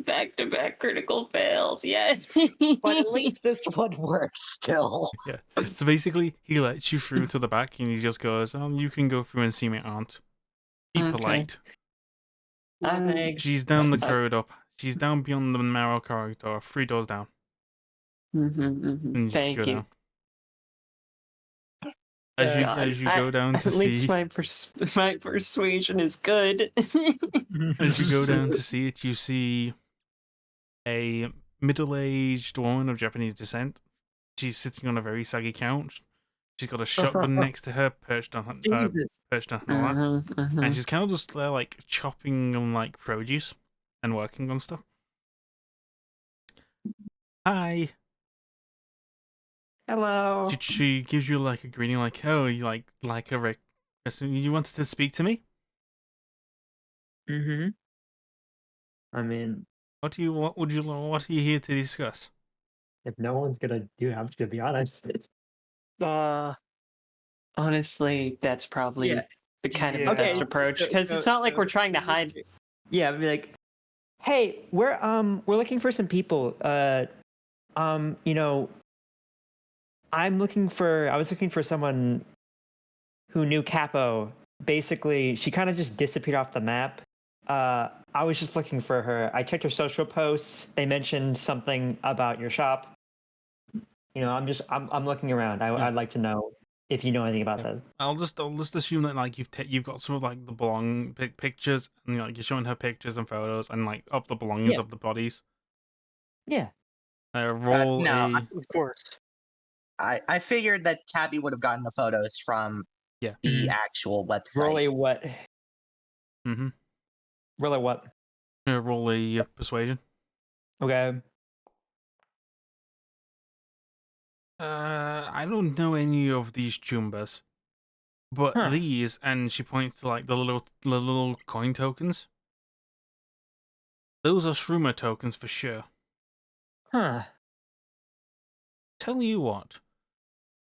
D: Back-to-back critical fails, yeah.
B: But at least this one works still.
A: Yeah. So basically, he lets you through to the back, and he just goes, you can go through and see my aunt. Be
D: Okay.
A: polite.
D: Thanks.
A: She's down the corridor. She's down beyond the narrow corridor, 3 doors down. And you
D: Thank
A: go
D: you.
A: down. As you go down to
D: at least
A: see,
D: my persuasion is good.
A: as you go down to see it, you see a middle-aged woman of Japanese descent. She's sitting on a very saggy couch. She's got a shotgun next to her, perched on her lap, and she's kind of just there, like, chopping on, like, produce and working on stuff. Hi.
C: Hello.
A: She gives you, like, a greeting, like, oh, you like a you wanted to speak to me?
C: Mm-hmm. I mean,
A: What are you here to discuss?
C: if no one's gonna do it, I'm just gonna be honest.
D: Honestly, that's probably the kind of
E: Yeah.
D: best approach, because it's not like we're trying to hide.
C: Yeah, I'd be like, hey, we're looking for some people. You know, I was looking for someone who knew Capo. Basically, she kind of just disappeared off the map. I was just looking for her. I checked her social posts. They mentioned something about your shop. You know, I'm looking around. I'd like to know if you know anything about that.
A: I'll just assume that, like, you've got some of, like, the pictures, and, like, you're showing her pictures and photos and, like, of the belongings of the bodies.
C: Yeah.
A: Roll
B: no,
A: a.
E: Of course.
B: I figured that Tabby would have gotten the photos from
A: Yeah.
B: the actual website.
C: Roll a what?
A: Mm-hmm.
C: Roll a what?
A: Roll a persuasion.
C: Okay.
A: I don't know any of these chumbas, but
C: Huh.
A: these, and she points to like the little coin tokens. Those are Shroomer tokens for sure.
C: Huh.
A: Tell you what,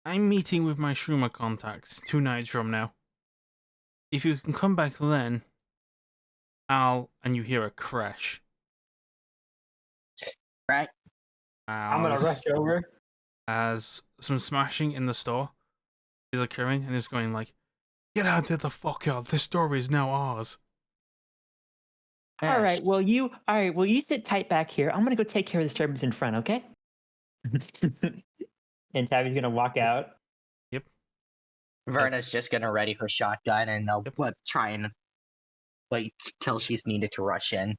A: I'm meeting with my Shroomer contacts 2 nights from now. If you can come back then, and you hear a crash.
B: Right?
C: I'm gonna rush over.
A: As some smashing in the store is occurring, and it's going like, "Get out of the fuck out! This store is now ours."
C: All
B: Eh,
C: right. Well, you sit tight back here. I'm gonna go take care of the disturbance in front. Okay. And Tabby's gonna walk out.
A: Yep.
B: Verna's just gonna ready her shotgun and
A: Yep.
B: try and wait till she's needed to rush in.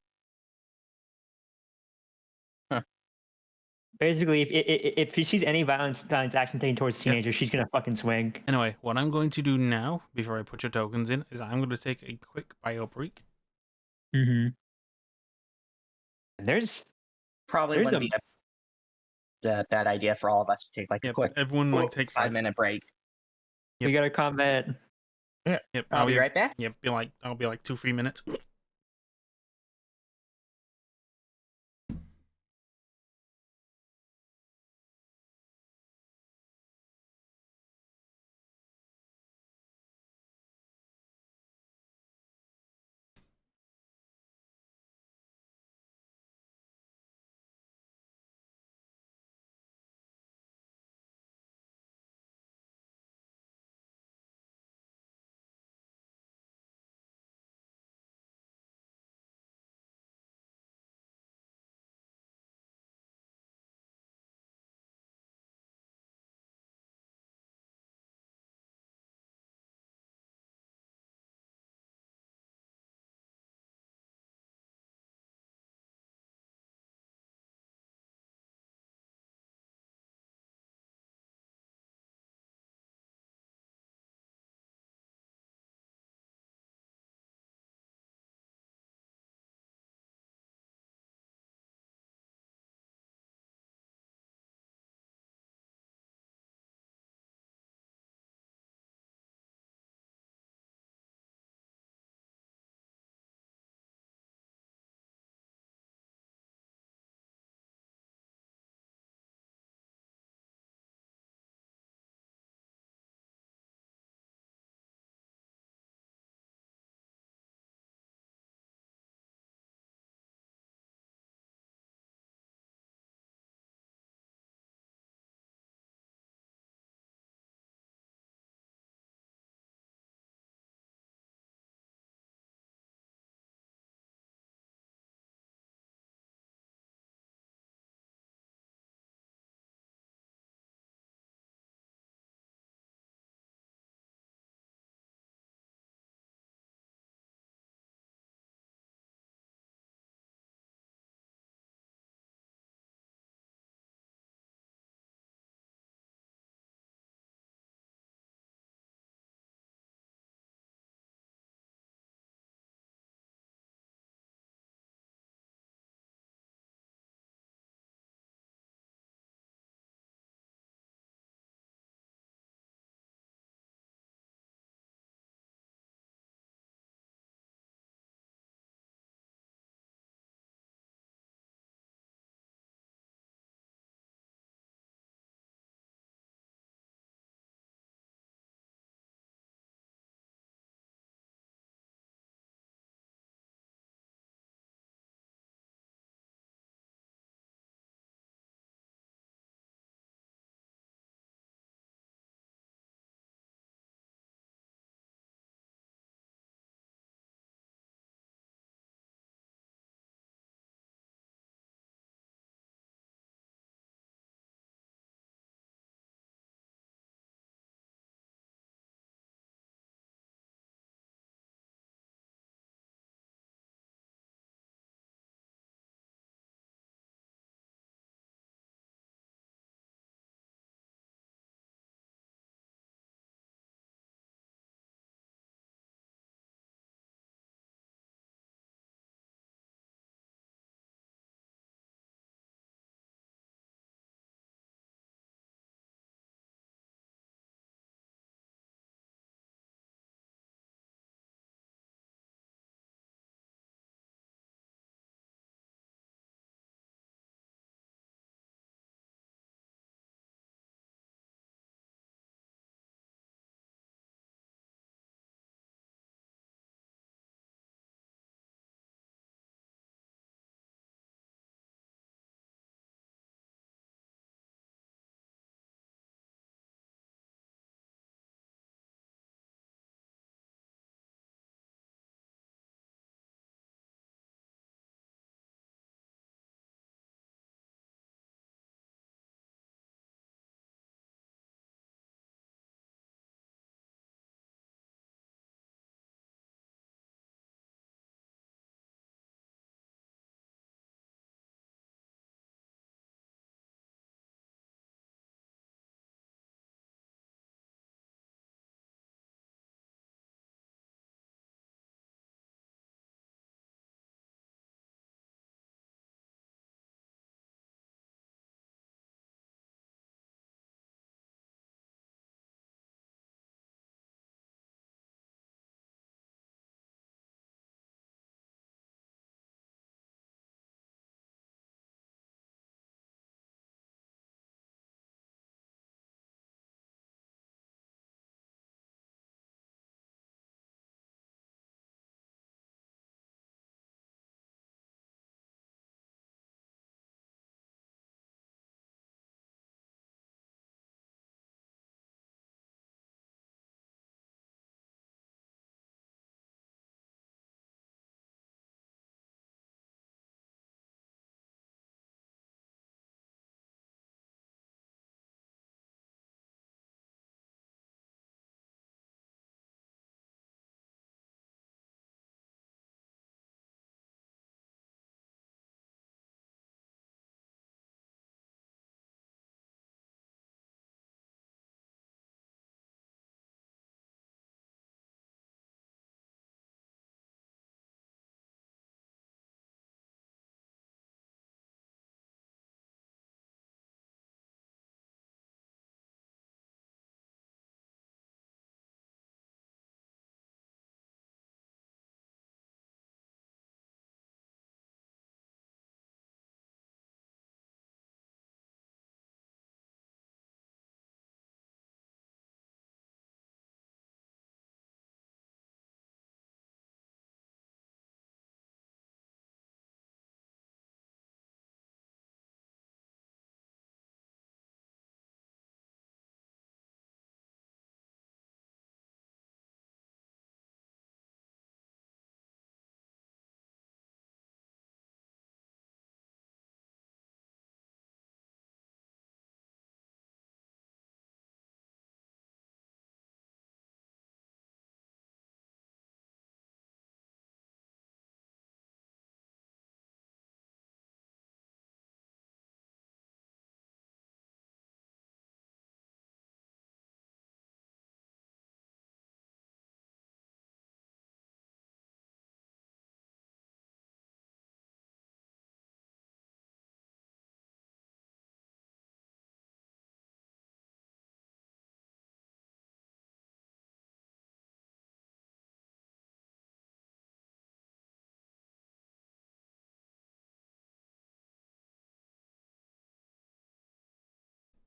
C: Basically, if she sees any violence action taken towards teenagers, she's gonna fucking swing.
A: Anyway, what I'm going to do now, before I put your tokens in, is I'm going to take a quick bio break.
C: Mm-hmm. There's
B: Probably
C: There's
B: wouldn't
C: a-
B: be a bad idea for all of us to take like a
A: Yep.
B: quick
A: Everyone like take
B: 5-minute break.
C: we got a comment.
A: Yep.
B: I'll be right back.
A: Yep. I'll be like 2-3 minutes.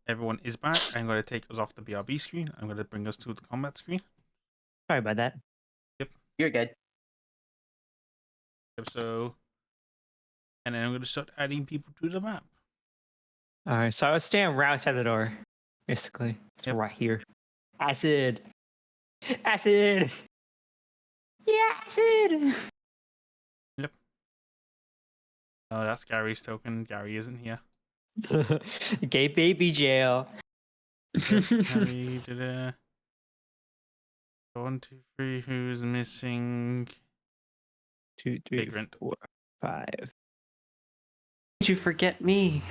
A: Everyone is back. I'm going to take us off the BRB screen. I'm going to bring us to the combat screen.
C: Sorry about that.
B: You're good.
A: Yep, so, and then I'm going to start adding people to the map.
C: All right, so I was standing right outside the door, basically. So
A: Yep.
C: right here. Acid. Acid. Yeah, acid.
A: Oh, that's Gary's token. Gary isn't here.
C: Gay baby jail.
A: Gary did a 1, 2, 3. Who's missing?
C: 2, 3,
A: Vagrant.
C: 4, 5.
D: Did you forget me?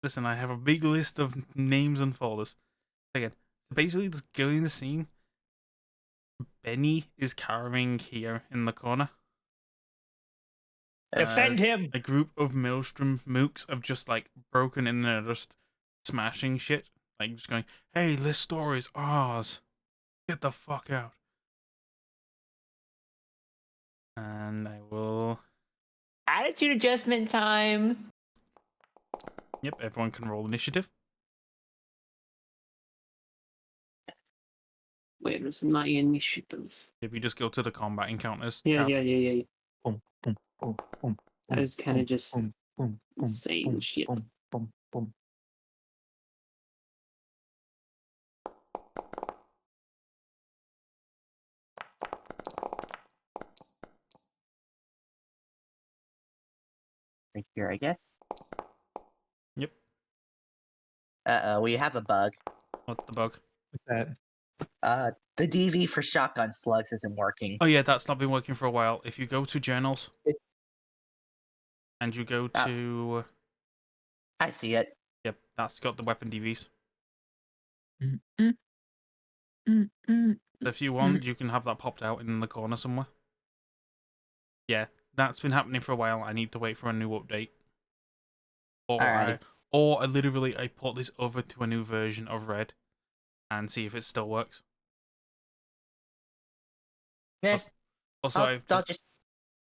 A: Listen, I have a big list of names and folders. Again, basically, just going the scene. Benny is cowering here in the corner.
C: Defend
A: As
C: him.
A: A group of Maelstrom mooks have just like broken in and are just smashing shit. Like just going, hey, this store is ours. Get the fuck out. And I will.
C: Attitude adjustment time.
A: Yep, everyone can roll initiative.
D: Where is my initiative?
A: If we just go to the combat encounters.
D: Yeah,
A: tab.
D: yeah.
C: Boom, boom, boom, boom.
D: I was kind of just
C: boom, boom, boom,
D: saying
C: boom,
D: shit.
C: Boom, boom, boom.
B: Right here, I guess.
A: Yep.
B: We have a bug.
A: What's the bug?
C: What's that?
B: The DV for shotgun slugs isn't working.
A: Oh yeah, that's not been working for a while. If you go to journals and you go
B: Ah.
A: to
B: I see it.
A: yep, that's got the weapon DVs. So if you want, you can have that popped out in the corner somewhere. Yeah, that's been happening for a while. I need to wait for a new update.
B: Alrighty.
A: Or I literally put this over to a new version of Red and see if it still works.
B: Yeah,
A: Also,
B: I'll just.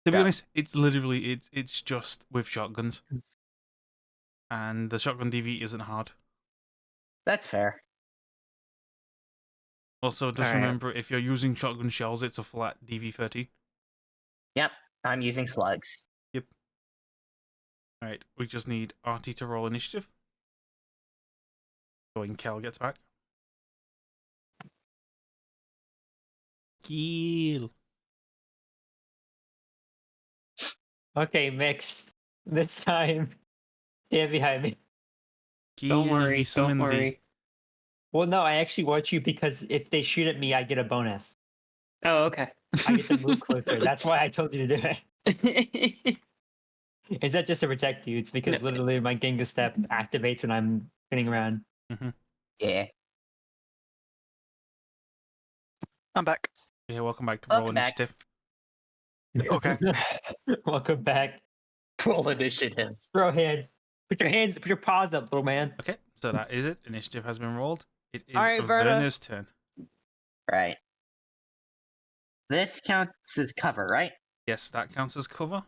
A: to be
B: Yeah.
A: honest, it's literally it's just with shotguns, and the shotgun DV isn't hard.
B: That's fair.
A: Also, just
C: Alright.
A: remember if you're using shotgun shells, it's a flat DV 13.
B: Yep, I'm using slugs.
A: Yep. All right, we just need Artie to roll initiative. So when Kel gets back. Kill.
C: Okay, mix. This time, stand behind me.
D: Don't
A: Kill,
D: worry,
A: we summon
D: don't
A: thee.
D: worry.
C: Well, no, I actually want you because if they shoot at me, I get a bonus.
D: Oh, okay.
C: I get to move closer. That's why I told you to do it. Is that just to protect you? It's because
D: No.
C: literally my Gengar step activates when I'm spinning around.
B: Yeah.
E: I'm back.
A: Yeah, welcome back to roll
B: Welcome back.
A: initiative.
E: Okay.
C: Welcome back.
B: Roll initiative.
C: Throw hand. Put your paws up, little man.
A: Okay, so that is it. Initiative has been rolled. It is
C: All right, Verna.
A: Verna's turn.
B: Right. This counts as cover, right?
A: Yes, that counts as cover.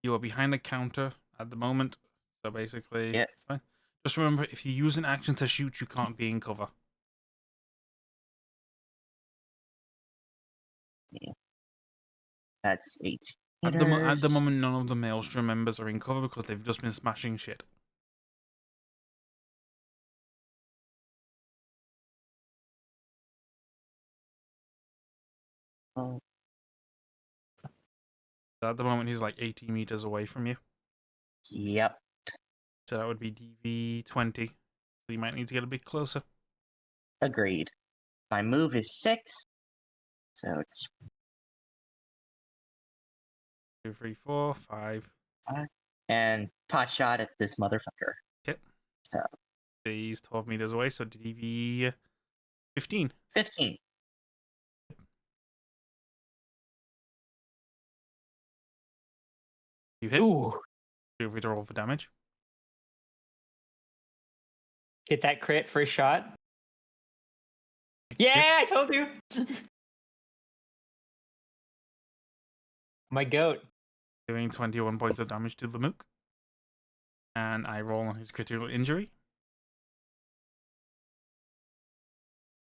A: You are behind a counter at the moment, so basically,
B: Yep.
A: it's fine. Just remember, if you use an action to shoot, you can't be in cover.
B: That's 18.
A: At the moment, none of the Maelstrom members are in cover because they've just been smashing shit.
B: Oh,
A: So at the moment, he's like 80 meters away from you.
B: yep.
A: So that would be DV 20. So you might need to get a bit closer.
B: Agreed. My move is 6. So it's
A: 2, 3, 4, 5.
B: and pot shot at this motherfucker.
A: He's 12 meters away, so DV 15.
B: 15.
A: You hit.
C: Ooh,
A: Feel free to roll for damage.
C: get that crit first shot. Yeah, I told you. My goat.
A: Doing 21 points of damage to the mook. And I roll on his critical injury.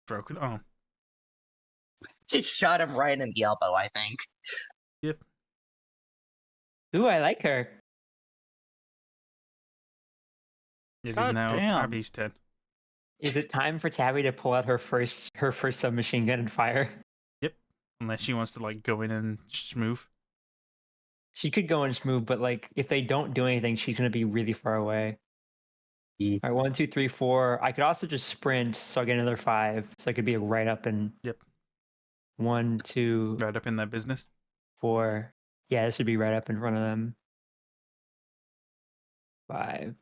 A: broken arm.
B: Just shot him right in the elbow, I think.
A: Yep.
C: Ooh, I like her.
A: It is
E: God
A: now
E: damn.
A: Tabby's turn.
C: Is it time for Tabby to pull out her first submachine gun and fire?
A: Yep. Unless she wants to like go in and smooth.
C: She could go and smooth, but like if they don't do anything, she's gonna be really far away.
B: Yeah.
C: All right, 1, 2, 3, 4. I could also just sprint, so I get another 5. So I could be right up and.
A: Yep.
C: 1, 2,
A: Right up in their business.
C: 4. Yeah, this would be right up in front of them. 5.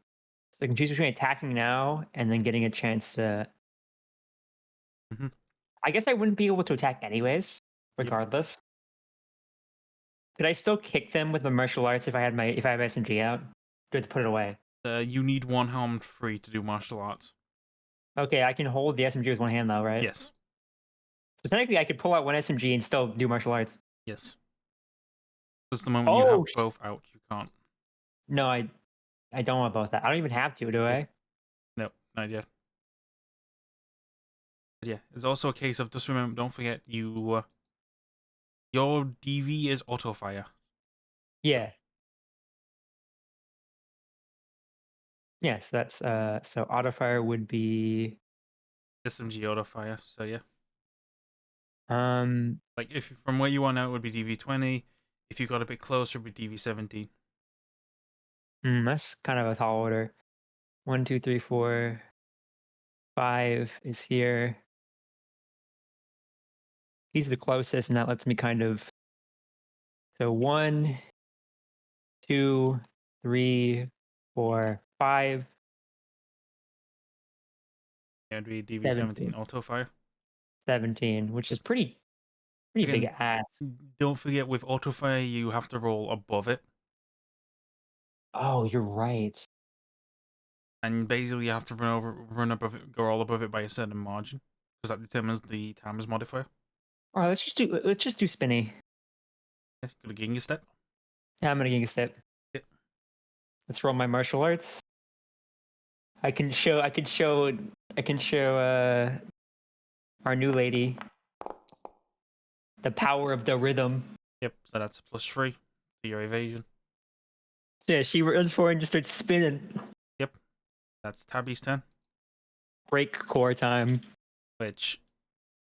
C: So I can choose between attacking now and then getting a chance to.
A: Mhm.
C: I guess I wouldn't be able to attack anyways, regardless. Could I still kick them with my martial arts if I have my SMG out? Do I have to put it away?
A: You need one helmet free to do martial arts.
C: Okay, I can hold the SMG with one hand though, right?
A: Yes.
C: So technically, I could pull out one SMG and still do martial arts.
A: Yes. Because the moment you have
C: Oh,
A: both out, you can't.
C: No, I don't want both that. I don't even have to, do I?
A: No, not yet. But yeah, it's also a case of just remember, don't forget you. Your DV is auto fire.
C: Yeah. Yes, that's so auto fire would be
A: SMG auto fire. So yeah,
C: um
A: like if from where you are now, it would be DV20. If you got a bit closer, it would be DV17.
C: that's kind of a tall order. 1, 2, 3, 4, 5 is here. He's the closest, and that lets me kind of. So 1, 2, 3, 4, 5,
A: Yeah, it'd be DV17
C: 17.
A: auto fire.
C: 17, which is pretty big
A: Again,
C: ass.
A: Don't forget with auto fire, you have to roll above it,
C: Oh, you're right.
A: and basically you have to run above it, go all above it by a certain margin, because that determines the timer's modifier.
C: All right, let's just do spinny.
A: Yeah, got a Ginga step.
C: Yeah, I'm gonna get a step.
A: Yeah.
C: Let's roll my martial arts. I can show our new lady the power of the rhythm.
A: Yep. So that's a +3 to your evasion.
C: So yeah, she runs forward and just starts spinning.
A: Yep. That's Tabby's turn,
C: Break core time.
A: which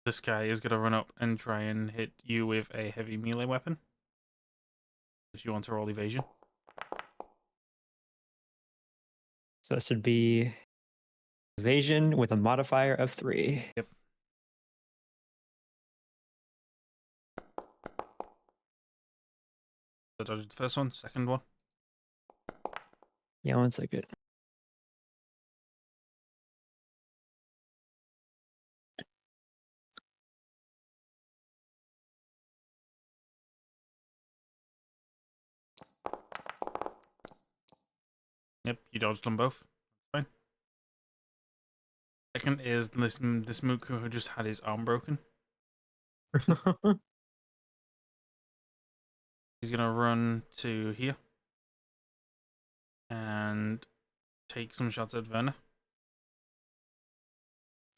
A: this guy is gonna run up and try and hit you with a heavy melee weapon. If you want to roll evasion.
C: So this would be evasion with a modifier of 3.
A: Yep. So dodge the first one, second one.
C: Yeah, 1 second.
A: Yep, you dodged them both. Fine. Second is this Mooku who just had his arm broken. He's gonna run to here and take some shots at Verna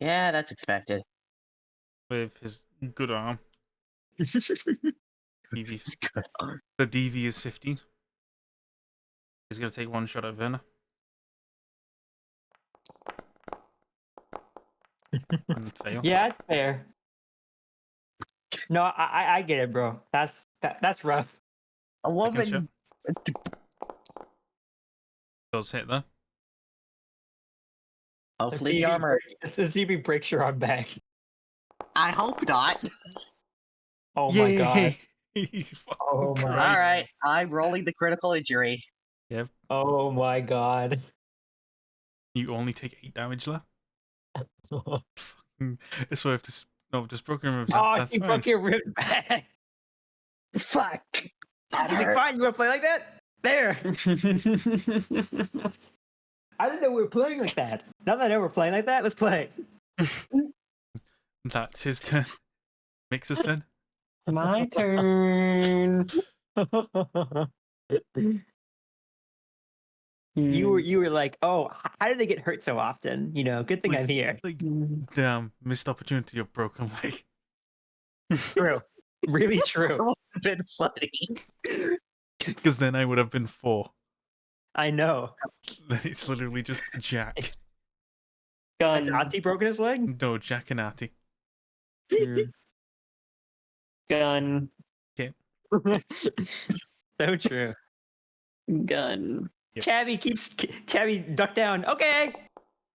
B: Yeah, that's expected.
A: with his good arm. DV,
B: It's good.
A: the DV is 15. He's gonna take one shot at Verna. And fail.
C: Yeah, that's fair. No, I get it, bro. That's rough.
B: A
A: Second shot.
B: woman.
A: Does hit though.
B: Hopefully the armor.
C: Let's see if he breaks your arm back.
B: I hope not.
C: Oh my god.
A: Oh
C: my-
B: All right, I'm rolling the critical injury.
A: Yep.
C: Oh my god.
A: You only take 8 damage left. So if this just broken ribs. That's
C: He
A: fine.
C: broke your rib back.
B: Fuck. That
C: He's like,
B: hurt.
C: fine, you wanna play like that? There. I didn't know we were playing like that. Now that I know we're playing like that, let's play.
A: That's his turn. Mix's turn.
D: My turn.
C: You were like, oh, how did they get hurt so often? You know, good thing I'm here.
A: Like, damn, missed opportunity of broken leg.
C: True, really true.
B: That would have been funny.
A: Because then I would have been 4.
C: I know.
A: Then it's literally just Jack.
C: Has
D: Gun.
C: Ati broken his leg?
A: No, Jack and Artie.
D: Gun.
C: So true.
D: Gun.
A: Yep.
C: Tabby, duck down. Okay.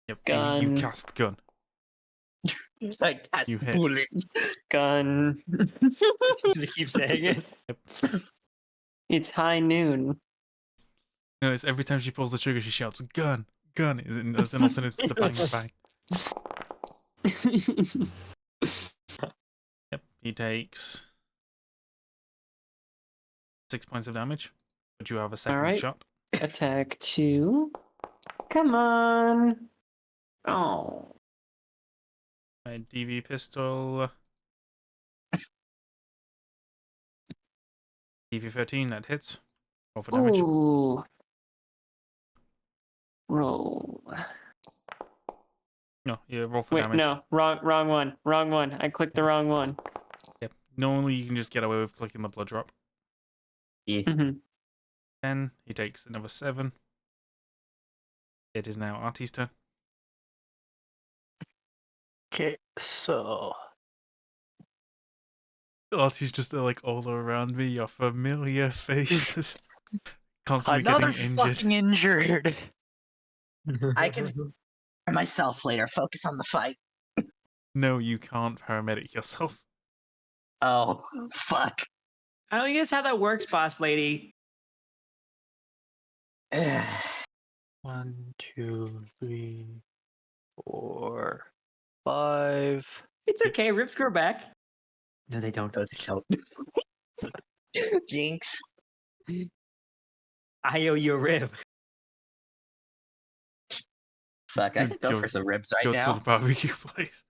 A: Yep,
D: Gun.
A: you cast gun.
B: Like, that's
A: You hit.
B: bullet.
D: Gun.
C: Just keep saying it.
A: Yep.
D: It's high noon.
A: Notice every time she pulls the trigger, she shouts, gun, gun, as an alternate to the bang bang. Yep, he takes 6 points of damage, but you have a second
D: Alright.
A: shot.
D: Attack 2. Come on. Oh.
A: My DV pistol. DV13, that hits. Roll for damage.
D: Ooh. Roll.
A: No, yeah, roll for
D: Wait,
A: damage.
D: no. Wrong one. Wrong one. I clicked the wrong one.
A: Yep. Normally you can just get away with clicking the blood drop.
D: Mm-hmm.
A: 10, he takes another 7. It is now Artie's turn.
E: Okay, so
A: Artie's just like all around me, your familiar faces. Constantly
E: another
A: getting injured.
E: fucking injured.
B: I can for myself later. Focus on the fight.
A: No, you can't paramedic yourself.
B: Oh, fuck.
C: I don't think that's how that works, boss lady.
E: 1, 2, 3, 4, 5.
C: It's okay. Ribs grow back. No, they don't.
B: No, they don't. Jinx.
C: I owe you a rib.
B: Fuck, I could go
A: Go-
B: for some ribs right
A: Go to
B: now.
A: the barbecue place.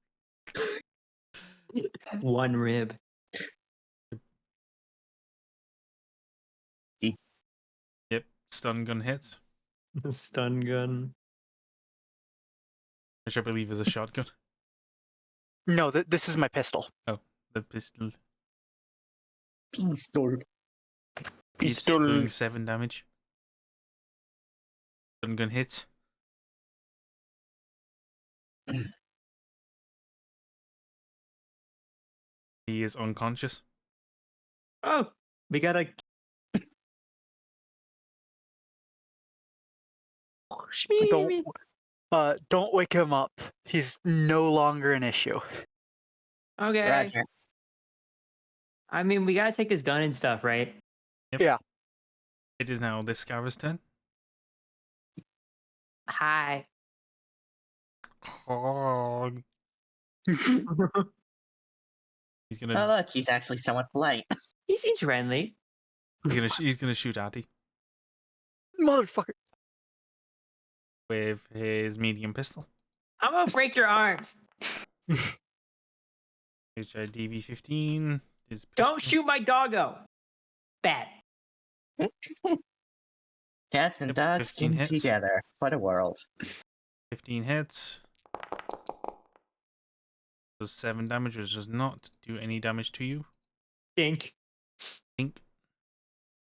C: One rib.
B: Jeez.
A: Yep, stun gun hits,
C: Stun gun.
A: which I believe is a shotgun.
E: No, this is my pistol.
A: The pistol.
B: Pistol.
A: It's
D: Pistol.
A: doing 7 damage. Stun gun hits. He is unconscious.
C: Oh, we gotta.
E: Don't wake him up. He's no longer an issue.
C: Okay.
B: Roger.
C: I mean, we gotta take his gun and stuff, right?
A: It is now this Scar's turn.
C: Hi.
A: Hog. He's gonna
B: Oh, look, he's actually somewhat polite.
C: He seems friendly.
A: he's gonna shoot Artie
E: Motherfucker.
A: with his medium pistol.
C: I'm gonna break your arms.
A: Which DV15 is
C: Don't shoot my doggo. Bad.
B: Cats and
A: Yep,
B: dogs
A: 15
B: came
A: hits.
B: together. What a world.
A: 15 hits. Does 7 damage, which does not do any damage to you.
C: Dink.
A: Think.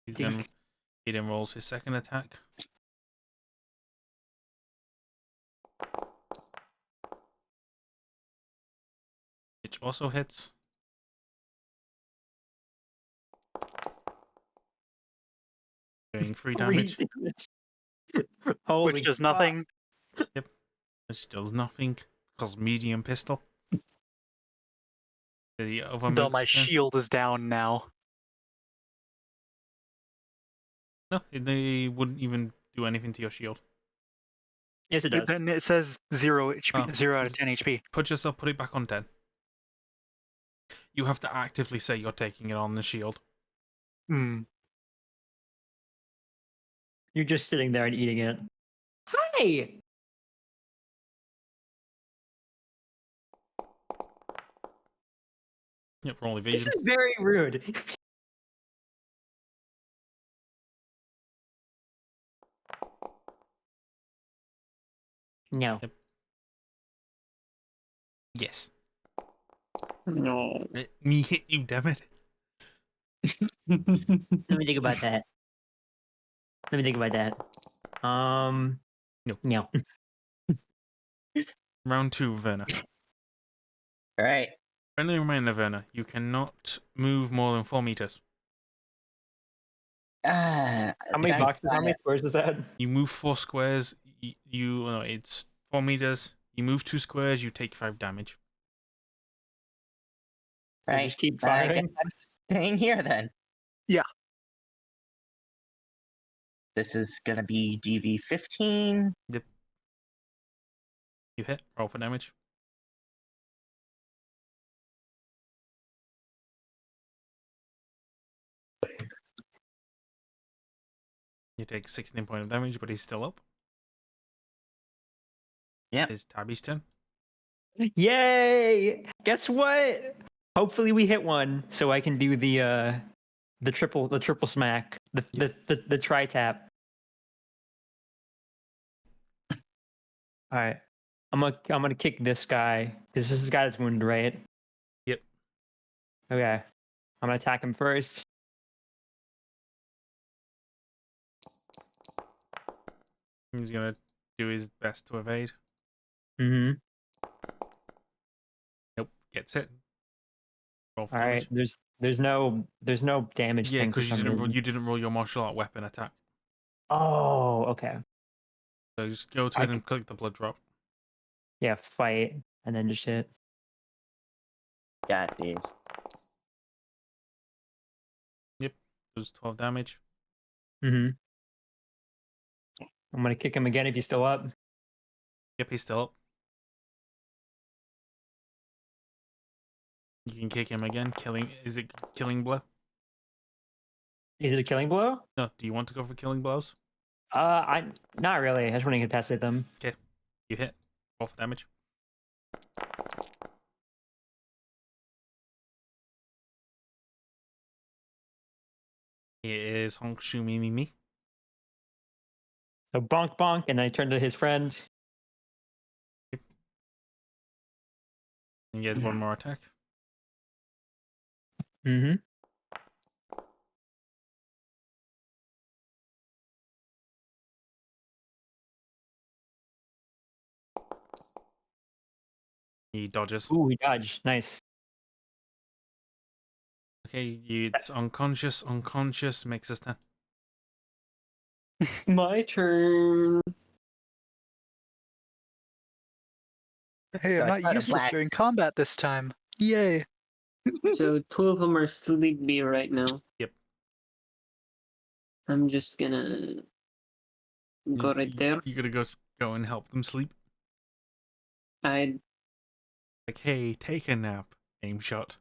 A: He then rolls his second attack. Which also hits. Doing 3 damage,
C: Holy
E: Which does
C: fuck.
E: nothing.
A: which does nothing, because medium pistol. The other
E: Though
A: move's
E: my
A: turn.
E: shield is down now.
A: No, they wouldn't even do anything to your shield.
C: Yes, it does.
E: Then it says 0 HP,
A: Oh.
E: 0 out of 10 HP.
A: Put yourself, put it back on 10. You have to actively say you're taking it on the shield.
E: Hmm.
C: You're just sitting there and eating it. Hi.
A: Yep, roll
C: This
A: evasion.
C: is very rude. No.
A: Yes.
D: No.
A: Let me hit you, damn it.
C: Let me think about that. No. No.
A: Round 2, Werner.
B: All right.
A: Friendly reminder, Werner. You cannot move more than 4 meters.
C: How many
B: that's
C: boxes? How many squares is that?
A: You move 4 squares. It's 4 meters. You move 2 squares. You take 5 damage.
C: So
B: right.
C: just keep
B: I guess
C: firing.
B: I'm staying here then.
E: Yeah.
B: This is gonna be DV 15.
A: You hit. Roll for damage. You take 16 points of damage, but he's still up.
B: Yep.
A: It's Tabby's turn.
C: Yay! Guess what? Hopefully we hit one, so I can do the triple smack, the tri tap. All right, I'm gonna kick this guy because this is the guy that's wounded, right?
A: Yep.
C: Okay, I'm gonna attack him first.
A: He's gonna do his best to evade.
C: Mm-hmm.
A: Nope, gets it. Roll for
C: All
A: damage.
C: right. There's no damage.
A: Yeah,
C: thing for
A: because
C: some reason.
A: you didn't roll your martial art weapon attack.
C: Oh, okay.
A: So just go to it and click the blood drop.
C: Yeah, fight and then just hit.
B: Got these.
A: Does 12 damage.
C: Mm-hmm. I'm gonna kick him again if he's still up.
A: Yep, he's still up. You can kick him again. Is it killing blow?
C: Is it a killing blow?
A: No. Do you want to go for killing blows?
C: I not really. I just want to incapacitate them.
A: You hit. Roll for damage. It is Honk Shoo Me Me Me.
C: So bonk bonk, and then I turn to his friend.
A: And he has one more attack.
C: Mm-hmm.
A: He dodges.
C: Ooh, he dodged. Nice.
A: Okay, it's unconscious. Unconscious makes us 10.
D: My turn.
E: Hey,
B: So
E: I'm
B: I
E: not
B: started
E: useless
B: blast-
E: during combat this time. Yay.
D: So 2 of them are sleepy right now.
A: Yep.
D: I'm just gonna go right there.
A: You gotta go and help them sleep.
D: I
A: Like, hey, take a nap. Aim shot.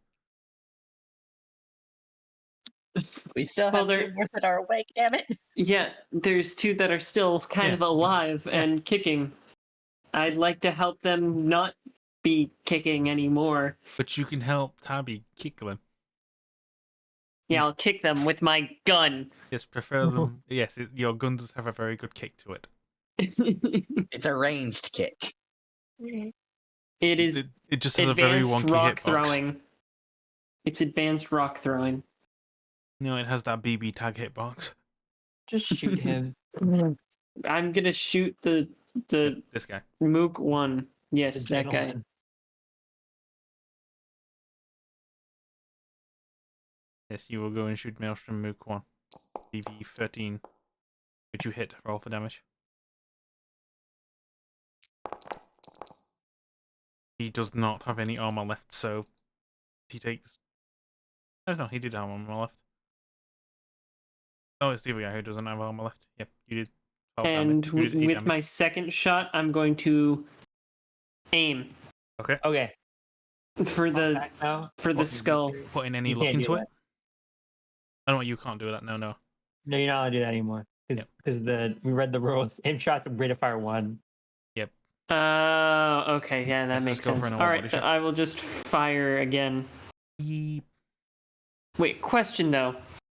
B: We still
D: Well,
B: have 2
D: they're-
B: more that are awake, damn it.
D: Yeah, there's 2 that are still kind
A: Yeah.
D: of alive and kicking. I'd like to help them not be kicking anymore.
A: But you can help Tabby kick them.
D: Yeah, I'll kick them with my gun.
A: Yes, prefer them. Yes, your gun does have a very good kick to it.
B: It's a ranged kick.
D: It is
A: It just has a very
D: advanced
A: wonky
D: rock
A: hitbox.
D: throwing. It's advanced rock throwing.
A: No, it has that BB tag hitbox.
C: Just shoot him.
D: I'm gonna shoot the
A: This guy.
D: Mook one. Yes,
C: The
D: that guy.
C: gentleman.
A: Yes, you will go and shoot Maelstrom Mook 1. BB 13. Which you hit. Roll for damage. He does not have any armor left, so he takes. I don't know, he did have armor left. Oh, it's the other guy who doesn't have armor left. Yep, you did 12
D: And
A: damage. You did 8
D: with
A: damage.
D: my second shot, I'm going to aim
A: Okay.
C: Okay.
D: for the
C: Back now.
D: for the skull.
A: Putting any
C: You
A: look
C: can't do
A: into it?
C: that.
A: I don't know, you can't do that. No.
C: No, you're not allowed to do that anymore. Because we read the rules. Aim shots of rate of fire 1.
D: Okay, yeah, that
A: Let's
D: makes
A: just go for
D: sense.
A: an
D: All
A: all
D: right,
A: body shot.
D: I will just fire again.
A: Beep.
D: Wait, question though.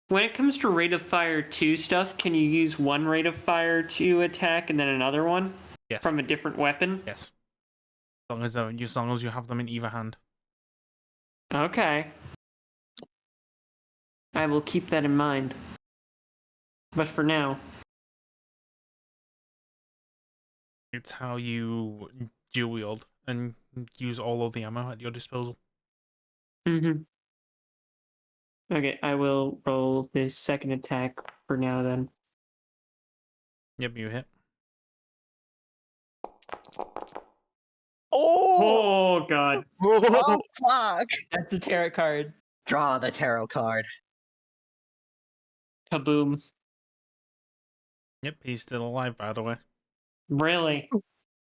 D: When it comes to rate of fire 2 stuff, can you use one rate of fire to attack and then another one?
A: Yes.
D: from a different weapon?
A: Yes. As long as you have them in either hand.
D: Okay. I will keep that in mind. But for now,
A: It's how you dual wield and use all of the ammo at your disposal.
D: mm-hmm. Okay, I will roll this second attack for now then.
A: Yep, you hit.
C: Oh,
D: Oh god.
B: Oh, fuck!
C: that's a tarot card.
B: Draw the tarot card.
D: Kaboom.
A: Yep, he's still alive, by the way.
D: Really?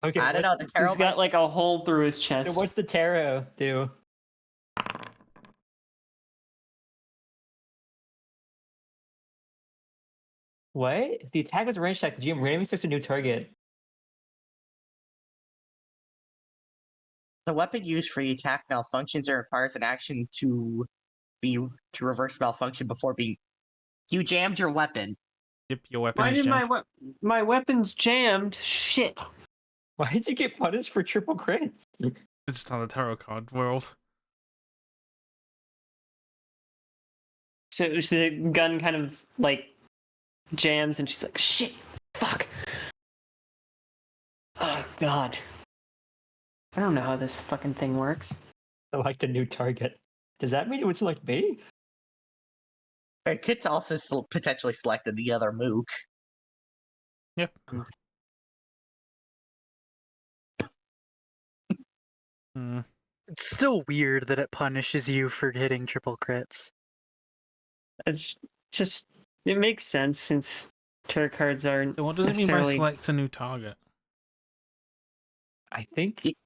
C: Okay,
B: I don't know. The tarot
D: He's got
B: might
D: like a hole through his chest.
C: so what's the tarot do? What? If the attack was a range attack, the GM randomly selects a new target.
B: the weapon used for the attack malfunctions or requires an action to reverse malfunction before being. You jammed your weapon.
A: Yep, your weapon
D: Why
A: is
D: did
A: jammed.
D: my weapon's jammed? Shit.
C: Why did you get punished for triple crits?
A: It's not a tarot card world.
D: So the gun kind of like jams and she's like, shit, fuck. Oh god. I don't know how this fucking thing works.
C: Select a new target. Does that mean it would select me?
B: It could also potentially select the other mook.
A: Yep. Hmm.
E: It's still weird that it punishes you for hitting triple crits.
D: It's just it makes sense since tarot cards aren't
A: So what does it mean by
D: necessarily
A: selects a new target?
C: I think
B: Ye-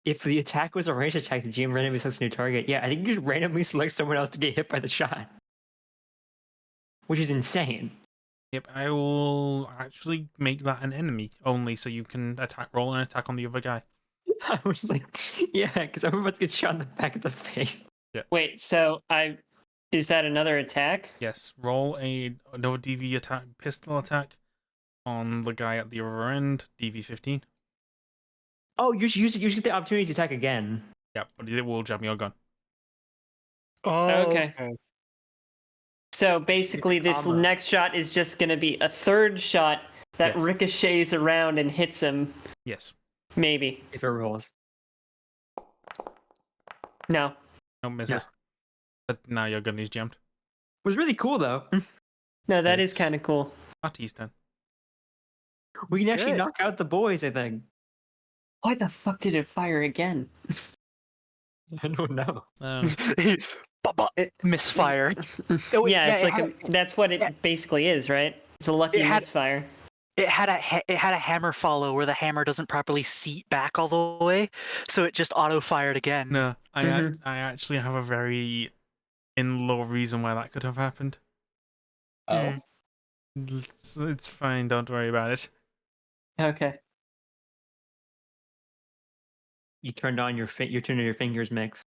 C: if the attack was a range attack, the GM randomly selects a new target. Yeah, I think you just randomly select someone else to get hit by the shot. Which is insane.
A: Yep, I will actually make that an enemy only, so you can roll an attack on the other guy.
C: I was like, yeah, because I'm about to get shot in the back of the face.
D: Wait, so is that another attack?
A: Yes, roll another DV attack, pistol attack on the guy at the other end, DV 15.
C: Oh, you should get the opportunity to attack again.
A: Yep, but it will jam your gun.
E: Oh,
D: Okay. So basically, this
C: combo.
D: next shot is just going to be a third shot that
A: Yes.
D: ricochets around and hits him.
A: Yes.
D: Maybe.
C: If it rolls.
D: No.
A: No misses. But now your gun is jammed.
C: It was really cool though.
D: No, that is
A: It's-
D: kind of cool.
A: Artie's turn.
C: We can actually
E: Good.
C: knock out the boys, I think.
D: Why the fuck did it fire again?
C: I don't know.
E: Misfire. Oh,
D: Yeah, it's
E: it
D: like
E: had,
D: that's what it
E: yeah.
D: basically is, right? It's a lucky
E: It had-
D: misfire.
E: it had a hammer follow where the hammer doesn't properly seat back all the way, so it just auto fired again.
A: No, I
D: Mhm.
A: actually have a very in-law reason why that could have happened.
B: Oh.
A: It's fine, don't worry about it.
D: Okay.
C: You turned on your fingers mix.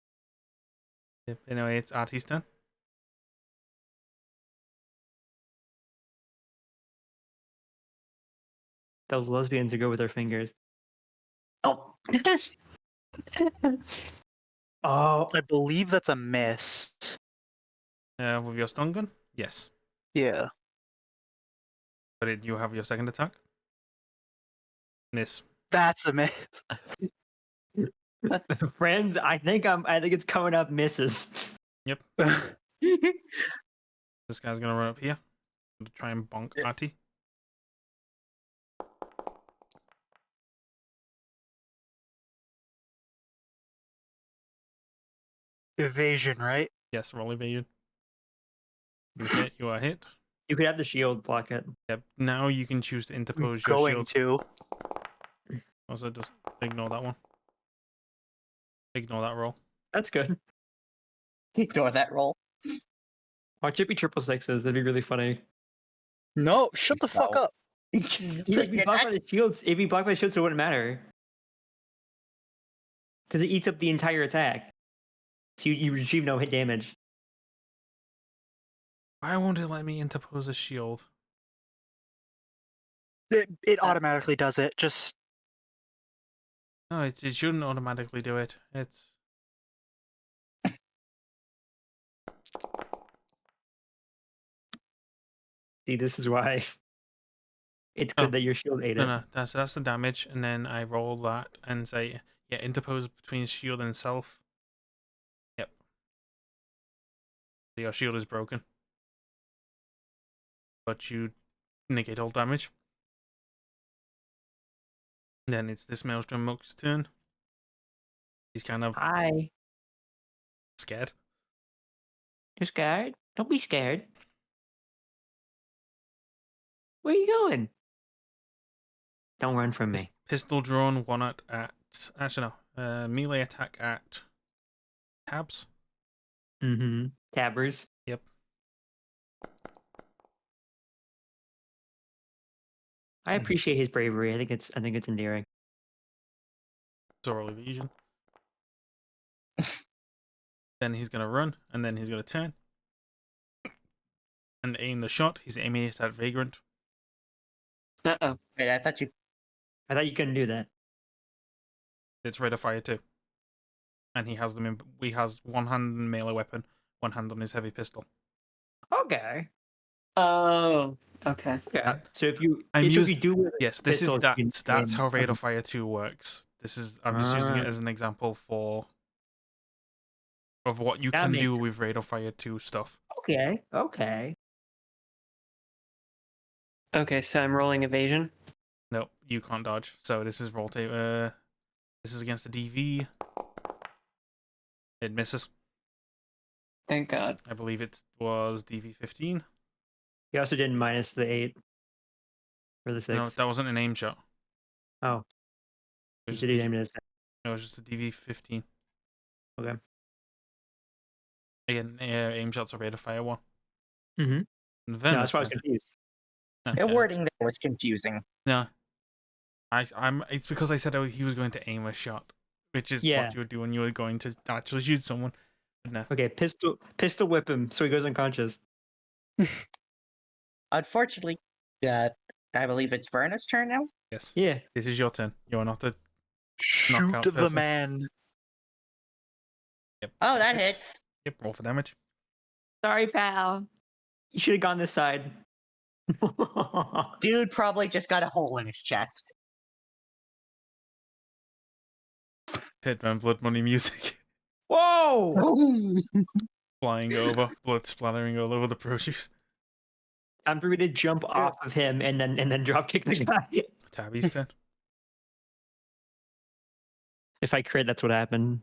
A: Yep. Anyway, it's Artie's turn.
C: Those lesbians are good with their fingers.
B: Oh.
C: Oh,
E: I believe that's a miss.
A: With your stun gun? Yes.
E: Yeah.
A: But did you have your second attack? Miss.
E: That's a miss.
C: friends, I think it's coming up misses.
A: This guy's gonna run up here to try and bonk Artie.
E: Evasion, right?
A: Yes, roll evasion. You hit. You are hit.
C: You could have the shield block it.
A: Yep. Now you can choose to
E: I'm
A: interpose your
E: going
A: shield.
E: to.
A: Also, just ignore that one. Ignore that roll.
C: That's good.
B: Ignore that roll.
C: Watch it be triple sixes. That'd be really funny.
E: No, shut the fuck
B: No.
E: up.
C: If you block by the shields, it wouldn't matter. Because it eats up the entire attack. So you retrieve no hit damage.
A: Why won't it let me interpose a shield?
E: It automatically does it. Just
A: No, it shouldn't automatically do it. It's
C: See, this is why it's good
A: Oh,
C: that your shield ate it.
A: no. That's the damage, and then I roll that and say, yeah, interpose between shield and self. Yep. So your shield is broken, but you negate all damage. Then it's this Maelstrom Monk's turn. He's kind of
C: Hi.
A: scared.
C: You're scared? Don't be scared. Where are you going? Don't run from me.
A: Pistol drawn, one at actually no, melee attack at tabs.
C: Mm-hmm. Tabbers.
A: Yep.
C: I appreciate his bravery. I think it's endearing.
A: Oral evasion. Then he's gonna run, and then he's gonna turn and aim the shot. He's aiming it at Vagrant.
D: Uh-oh.
B: Wait, I thought you.
C: I thought you couldn't do that.
A: It's rate of fire too, and he has them in. He has one hand on melee weapon, one hand on his heavy pistol.
C: Okay.
D: Oh, okay.
C: Okay. So if you
A: I'm
C: if
A: us-
C: you do with
A: Yes, this
C: pistols,
A: is that.
C: you can
A: That's
C: aim
A: how rate
C: from-
A: of fire 2 works. This is. I'm just using it as an example of what you
C: That
A: can do
C: makes-
A: with rate of fire 2 stuff.
C: Okay. Okay.
D: Okay, so I'm rolling evasion.
A: Nope, you can't dodge. So this is roll tape. This is against the DV. It misses.
D: Thank God.
A: I believe it was DV 15.
C: You also didn't minus the 8 for the 6.
A: No, that wasn't an aim shot.
C: Oh.
A: It
C: You
A: was,
C: said
A: just
C: he aimed it as
A: no, it was just a DV 15.
C: Okay.
A: Again, aim shots are rate of fire 1.
C: Mm-hmm.
A: And
C: No,
A: then
C: that's why I was confused.
B: The wording there was confusing.
A: No, I'm. It's because I said he was going to aim a shot, which is
C: Yeah.
A: what you would do when you were going to actually shoot someone. But no,
C: Okay, pistol whip him so he goes unconscious.
B: Unfortunately, I believe it's Verna's turn now.
A: yes,
C: Yeah.
A: this is your turn. You're not a
E: Shoot
A: Knockout
E: the
A: person.
E: man.
A: Yep.
B: Oh, that hits.
A: Yep, roll for damage.
C: Sorry, pal. You should have gone this side.
B: Dude probably just got a hole in his chest.
A: Hitman Blood Money music.
C: Whoa!
A: Flying over, blood splattering all over the produce.
C: Time for me to jump off of him and then drop kick the guy.
A: Tabby's turn.
C: If I crit, that's what happened.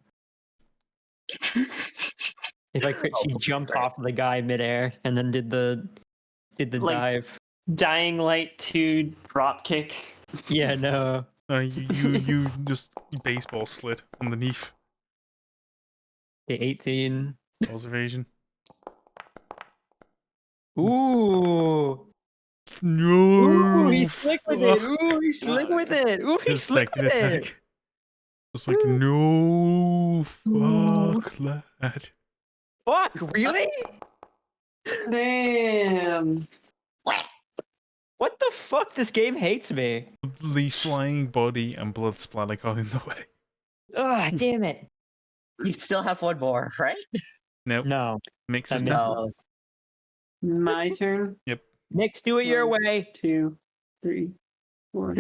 C: If I crit, she
B: Oh,
C: jumped
B: sorry.
C: off of the guy midair and then did the
D: Like-
C: dive.
D: Dying Light 2 drop kick.
C: Yeah, no.
A: You just baseball slid underneath.
C: Okay, 18.
A: Balls evasion.
C: Ooh.
A: No.
C: Ooh, he's slick with it.
A: fuck.
C: Ooh, he's slick with it. Ooh, he's
A: His
C: slick
A: second
C: with it.
A: attack. It's like, no, fuck, lad.
C: Fuck, really?
D: Damn.
C: What the fuck? This game hates me.
A: The flying body and blood splatter got in the way.
C: Ugh, damn it.
B: You still have one more, right?
A: Nope.
C: No.
A: Mix
C: I
A: is
C: missed
A: down.
B: No.
D: My turn.
C: Nick, do it your way.
D: 2, 3, 4,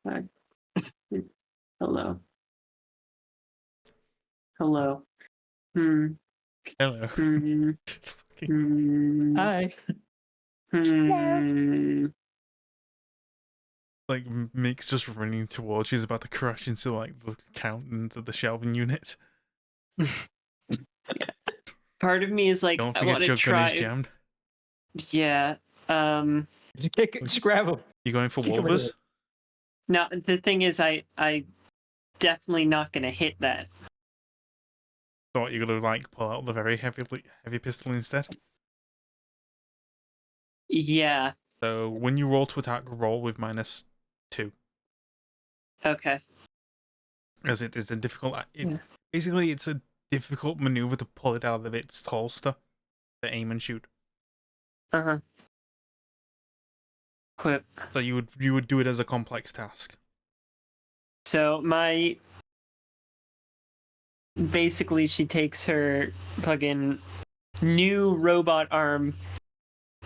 D: 5. 6. Hello. Hello. Hmm.
A: Hello.
D: Hmm.
A: Fucking-
D: Hmm.
C: Hi.
D: Hmm.
A: like Mick's just running towards. She's about to crash into like the counter, the shelving unit.
D: Part of me is like,
A: Don't
D: I
A: forget
D: want to
A: your gun is
D: try.
A: jammed.
D: Yeah.
C: Just grab him.
A: You going for
C: Kick him
A: Wolvers?
D: No, the thing is, I definitely not gonna hit that.
A: So what, you're gonna like pull out the very heavy pistol instead?
D: Yeah.
A: So when you roll to attack, roll with -2,
D: Okay.
A: as it is a difficult. It's
D: Yeah.
A: basically it's a difficult maneuver to pull it out of its holster, to aim and shoot.
D: Uh huh. Quip.
A: So you would do it as a complex task.
D: So my basically she takes her fucking new robot arm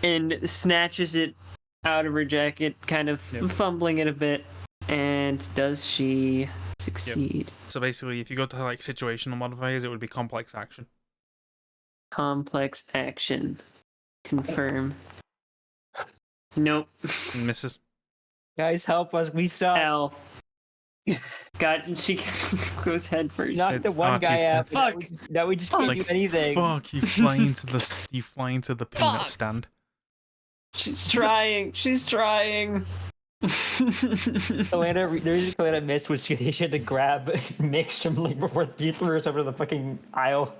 D: and snatches it out of her jacket, kind of fumbling it a bit. And does she succeed?
A: So basically, if you go to like situational modifiers, it would be complex action.
D: Complex action. Confirm. Nope.
A: Misses.
C: Guys, help us. We suck.
D: L. God, she goes head first.
C: Knock the
A: It's
C: one guy
A: Archie's
C: out.
A: turn.
D: Fuck.
C: Now we just can't
A: Like,
C: do anything.
A: fuck, you fly into the peanut
D: Fuck.
A: stand.
D: She's trying. She's trying.
C: Kalana, the reason Kalana missed was she had to grab Mix from like before he threw us over the fucking aisle.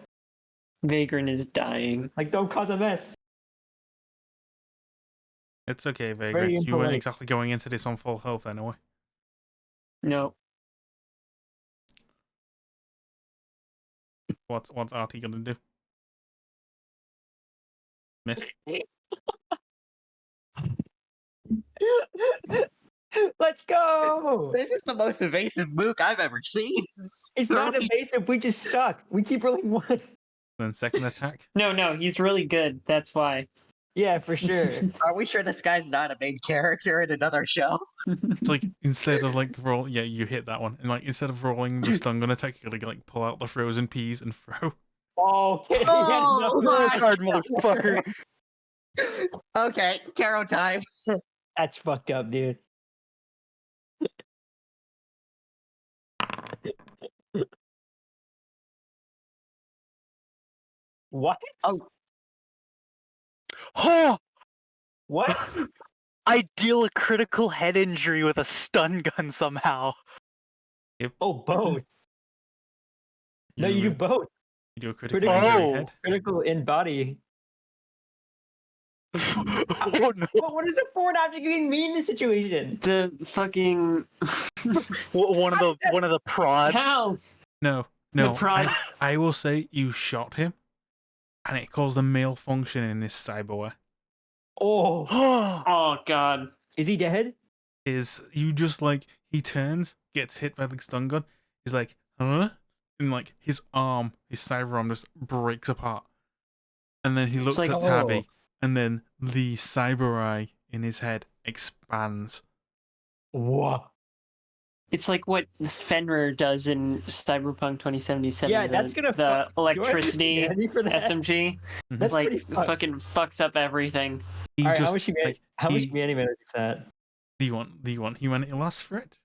D: Vagrant is dying.
C: Like, don't cause a mess.
A: It's okay,
C: Very
A: Vagrant. You weren't
C: impolite.
A: exactly going into this on full health anyway.
D: No.
A: What's Artie gonna do? Miss.
C: Let's go!
B: This is the most evasive mook I've ever seen.
C: It's not invasive, we just suck. We keep rolling one.
A: Then second attack.
D: No, he's really good. That's why.
C: Yeah, for sure.
B: Are we sure this guy's not a main character in another show?
A: It's like instead of like roll, yeah, you hit that one, and like instead of rolling the stun gun attack, you gotta like pull out the frozen peas and throw.
C: Oh, okay.
B: Oh, my
E: Card motherfucker.
B: Okay, tarot time.
C: That's fucked up, dude. What?
E: Oh,
C: What?
E: I deal a critical head injury with a stun gun somehow.
C: Oh, both. No, you do both.
A: You do a critical
C: Critical-
A: injury
E: Oh.
A: head.
C: Critical in body.
E: Oh no!
C: What does a foreign object even mean in this situation?
D: The fucking
E: One of the prods.
D: how?
A: No,
D: The
A: no.
D: prod.
A: I will say you shot him, and it caused a malfunction in his cyberware.
C: Oh,
E: Oh,
D: Oh god.
C: is he dead?
A: Is you just like he turns, gets hit by the stun gun. He's like, huh? And like his arm, his cyber arm just breaks apart. And then he looks
D: like-
A: at Tabby, and then the cyber eye in his head expands.
C: What?
D: It's like what Fenrir does in Cyberpunk 2077.
C: Yeah, that's gonna
D: the
C: fuck-
D: electricity
C: Ready for that?
D: SMG
C: That's
D: like
C: pretty fucked.
D: fucking fucks up everything.
A: He
C: All right,
A: just
C: how much he made?
A: like,
C: How much
A: he-
C: humanity is that?
A: do you want humanity loss for it?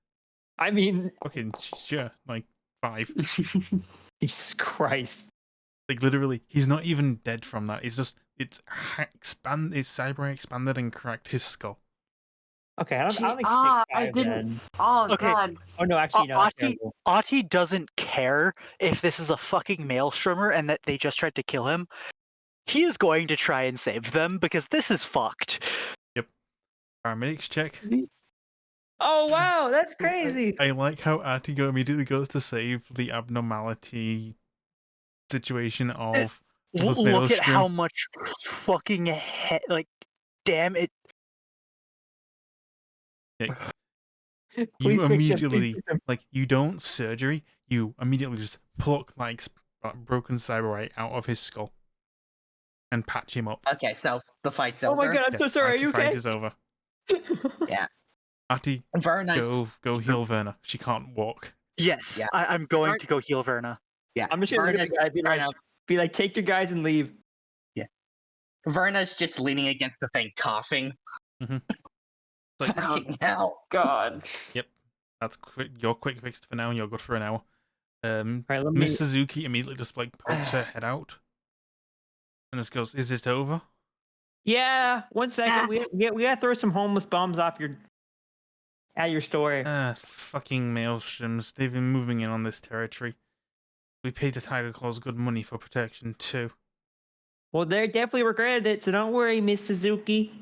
C: I mean,
A: Fucking sure, like 5.
C: Jesus Christ.
A: Like literally, he's not even dead from that. It's just his cyber eye expanded and cracked his skull.
C: Okay, I don't think it's
D: I
C: five
D: didn't-
C: then.
D: Oh
E: Okay.
D: god.
C: Oh no, actually no. that's
E: Ati,
C: terrible.
E: Ati doesn't care if this is a fucking maelstrommer and that they just tried to kill him. He is going to try and save them because this is fucked.
A: Paramedics check.
C: Oh wow, that's crazy.
A: I like how Artigo immediately goes to save the abnormality situation of the
E: Look at how
A: maelstrom.
E: much fucking damn it.
C: Please
A: You
C: fix him, please
A: immediately
C: fix him.
A: like you don't surgery. You immediately just pluck like broken cyber eye out of his skull and patch him up.
B: Okay, so the fight's
C: Oh
B: over.
C: my god, I'm so
A: Yes,
C: sorry. Are
A: Artie
C: you
A: fight
C: okay?
A: is over.
B: Yeah.
A: Artie,
B: Verna's
A: go heal Verna. She can't walk.
E: Yes,
B: Yeah.
E: I'm going
B: Vern-
E: to go heal Verna.
B: yeah.
C: I'm just gonna look at
B: Verna's,
C: the guy and be like, take your guys and leave.
B: Verna's just leaning against the thing, coughing.
A: Like,
B: Fucking hell.
D: God.
A: that's your quick fix for now, and you're good for an hour.
C: All right, let me.
A: Miss Suzuki immediately just like pokes her head out and just goes, "Is it over?"
C: Yeah, 1 second. We gotta throw some homeless bums off at your store.
A: Fucking maelstroms. They've been moving in on this territory. We paid the Tiger Claws good money for protection too.
C: Well, they definitely regretted it, so don't worry, Miss Suzuki.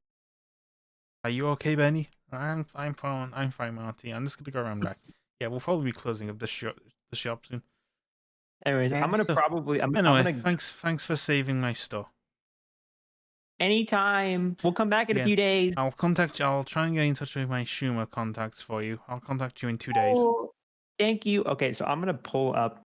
A: Are you okay, Benny? I'm fine. I'm fine, Marty. I'm just gonna go around back. Yeah, we'll probably be closing up the shop soon.
C: Anyways,
B: Yeah.
C: I'm gonna probably. I'm
A: Anyway,
C: gonna.
A: thanks for saving my store.
C: Anytime. We'll come back in
A: Yeah.
C: a few days.
A: I'll contact you. I'll try and get in touch with my Schumer contacts for you. I'll contact you in 2 days.
C: Oh, thank you. Okay, so I'm gonna pull up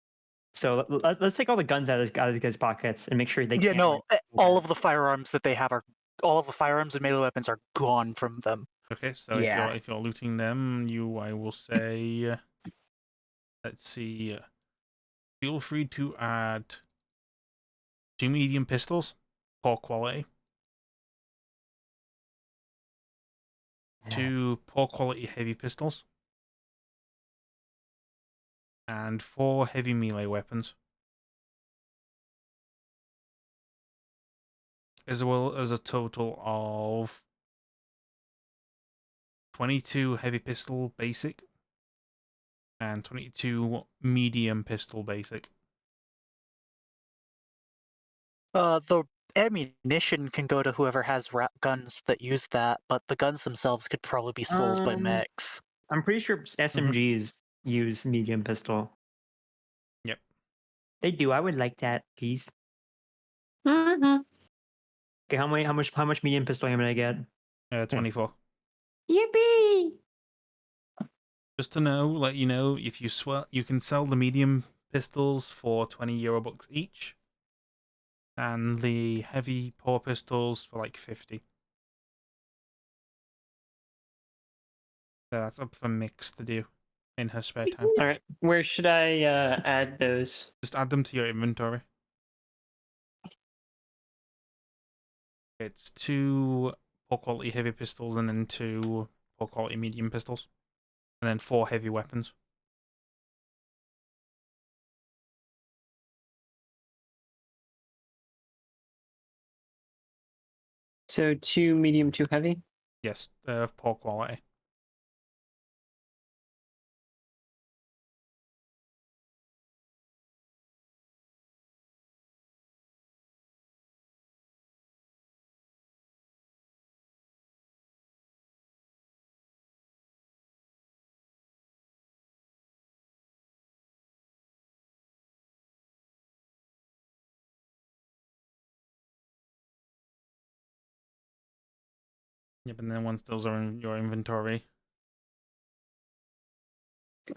C: So let's take all the guns out of these guys' pockets and make sure they
E: Yeah,
C: can't.
E: no,
C: run.
E: all of the firearms that they have are all of the firearms and melee weapons are gone from them.
A: Okay, so
B: Yeah.
A: if you're looting them, I will say, let's see, feel free to add 2 medium pistols, poor quality, 2 poor quality heavy pistols, and 4 heavy melee weapons, as well as a total of 22 heavy pistol basic and 22 medium pistol basic.
E: The ammunition can go to whoever has guns that use that, but the guns themselves could probably be sold by mechs.
C: I'm pretty sure SMGs use medium pistol.
A: Yep.
C: They do. I would like that, please.
D: Mm-hmm.
C: Okay, how much medium pistol am I gonna get?
A: 24.
C: Yippee!
A: Just to know, let you know, if you you can sell the medium pistols for €20 each, and the heavy power pistols for like 50. So that's up for Mix to do in her spare time.
D: All right, where should I add those?
A: Just add them to your inventory. It's 2 poor quality heavy pistols and then 2 poor quality medium pistols, and then 4 heavy weapons.
D: So 2 medium, 2 heavy.
A: Yes, of poor quality. Yep, and then once those are in your inventory,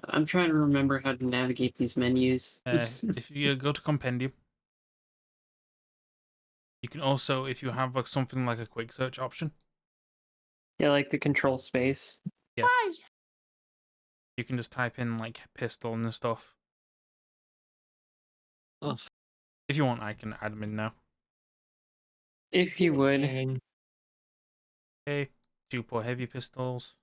D: I'm trying to remember how to navigate these menus.
A: if you go to Compendium, you can also, if you have something like a quick search option,
D: Yeah, like the control space.
A: you can just type in like pistol and stuff.
D: Ugh.
A: If you want, I can add them in now.
D: If you would.
A: Okay, 2 poor heavy pistols.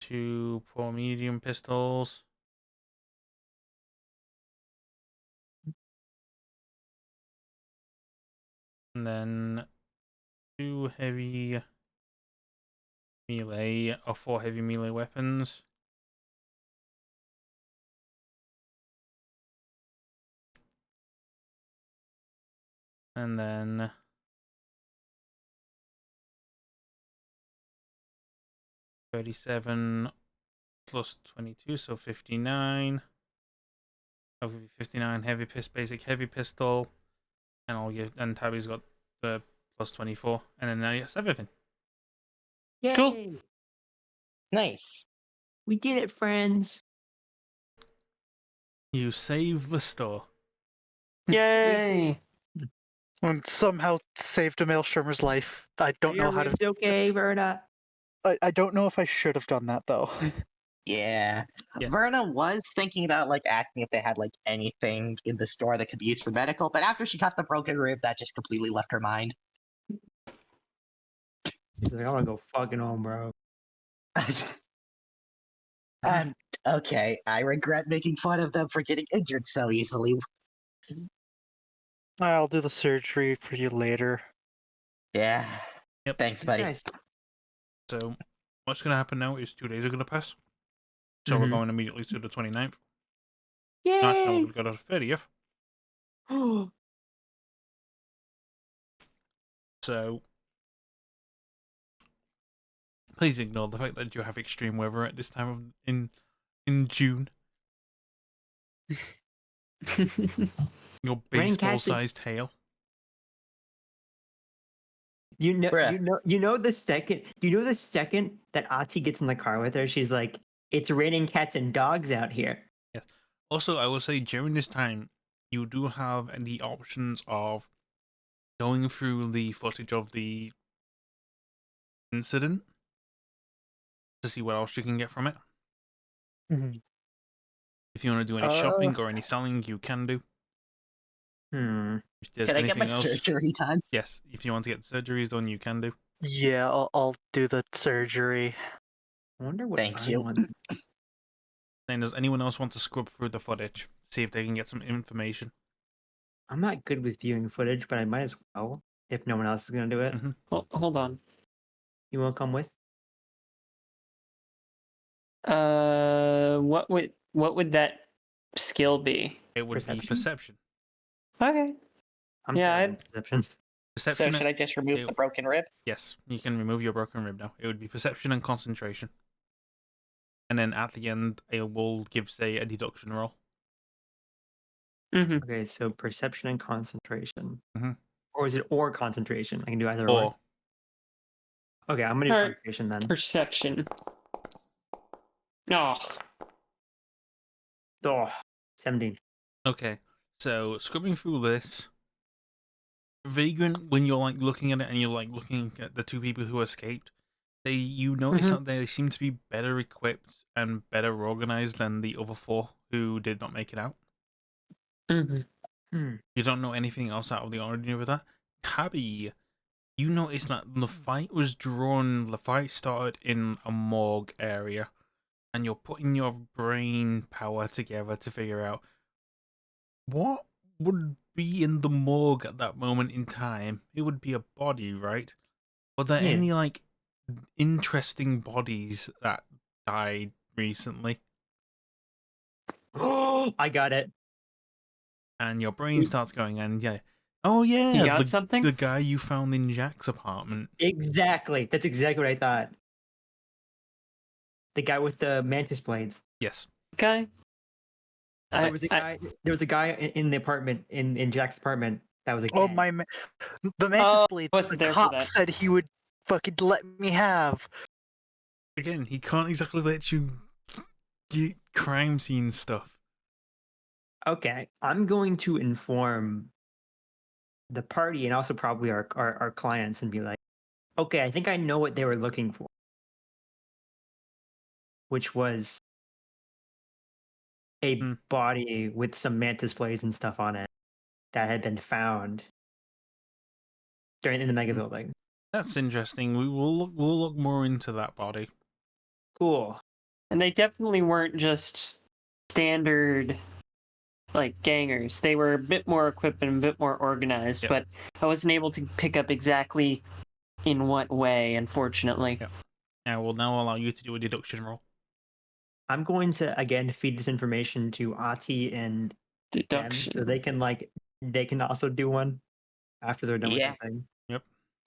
A: 2 poor medium pistols. And then 2 heavy melee, or 4 heavy melee weapons. And then 37 plus 22, so 59. I'll give you 59 basic heavy pistol, and Tabby's got the plus 24, and then now yes, everything.
C: Yay!
D: Cool.
B: Nice.
C: We did it, friends.
A: You save the store.
D: Yay!
E: And somehow saved a Maelstrom life. I don't know how to.
C: It's okay, Verna.
E: I don't know if I should have done that though.
B: Yeah.
A: Yeah.
B: Verna was thinking about like asking if they had like anything in the store that could be used for medical, but after she got the broken rib, that just completely left her mind.
C: She's like, I want to go fucking home, bro.
B: Okay, I regret making fun of them for getting injured so easily.
E: I'll do the surgery for you later.
B: Yeah.
A: Yep.
B: Thanks, buddy.
C: Nice.
A: So what's going to happen now is 2 days are going to pass. So we're going immediately to the 29th. Actually, no, we're
C: Yay!
A: going to go to the 30th. So please ignore the fact that you have extreme weather at this time of in June. Your baseball-sized hail.
C: You know the second that Ati gets in the car with her, she's like, It's raining cats and dogs out here.
A: Yes. Also, I will say during this time, you do have the options of going through the footage of the incident to see what else you can get from it.
E: Mhm.
A: If you want to do any shopping or any selling, you can do. If there's
B: Can I get my
A: anything else,
B: surgery done?
A: yes. If you want to get surgeries done, you can do.
E: Yeah, I'll do the surgery.
C: I wonder what
B: Thank
C: I
B: you.
C: want.
A: Then does anyone else want to scrub through the footage, see if they can get some information?
C: I'm not good with viewing footage, but I might as well if no one else is gonna do it.
A: Mhm.
D: Hold on.
C: You want to come with?
D: What would that skill be?
A: It would be
C: Perception?
A: perception.
D: Okay.
C: I'm
D: Yeah,
C: terrible at perception.
A: Perception.
B: So should I just remove
A: it-
B: the broken rib?
A: Yes, you can remove your broken rib now. It would be perception and concentration. And then at the end, it will give, say, a deduction roll.
D: Mm-hmm.
C: Okay, so perception and concentration.
A: Mhm.
C: Or is it or concentration? I can do either
A: Or,
C: or. Okay, I'm gonna do
D: Alright.
C: concentration then.
D: Perception. Oh,
C: Oh, 17.
A: okay, so scrubbing through this, Vagrant, when you're like looking at it and you're like looking at the two people who escaped, you notice that they seem to be better equipped and better organized than the other four who did not make it out.
D: mm-hmm.
A: You don't know anything else out of the ordinary with that. Tabby, you notice that the fight started in a morgue area, and you're putting your brain power together to figure out what would be in the morgue at that moment in time. It would be a body, right? Are there
C: Yeah.
A: any like interesting bodies that died recently?
C: Oh, I got it.
A: And your brain starts going, and yeah, oh yeah,
D: You got something?
A: the guy you found in Jack's apartment.
C: Exactly. That's exactly what I thought. The guy with the mantis blades.
A: Yes.
D: Okay.
C: There was a guy in the apartment in Jack's apartment that was a
E: Oh
C: gang.
E: the mantis blade.
D: wasn't
E: The
D: there for
E: cop
D: that.
E: said he would fucking let me have.
A: Again, he can't exactly let you get crime scene stuff.
C: Okay, I'm going to inform the party and also probably our clients and be like, okay, I think I know what they were looking for, which was a
A: Hmm.
C: body with some mantis blades and stuff on it that had been found in the mega building.
A: That's interesting. We'll look more into that body.
C: Cool.
D: And they definitely weren't just standard like gangers. They were a bit more equipped and a bit more organized,
A: Yep.
D: but I wasn't able to pick up exactly in what way, unfortunately.
A: Yep. I will now allow you to do a deduction roll.
C: I'm going to again feed this information to Ati and Ken,
D: Deduction.
C: so they can also do one after they're done
B: Yeah.
C: with the thing.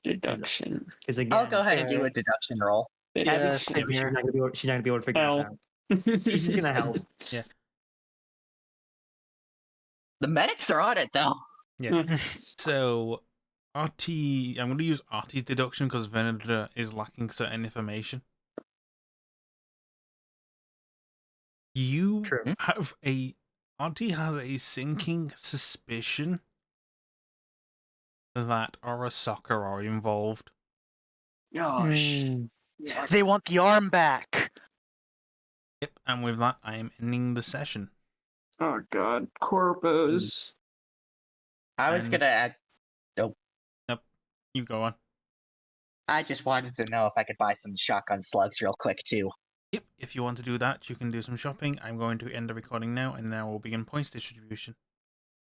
D: Deduction.
C: Because again,
B: I'll go ahead and do a deduction roll.
C: Tabby,
E: Yeah, same
C: she's
E: here.
C: not gonna be able to figure
D: Well.
C: this out. She's gonna help.
A: Yeah.
B: The medics are on it though.
A: Yes. So, Artie, I'm going to use Artie's deduction because Venator is lacking certain information. You
C: True.
A: Artie has a sinking suspicion that Arasaka are involved.
D: Gosh.
E: They want the arm back.
A: Yep, and with that, I am ending the session.
D: Oh god. Corpos.
B: I was
A: And-
B: gonna add.
A: You go on.
B: I just wanted to know if I could buy some shotgun slugs real quick too.
A: Yep, if you want to do that, you can do some shopping. I'm going to end the recording now, and now we'll begin points distribution.